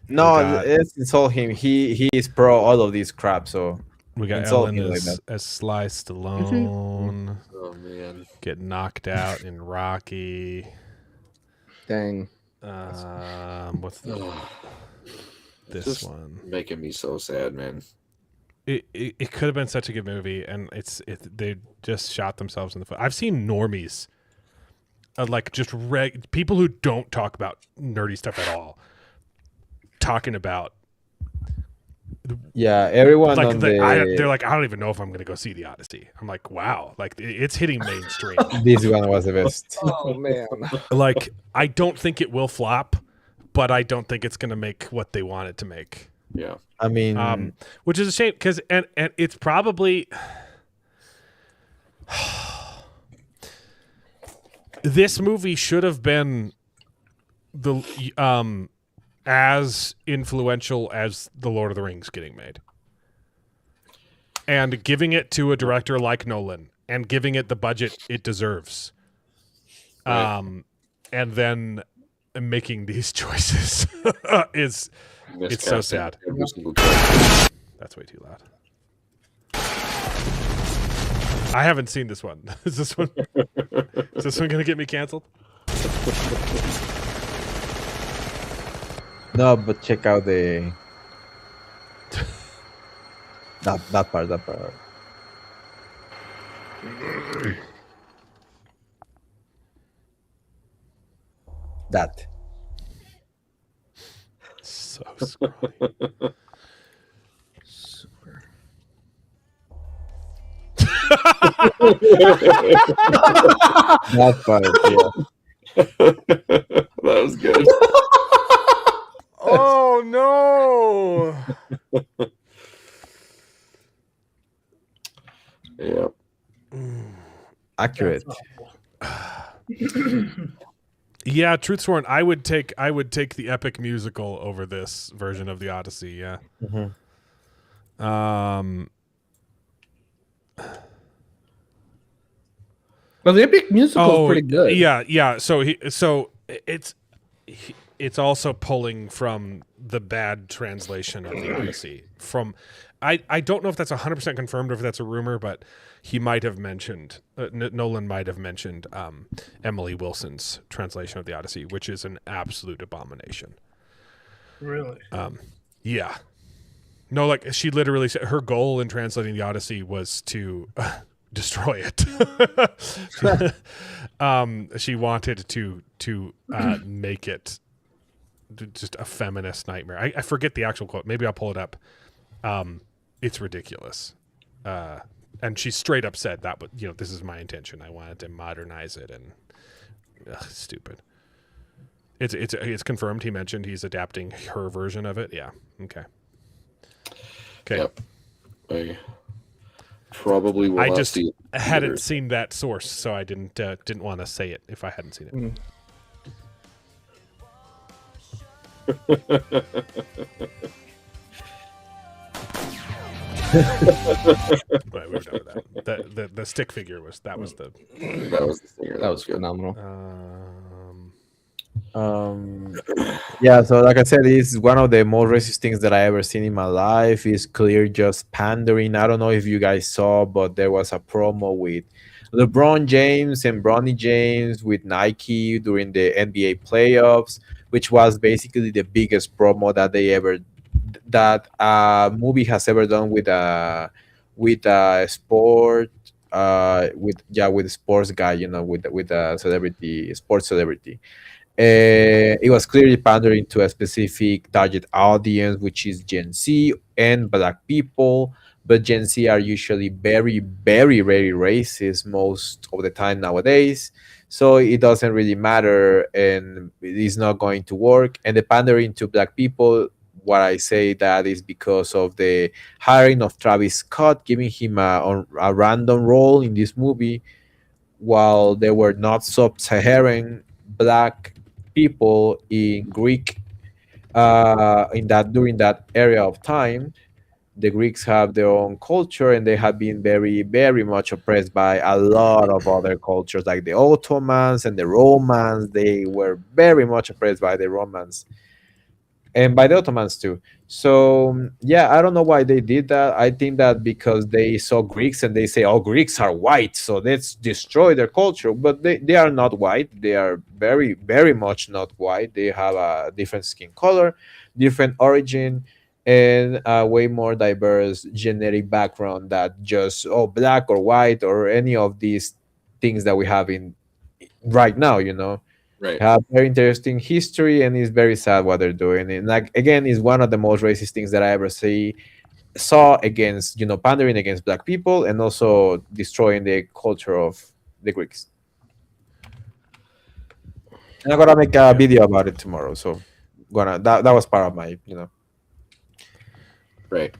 No, it's insult him. He is pro all of these crap. So we got insult Ellen him like that. as Sly Stallone. Oh man, get knocked out in Rocky. Dang. What's this just one? Making me so sad, man. It could have been such a good movie, and they just shot themselves in the foot. I've seen normies, like just people who don't talk about nerdy stuff at all, talking about. Yeah, everyone like on they're like, I don't even know if I'm going to go see the Odyssey. I'm like, wow, like it's hitting mainstream. This one was the best. Oh man. Like I don't think it will flop, but I don't think it's going to make what they want it to make. Yeah. I mean, which is a shame because and it's probably this movie should have been the as influential as The Lord of the Rings getting made, and giving it to a director like Nolan and giving it the budget it deserves, and then making these choices it's so sad. That's way too loud. I haven't seen this one. Is this one gonna get me canceled? No, but check out the that part. That. So scrawny. Super. That part, yeah. That was good. Oh no! Yeah. Accurate. Yeah, truth sworn, I would take the epic musical over this version of the Odyssey. Yeah. Mm-hmm. Well, the epic musical is pretty good. Yeah. So it's also pulling from the bad translation of the Odyssey. I don't know if that's 100% confirmed or if that's a rumor, but he might have mentioned Nolan might have mentioned Emily Wilson's translation of the Odyssey, which is an absolute abomination. Really? Yeah. No, like she literally said her goal in translating the Odyssey was to destroy it. She wanted to make it just a feminist nightmare. I forget the actual quote. Maybe I'll pull it up. It's ridiculous. And she straight up said that, but this is my intention. I wanted to modernize it, and stupid. It's confirmed. He mentioned he's adapting her version of it. Yeah. Okay. Yep. I probably will. I just hadn't seen that source, so I didn't want to say it if I hadn't seen it. Right, we were done with that. The stick figure was the that was the stinger. That was good. phenomenal. Yeah, so like I said, it's one of the most racist things that I ever seen in my life. Is clear just pandering. I don't know if you guys saw, but there was a promo with LeBron James and Bronny James with Nike during the NBA playoffs, which was basically the biggest promo that they ever that a movie has ever done with a sport with a sports guy, with a celebrity, sports celebrity. It was clearly pandering to a specific target audience, which is Gen Z and Black people. But Gen Z are usually very, very, very racist most of the time nowadays. So it doesn't really matter and it is not going to work. And the pandering to Black people, what I say that is because of the hiring of Travis Scott, giving him a random role in this movie while there were not sub-Saharan Black people in Greek in that during that area of time. The Greeks have their own culture and they have been very, very much oppressed by a lot of other cultures like the Ottomans and the Romans. They were very much oppressed by the Romans and by the Ottomans too. So yeah, I don't know why they did that. I think that because they saw Greeks and they say, "Oh, Greeks are white, so let's destroy their culture." But they are not white. They are very, very much not white. They have a different skin color, different origin, and a way more diverse genetic background that just black or white or any of these things that we have in right now. Right. Have very interesting history and it's very sad what they're doing. And like again, is one of the most racist things that I ever saw against pandering against Black people and also destroying the culture of the Greeks. And I'm gonna make a video about it tomorrow. So that was part of my Right.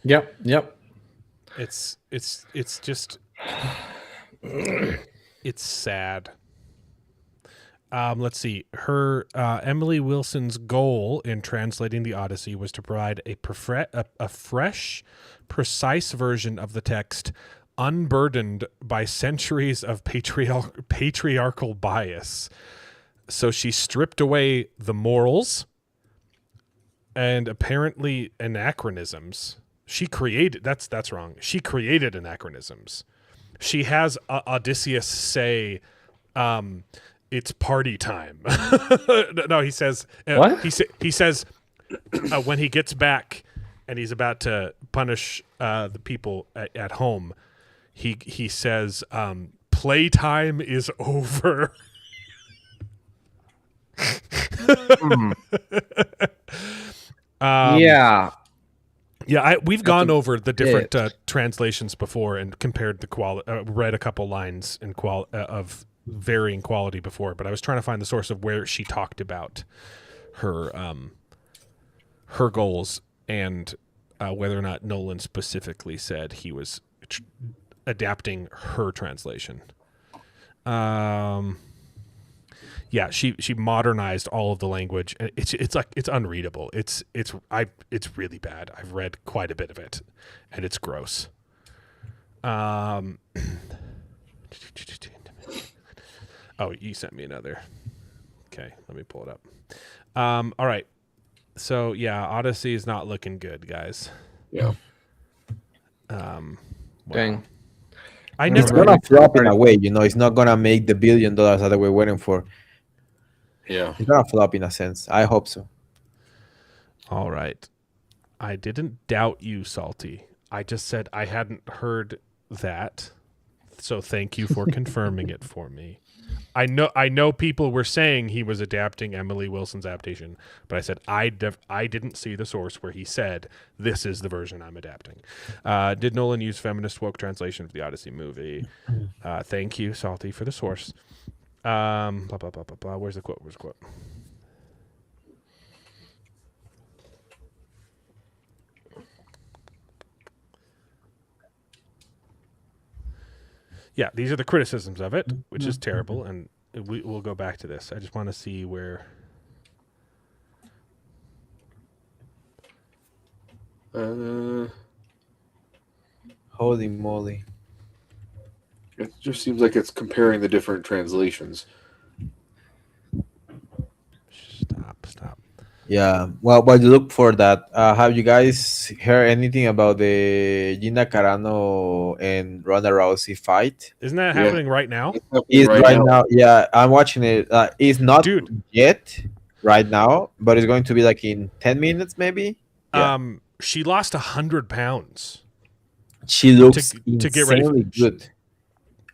Yep. It's just it's sad. Let's see. Her Emily Wilson's goal in translating the Odyssey was to provide a fresh, precise version of the text, unburdened by centuries of patriarchal bias. So she stripped away the morals and apparently anachronisms. She created that's wrong. She created anachronisms. She has Odysseus say, it's party time. No, he says what? He says when he gets back and he's about to punish the people at home, he says playtime is over. Yeah. Yeah, we've gone over the different translations before and compared the quality. Read a couple lines in of varying quality before, but I was trying to find the source of where she talked about her goals and whether or not Nolan specifically said he was adapting her translation. Yeah, she modernized all of the language. It's like it's unreadable. It's really bad. I've read quite a bit of it, and it's gross. Oh, you sent me another. Okay, let me pull it up. All right. So yeah, Odyssey is not looking good, guys. Yeah. Dang. It's gonna flop in a way, it's not gonna make the $1 billion that we're waiting for. Yeah. It's gonna flop in a sense. I hope so. All right. I didn't doubt you, Salty. I just said I hadn't heard that. So thank you for confirming it for me. I know people were saying he was adapting Emily Wilson's adaptation, but I said I didn't see the source where he said this is the version I'm adapting. Did Nolan use feminist woke translation of the Odyssey movie? Thank you, Salty, for the source. Blah blah blah blah blah. Where's the quote? Yeah, these are the criticisms of it, which is terrible, and we'll go back to this. I just want to see where. Holy moly. It just seems like it's comparing the different translations. Stop. Yeah. Well, while you look for that, have you guys heard anything about the Gina Carano and Ronda Rousey fight? Isn't that happening right now? It's right now. Yeah, I'm watching it. It's not Dude. yet right now, but it's going to be like in 10 minutes maybe. Yeah. She lost 100 pounds. She looks to get ready insanely good.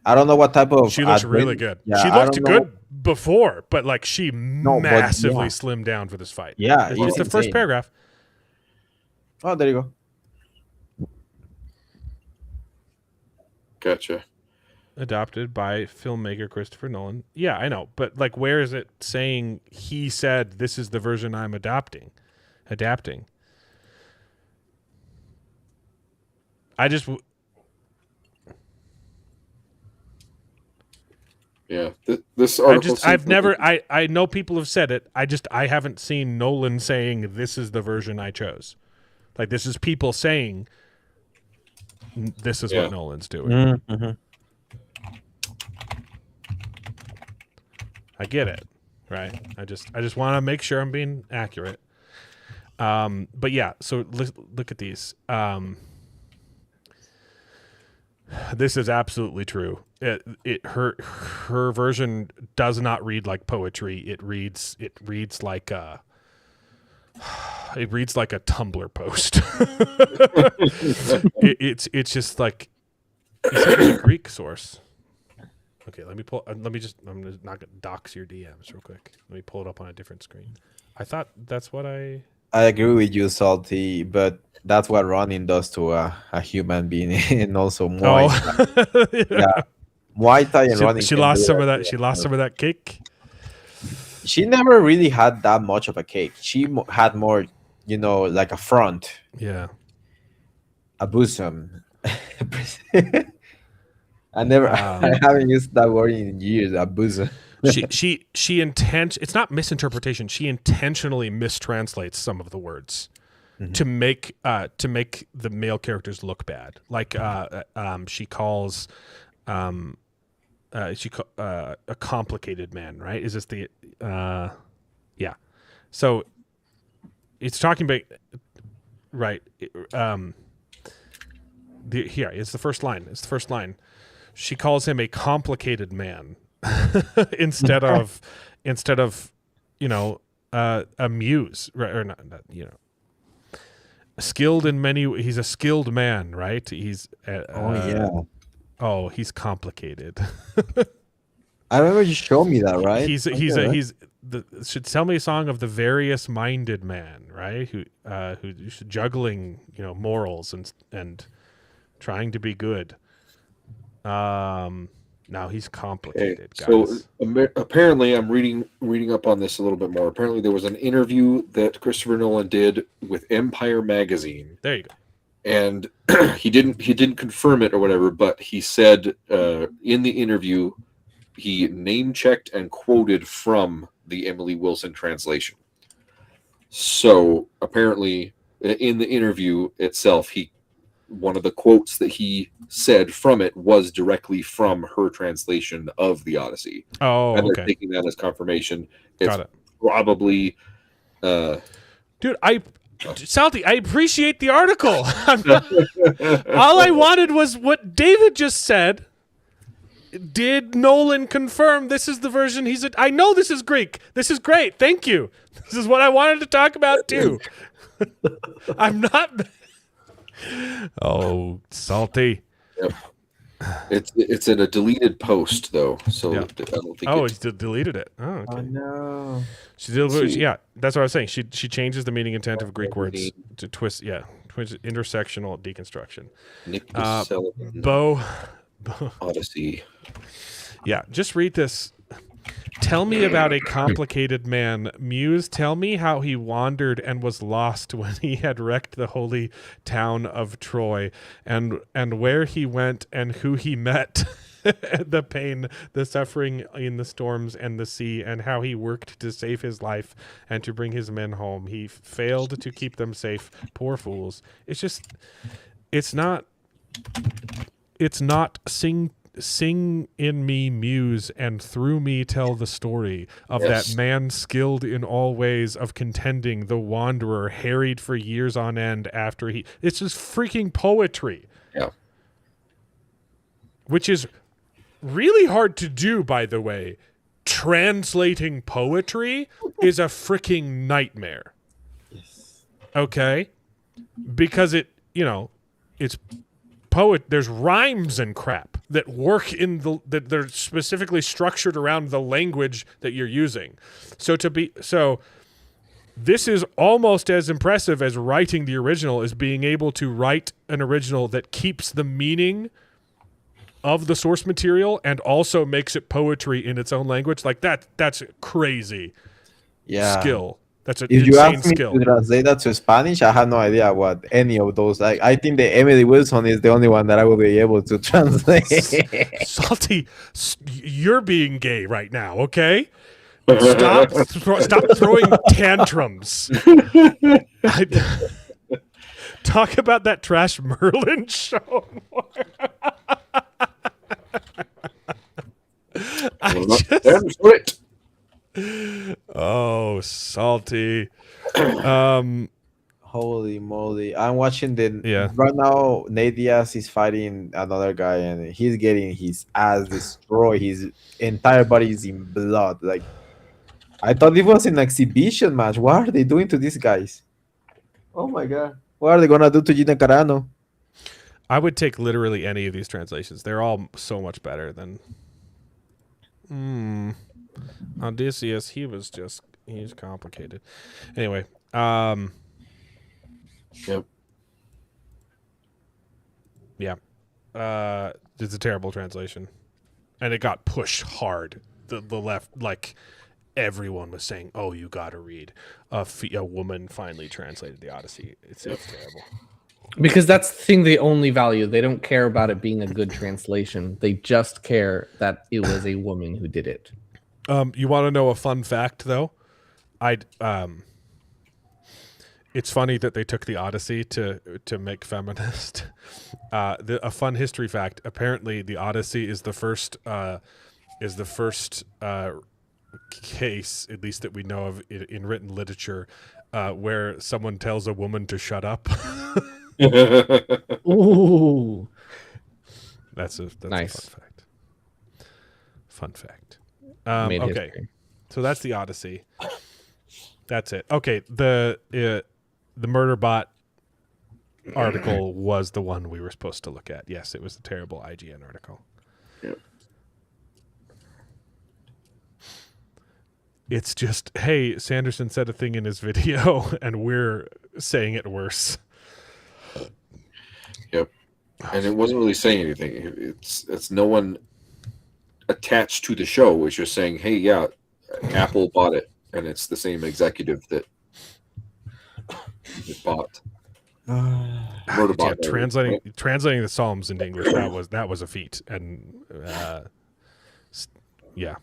I don't know what type of. She looks really good. Yeah, she I looked don't good know. before, but like she massively yeah. slimmed down for this fight. Yeah, it's it's the first insane. paragraph. Oh, there you go. Gotcha. Adopted by filmmaker Christopher Nolan. Yeah, I know, but like, where is it saying he said this is the version I'm adapting? I just. Yeah, this article. I know people have said it. I haven't seen Nolan saying this is the version I chose. Like, this is people saying this is what Nolan's doing. Mm-hmm. I get it, right? I just want to make sure I'm being accurate. But yeah, so look at these. This is absolutely true. Her version does not read like poetry. It reads like a Tumblr post. It's just like, you said it's a Greek source. Okay, I'm just not gonna dox your DMs real quick. Let me pull it up on a different screen. I thought that's what I agree with you, Salty, but that's what running does to a human being, and also Muay Thai. Yeah, Muay Thai and running. She lost some of that. She lost some of that cake. She never really had that much of a cake. She had more, like a front. Yeah. A bosom. I haven't used that word in years. A bosom. It's not misinterpretation. She intentionally mistranslates some of the words to make the male characters look bad. Like she calls a complicated man, right? Is this the yeah? So it's talking about, right? Here it's the first line. She calls him a complicated man. instead of a muse, right? Or not skilled in many. He's a skilled man, right? He's he's complicated. I remember you showed me that, right? Should tell me a song of the various minded man, right? Who's juggling morals and trying to be good. Now he's complicated, guys. So apparently, I'm reading up on this a little bit more. Apparently, there was an interview that Christopher Nolan did with Empire magazine. There you go. And he didn't confirm it or whatever, but he said in the interview he name checked and quoted from the Emily Wilson translation. So apparently, in the interview itself, one of the quotes that he said from it was directly from her translation of the Odyssey. Oh, and they're okay. taking that as confirmation. It's Got it. Probably, dude. Salty, I appreciate the article. All I wanted was what David just said. Did Nolan confirm this is the version he said? I know this is Greek. This is great. Thank you. This is what I wanted to talk about too. I'm not. Oh, Salty. Yep. It's in a deleted post though, so I don't think. Oh, he deleted it. Oh, okay. Oh no. Yeah, that's what I was saying. She changes the meaning intent of Greek words to twist. Yeah, intersectional deconstruction. Nicholas Sullivan. Bo. Odyssey. Yeah, just read this. Tell me about a complicated man. Muse, tell me how he wandered and was lost when he had wrecked the holy town of Troy, and where he went and who he met, the pain, the suffering in the storms and the sea, and how he worked to save his life and to bring his men home. He failed to keep them safe. Poor fools. It's not it's not sing in me muse and through me tell the story of that man skilled in all ways of contending the wanderer harried for years on end after it's just freaking poetry. Yeah. Which is really hard to do, by the way. Translating poetry is a freaking nightmare. Yes. Okay? Because it's there's rhymes and crap that work that they're specifically structured around the language that you're using. So this is almost as impressive as writing the original, is being able to write an original that keeps the meaning of the source material and also makes it poetry in its own language. Like that's crazy skill. That's an if you insane ask me skill. to translate that to Spanish, I have no idea what any of those. Like, I think the Emily Wilson is the only one that I will be able to translate. Salty, you're being gay right now, okay? Stop throwing tantrums. Talk about that trash Merlin show more. Oh, Salty. Holy moly. I'm watching right now. Nate Diaz is fighting another guy and he's getting his ass destroyed. His entire body is in blood. Like, I thought it was an exhibition match. What are they doing to these guys? Oh my god. What are they gonna do to Gina Carano? I would take literally any of these translations. They're all so much better than Odysseus. He's complicated. Anyway, Yep. Yeah. It's a terrible translation. And it got pushed hard. The left, like, everyone was saying, oh, you gotta read. A woman finally translated the Odyssey. It's terrible. Because that's the thing they only value. They don't care about it being a good translation. They just care that it was a woman who did it. You want to know a fun fact, though? It's funny that they took the Odyssey to make feminist. A fun history fact: apparently, the Odyssey is the first case, at least that we know of, in written literature, where someone tells a woman to shut up. Ooh, that's nice. A fun fact. Okay, history. So that's the Odyssey. That's it. Okay, the Murderbot article was the one we were supposed to look at. Yes, it was the terrible IGN article. Yep. It's just, hey, Sanderson said a thing in his video, and we're saying it worse. Yep. And it wasn't really saying anything. It's no one attached to the show. It's just saying, hey, yeah, Apple bought it, and it's the same executive that it bought. Translating the Psalms into English, that was a feat, and yeah.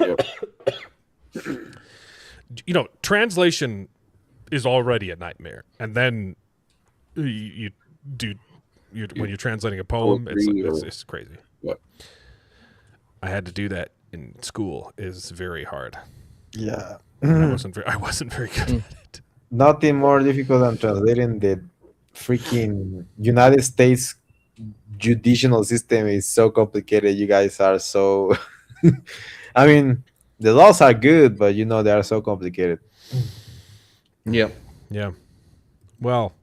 Yep. Translation is already a nightmare, and then when you're translating a poem, it's crazy. Yep. I had to do that in school. Is very hard. Yeah. I wasn't very good at it. Nothing more difficult than translating the freaking United States judicial system. Is so complicated. You guys are so I mean, the laws are good, but they are so complicated. Yep. Yeah. Well,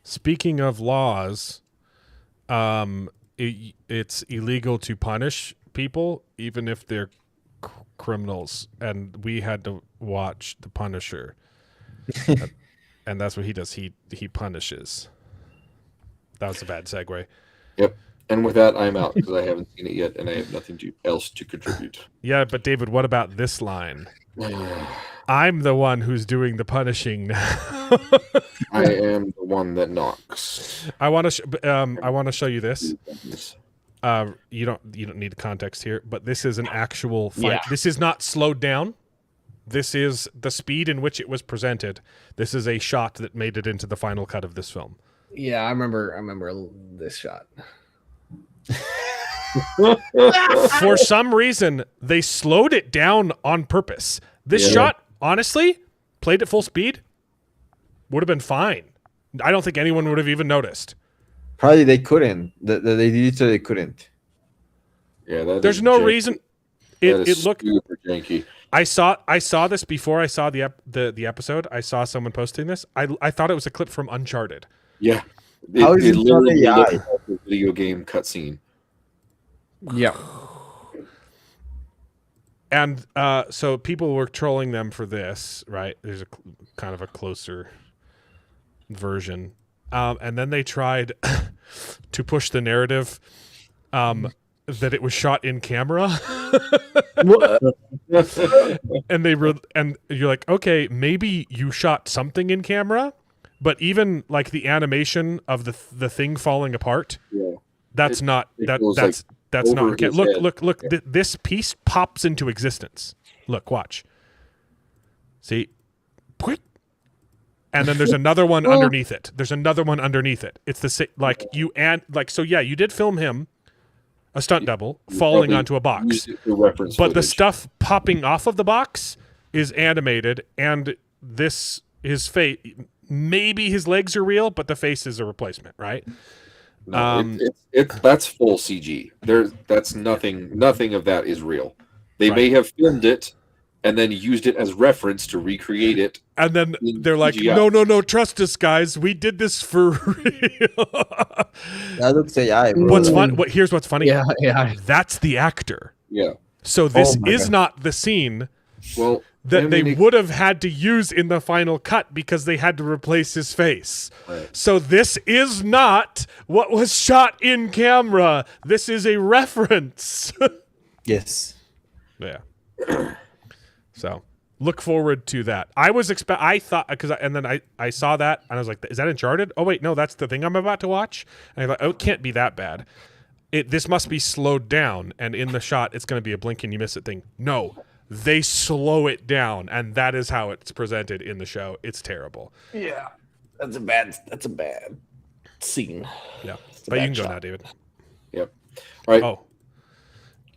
speaking of laws, it's illegal to punish people even if they're criminals, and we had to watch The Punisher. And that's what he does. He punishes. That was a bad segue. Yep. And with that, I'm out because I haven't seen it yet, and I have nothing else to contribute. Yeah, but David, what about this line? I'm the one who's doing the punishing now. I am the one that knocks. I want to show you this. You don't need context here, but this is an actual fight. Yeah. This is not slowed down. This is the speed in which it was presented. This is a shot that made it into the final cut of this film. Yeah, I remember this shot. For some reason, they slowed it down on purpose. This shot, honestly, played at full speed, would have been fine. I don't think anyone would have even noticed. Probably they couldn't. They literally couldn't. Yeah, there's no reason. It looked super janky. I saw this before I saw the episode. I saw someone posting this. I thought it was a clip from Uncharted. Yeah, How is it literally not looked AI? like a video game cutscene. Yeah. And so people were trolling them for this, right? There's a kind of a closer version. And then they tried to push the narrative that it was shot in camera. And you're like, okay, maybe you shot something in camera, but even like the animation of the thing falling apart, that's not okay. Look, this piece pops into existence. Look, watch. See? And then there's another one underneath it. There's another one underneath it. It's the same, so yeah, you did film him, a stunt double, falling onto a box. But the stuff popping off of the box is animated, and his face, maybe his legs are real, but the face is a replacement, right? No, that's full CG. That's nothing of that is real. They may have filmed it and then used it as reference to recreate it. And then they're like, no, trust us, guys. We did this for real. That looks AI. Bro. What's fun? Here's what's funny. Yeah. That's the actor. Yeah. So this is not the scene that they would have had to use in the final cut because they had to replace his face. Right. So this is not what was shot in camera. This is a reference. Yes. Yeah. So look forward to that. I thought because I saw that and I was like, is that Uncharted? Oh wait, no, that's the thing I'm about to watch. And I thought, oh, it can't be that bad. This must be slowed down, and in the shot it's going to be a blink and you miss it thing. No, they slow it down, and that is how it's presented in the show. It's terrible. Yeah, that's a bad scene. Yeah, but you can go now, David. Yep. All right. Oh,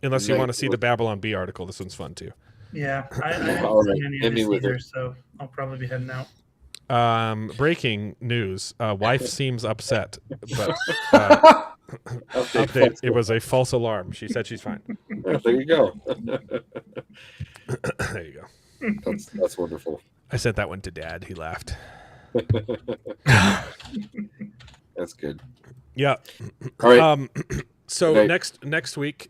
unless you want to see the Babylon Bee article, this one's fun too. Yeah, I haven't seen any of this either, so I'll probably be heading out. Breaking news: wife seems upset, but update. It was a false alarm. She said she's fine. There you go. There you go. That's wonderful. I sent that one to Dad. He laughed. That's good. Yeah. All right. So okay. next week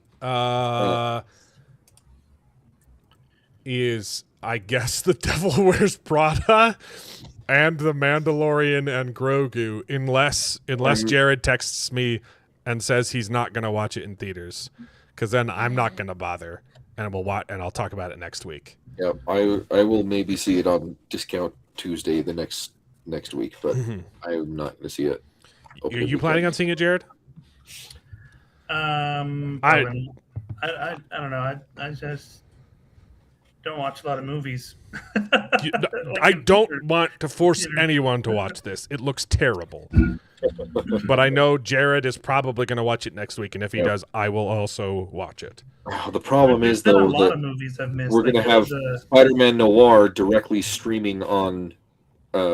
is, I guess, The Devil Wears Prada and The Mandalorian and Grogu, unless Jared texts me and says he's not going to watch it in theaters, because then I'm not going to bother, and I'll talk about it next week. Yeah, I will maybe see it on discount Tuesday the next week, but I'm not going to see it. Are you planning on seeing it, Jared? I don't know. I just don't watch a lot of movies. I don't want to force anyone to watch this. It looks terrible. But I know Jared is probably going to watch it next week, and if he does, I will also watch it. The problem is, though, that we're going to have Spider-Man Noir directly streaming on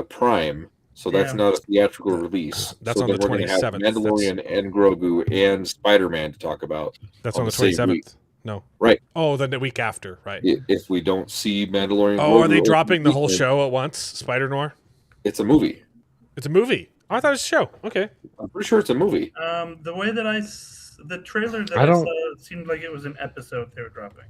Prime, so that's not a theatrical release. That's so on the 27th. Mandalorian and Grogu and Spider-Man to talk about. That's on the 27th. No. Right. Oh, then the week after, right. If we don't see Mandalorian... Oh, are they dropping the whole show at once? Spider-Noir? It's a movie. It's a movie? Oh, I thought it was a show. Okay. I'm pretty sure it's a movie. The way that the trailer that I saw, it seemed like it was an episode they were dropping.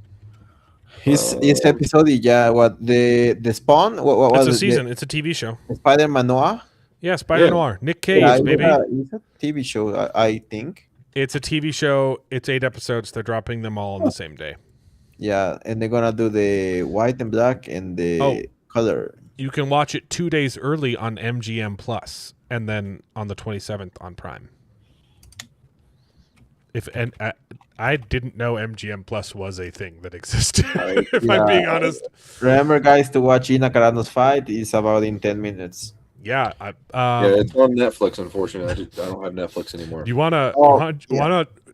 His episode, what the Spawn? What was it's a it? Season. It's a TV show. Spider-Man Noir? Yeah, Spider-Noir. Nick Cage, baby. It's a TV show, I think. It's a TV show. It's 8 episodes. They're dropping them all on the same day. Yeah, and they're gonna do the white and black and the color. You can watch it 2 days early on MGM Plus, and then on the 27th on Prime. I didn't know MGM Plus was a thing that existed. If I'm being honest. Remember, guys, to watch Ina Carano's fight is about in 10 minutes. Yeah, Yeah, it's on Netflix. Unfortunately, I don't have Netflix anymore. You wanna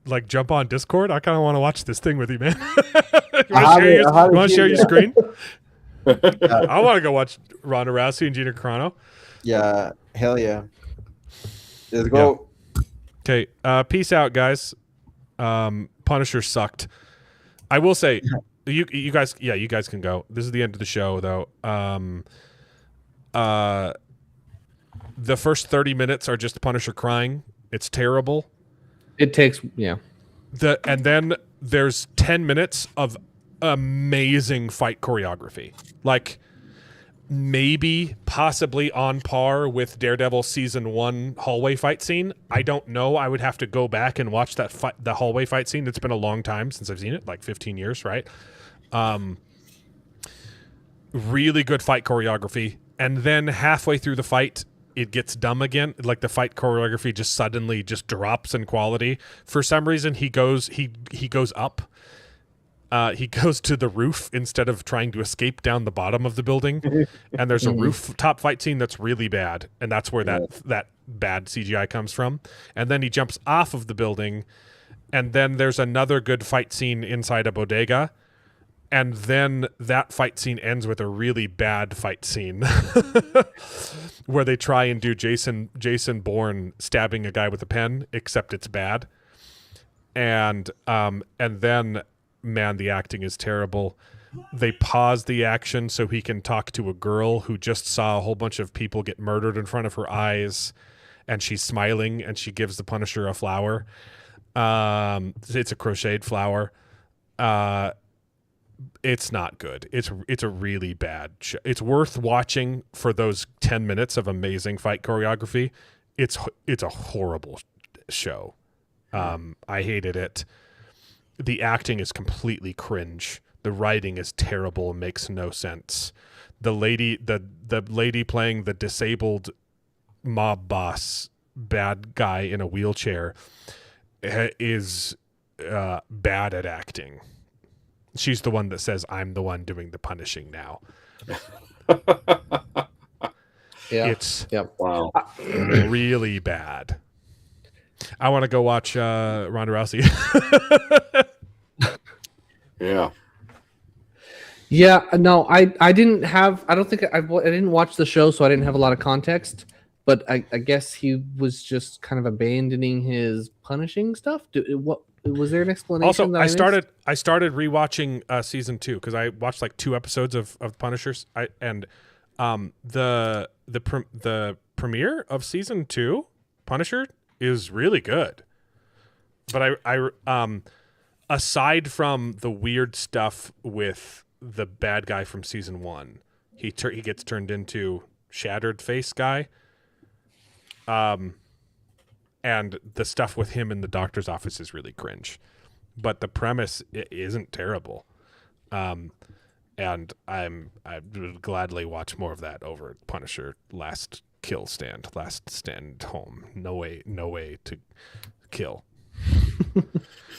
like jump on Discord? I kind of want to watch this thing with you, man. You want to share your screen? I want to go watch Ronda Rousey and Gina Carano. Yeah, hell yeah. Let's go. Okay, peace out, guys. Punisher sucked. I will say, you guys can go. This is the end of the show, though. The first 30 minutes are just Punisher crying. It's terrible. It takes and then there's 10 minutes of amazing fight choreography. Like maybe possibly on par with Daredevil season 1 hallway fight scene. I don't know. I would have to go back and watch the hallway fight scene. It's been a long time since I've seen it, like 15 years, right? Really good fight choreography. And then halfway through the fight, it gets dumb again. Like the fight choreography just suddenly just drops in quality. For some reason, he goes up. He goes to the roof instead of trying to escape down the bottom of the building. And there's a rooftop fight scene that's really bad. And that's where that bad CGI comes from. And then he jumps off of the building. And then there's another good fight scene inside a bodega. And then that fight scene ends with a really bad fight scene where they try and do Jason Bourne stabbing a guy with a pen, except it's bad. And then, man, the acting is terrible. They pause the action so he can talk to a girl who just saw a whole bunch of people get murdered in front of her eyes, and she's smiling, and she gives the Punisher a flower. It's a crocheted flower. It's not good. It's a really bad show. It's worth watching for those 10 minutes of amazing fight choreography. It's a horrible show. I hated it. The acting is completely cringe. The writing is terrible and makes no sense. The lady playing the disabled mob boss bad guy in a wheelchair is bad at acting. She's the one that says, "I'm the one doing the punishing now." It's really bad. I want to go watch Ronda Rousey. Yeah, no, I didn't watch the show, so I didn't have a lot of context. But I guess he was just kind of abandoning his punishing stuff. What was there an explanation? Also, I started rewatching season 2 because I watched like 2 episodes of Punishers. The premiere of season 2, Punisher, is really good. But I aside from the weird stuff with the bad guy from season 1, he gets turned into Shattered Face guy. And the stuff with him in the doctor's office is really cringe, but the premise isn't terrible. And I would gladly watch more of that over Punisher Last Stand Home. No way to kill.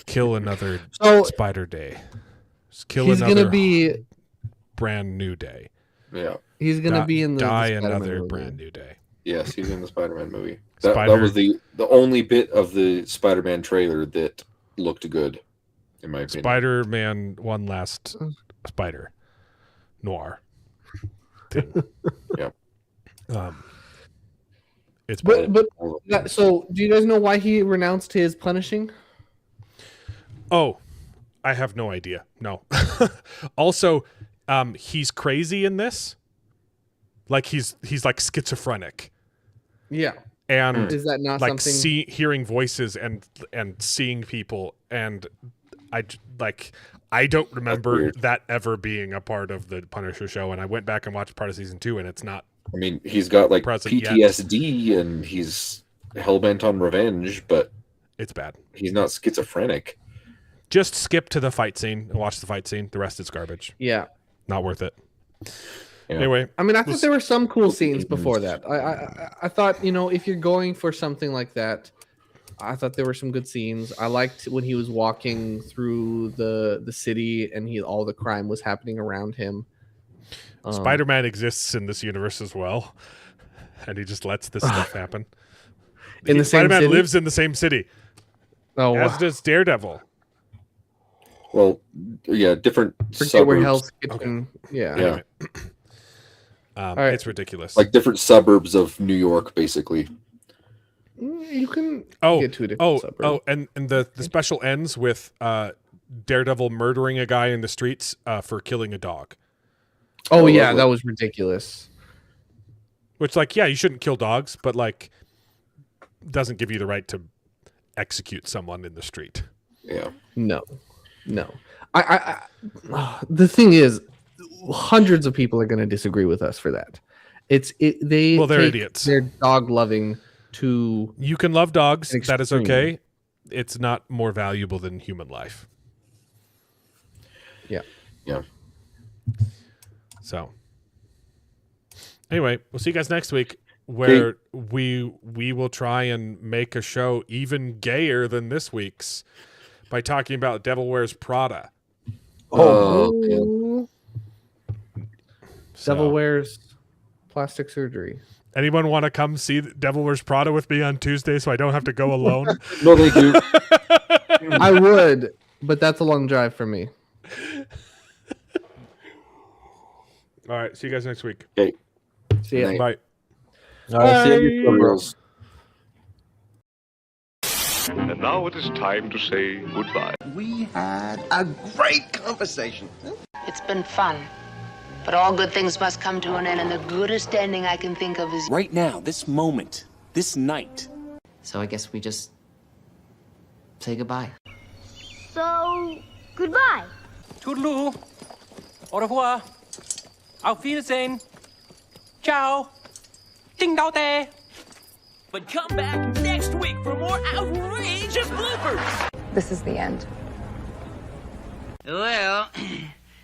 Kill another Spider Day. Kill he's another gonna be brand new day. Yeah. He's gonna be in the die Spider-Man another movie. brand new day. Yes, he's in the Spider-Man movie. That was the only bit of the Spider-Man trailer that looked good, in my opinion. Spider-Man One Last Spider Noir thing. Yeah. It's so do you guys know why he renounced his punishing? Oh, I have no idea. No. Also, he's crazy in this. Like he's like schizophrenic. Yeah. And is that not like something? Hearing voices and seeing people, and I don't remember that ever being a part of the Punisher show. And I went back and watched part of season 2, and it's not. I mean, he's got like PTSD yet. And he's hellbent on revenge, but it's bad. He's not schizophrenic. Just skip to the fight scene and watch the fight scene. The rest is garbage. Yeah. Not worth it. Yeah. Anyway, I mean, I thought there were some cool scenes before that. I thought, if you're going for something like that, I thought there were some good scenes. I liked when he was walking through the city and all the crime was happening around him. Spider-Man exists in this universe as well. and he just lets this stuff happen. In the same Spider-Man city? lives in the same city. Oh, as does Daredevil. Well, yeah, different Forget where suburbs. Hell's Kitchen. Yeah. Yeah, All right. It's ridiculous. like different suburbs of New York, basically. You can get to a different suburb. And the special ends with Daredevil murdering a guy in the streets for killing a dog. Oh yeah, that was ridiculous. Which, like, yeah, you shouldn't kill dogs, but like, doesn't give you the right to execute someone in the street. Yeah. No. I the thing is, hundreds of people are going to disagree with us for that. They're idiots. They're dog loving to. You can love dogs. That is okay. It's not more valuable than human life. Yeah. Yeah. So, anyway, we'll see you guys next week, where we will try and make a show even gayer than this week's by talking about Devil Wears Prada. Devil Wears Plastic Surgery. Anyone want to come see Devil Wears Prada with me on Tuesday so I don't have to go alone? No, thank you. I would, but that's a long drive for me. All right, see you guys next week. Okay. See ya. Bye. All right, see you, girls. And now it is time to say goodbye. We had a great conversation. It's been fun. But all good things must come to an end, and the goodest ending I can think of is... Right now, this moment, this night. So I guess we just say goodbye. So, goodbye. Toodaloo. Au revoir. Auf Wiedersehen. Ciao. Ding dao day. But come back next week for more outrageous bloopers. This is the end. Well,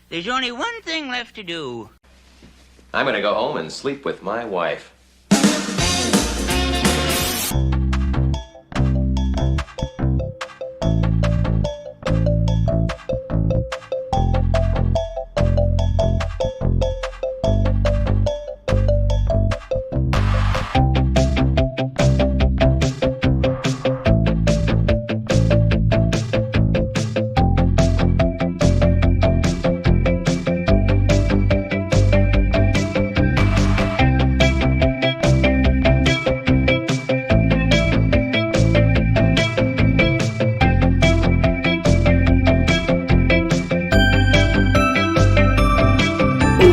there's only one thing left to do. I'm gonna go home and sleep with my wife.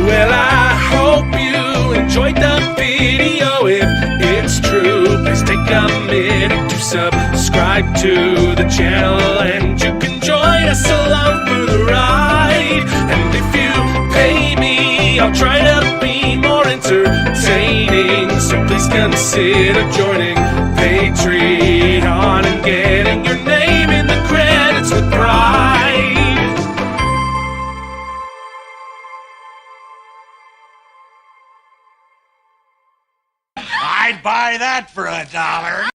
Well, I hope you enjoyed the video. If it's true, please take a minute to subscribe to the channel, and you can join us along for the ride. And if you pay me, I'll try to be more entertaining. So please consider joining Patreon and getting your name in the credits with pride. I'd buy that for $1.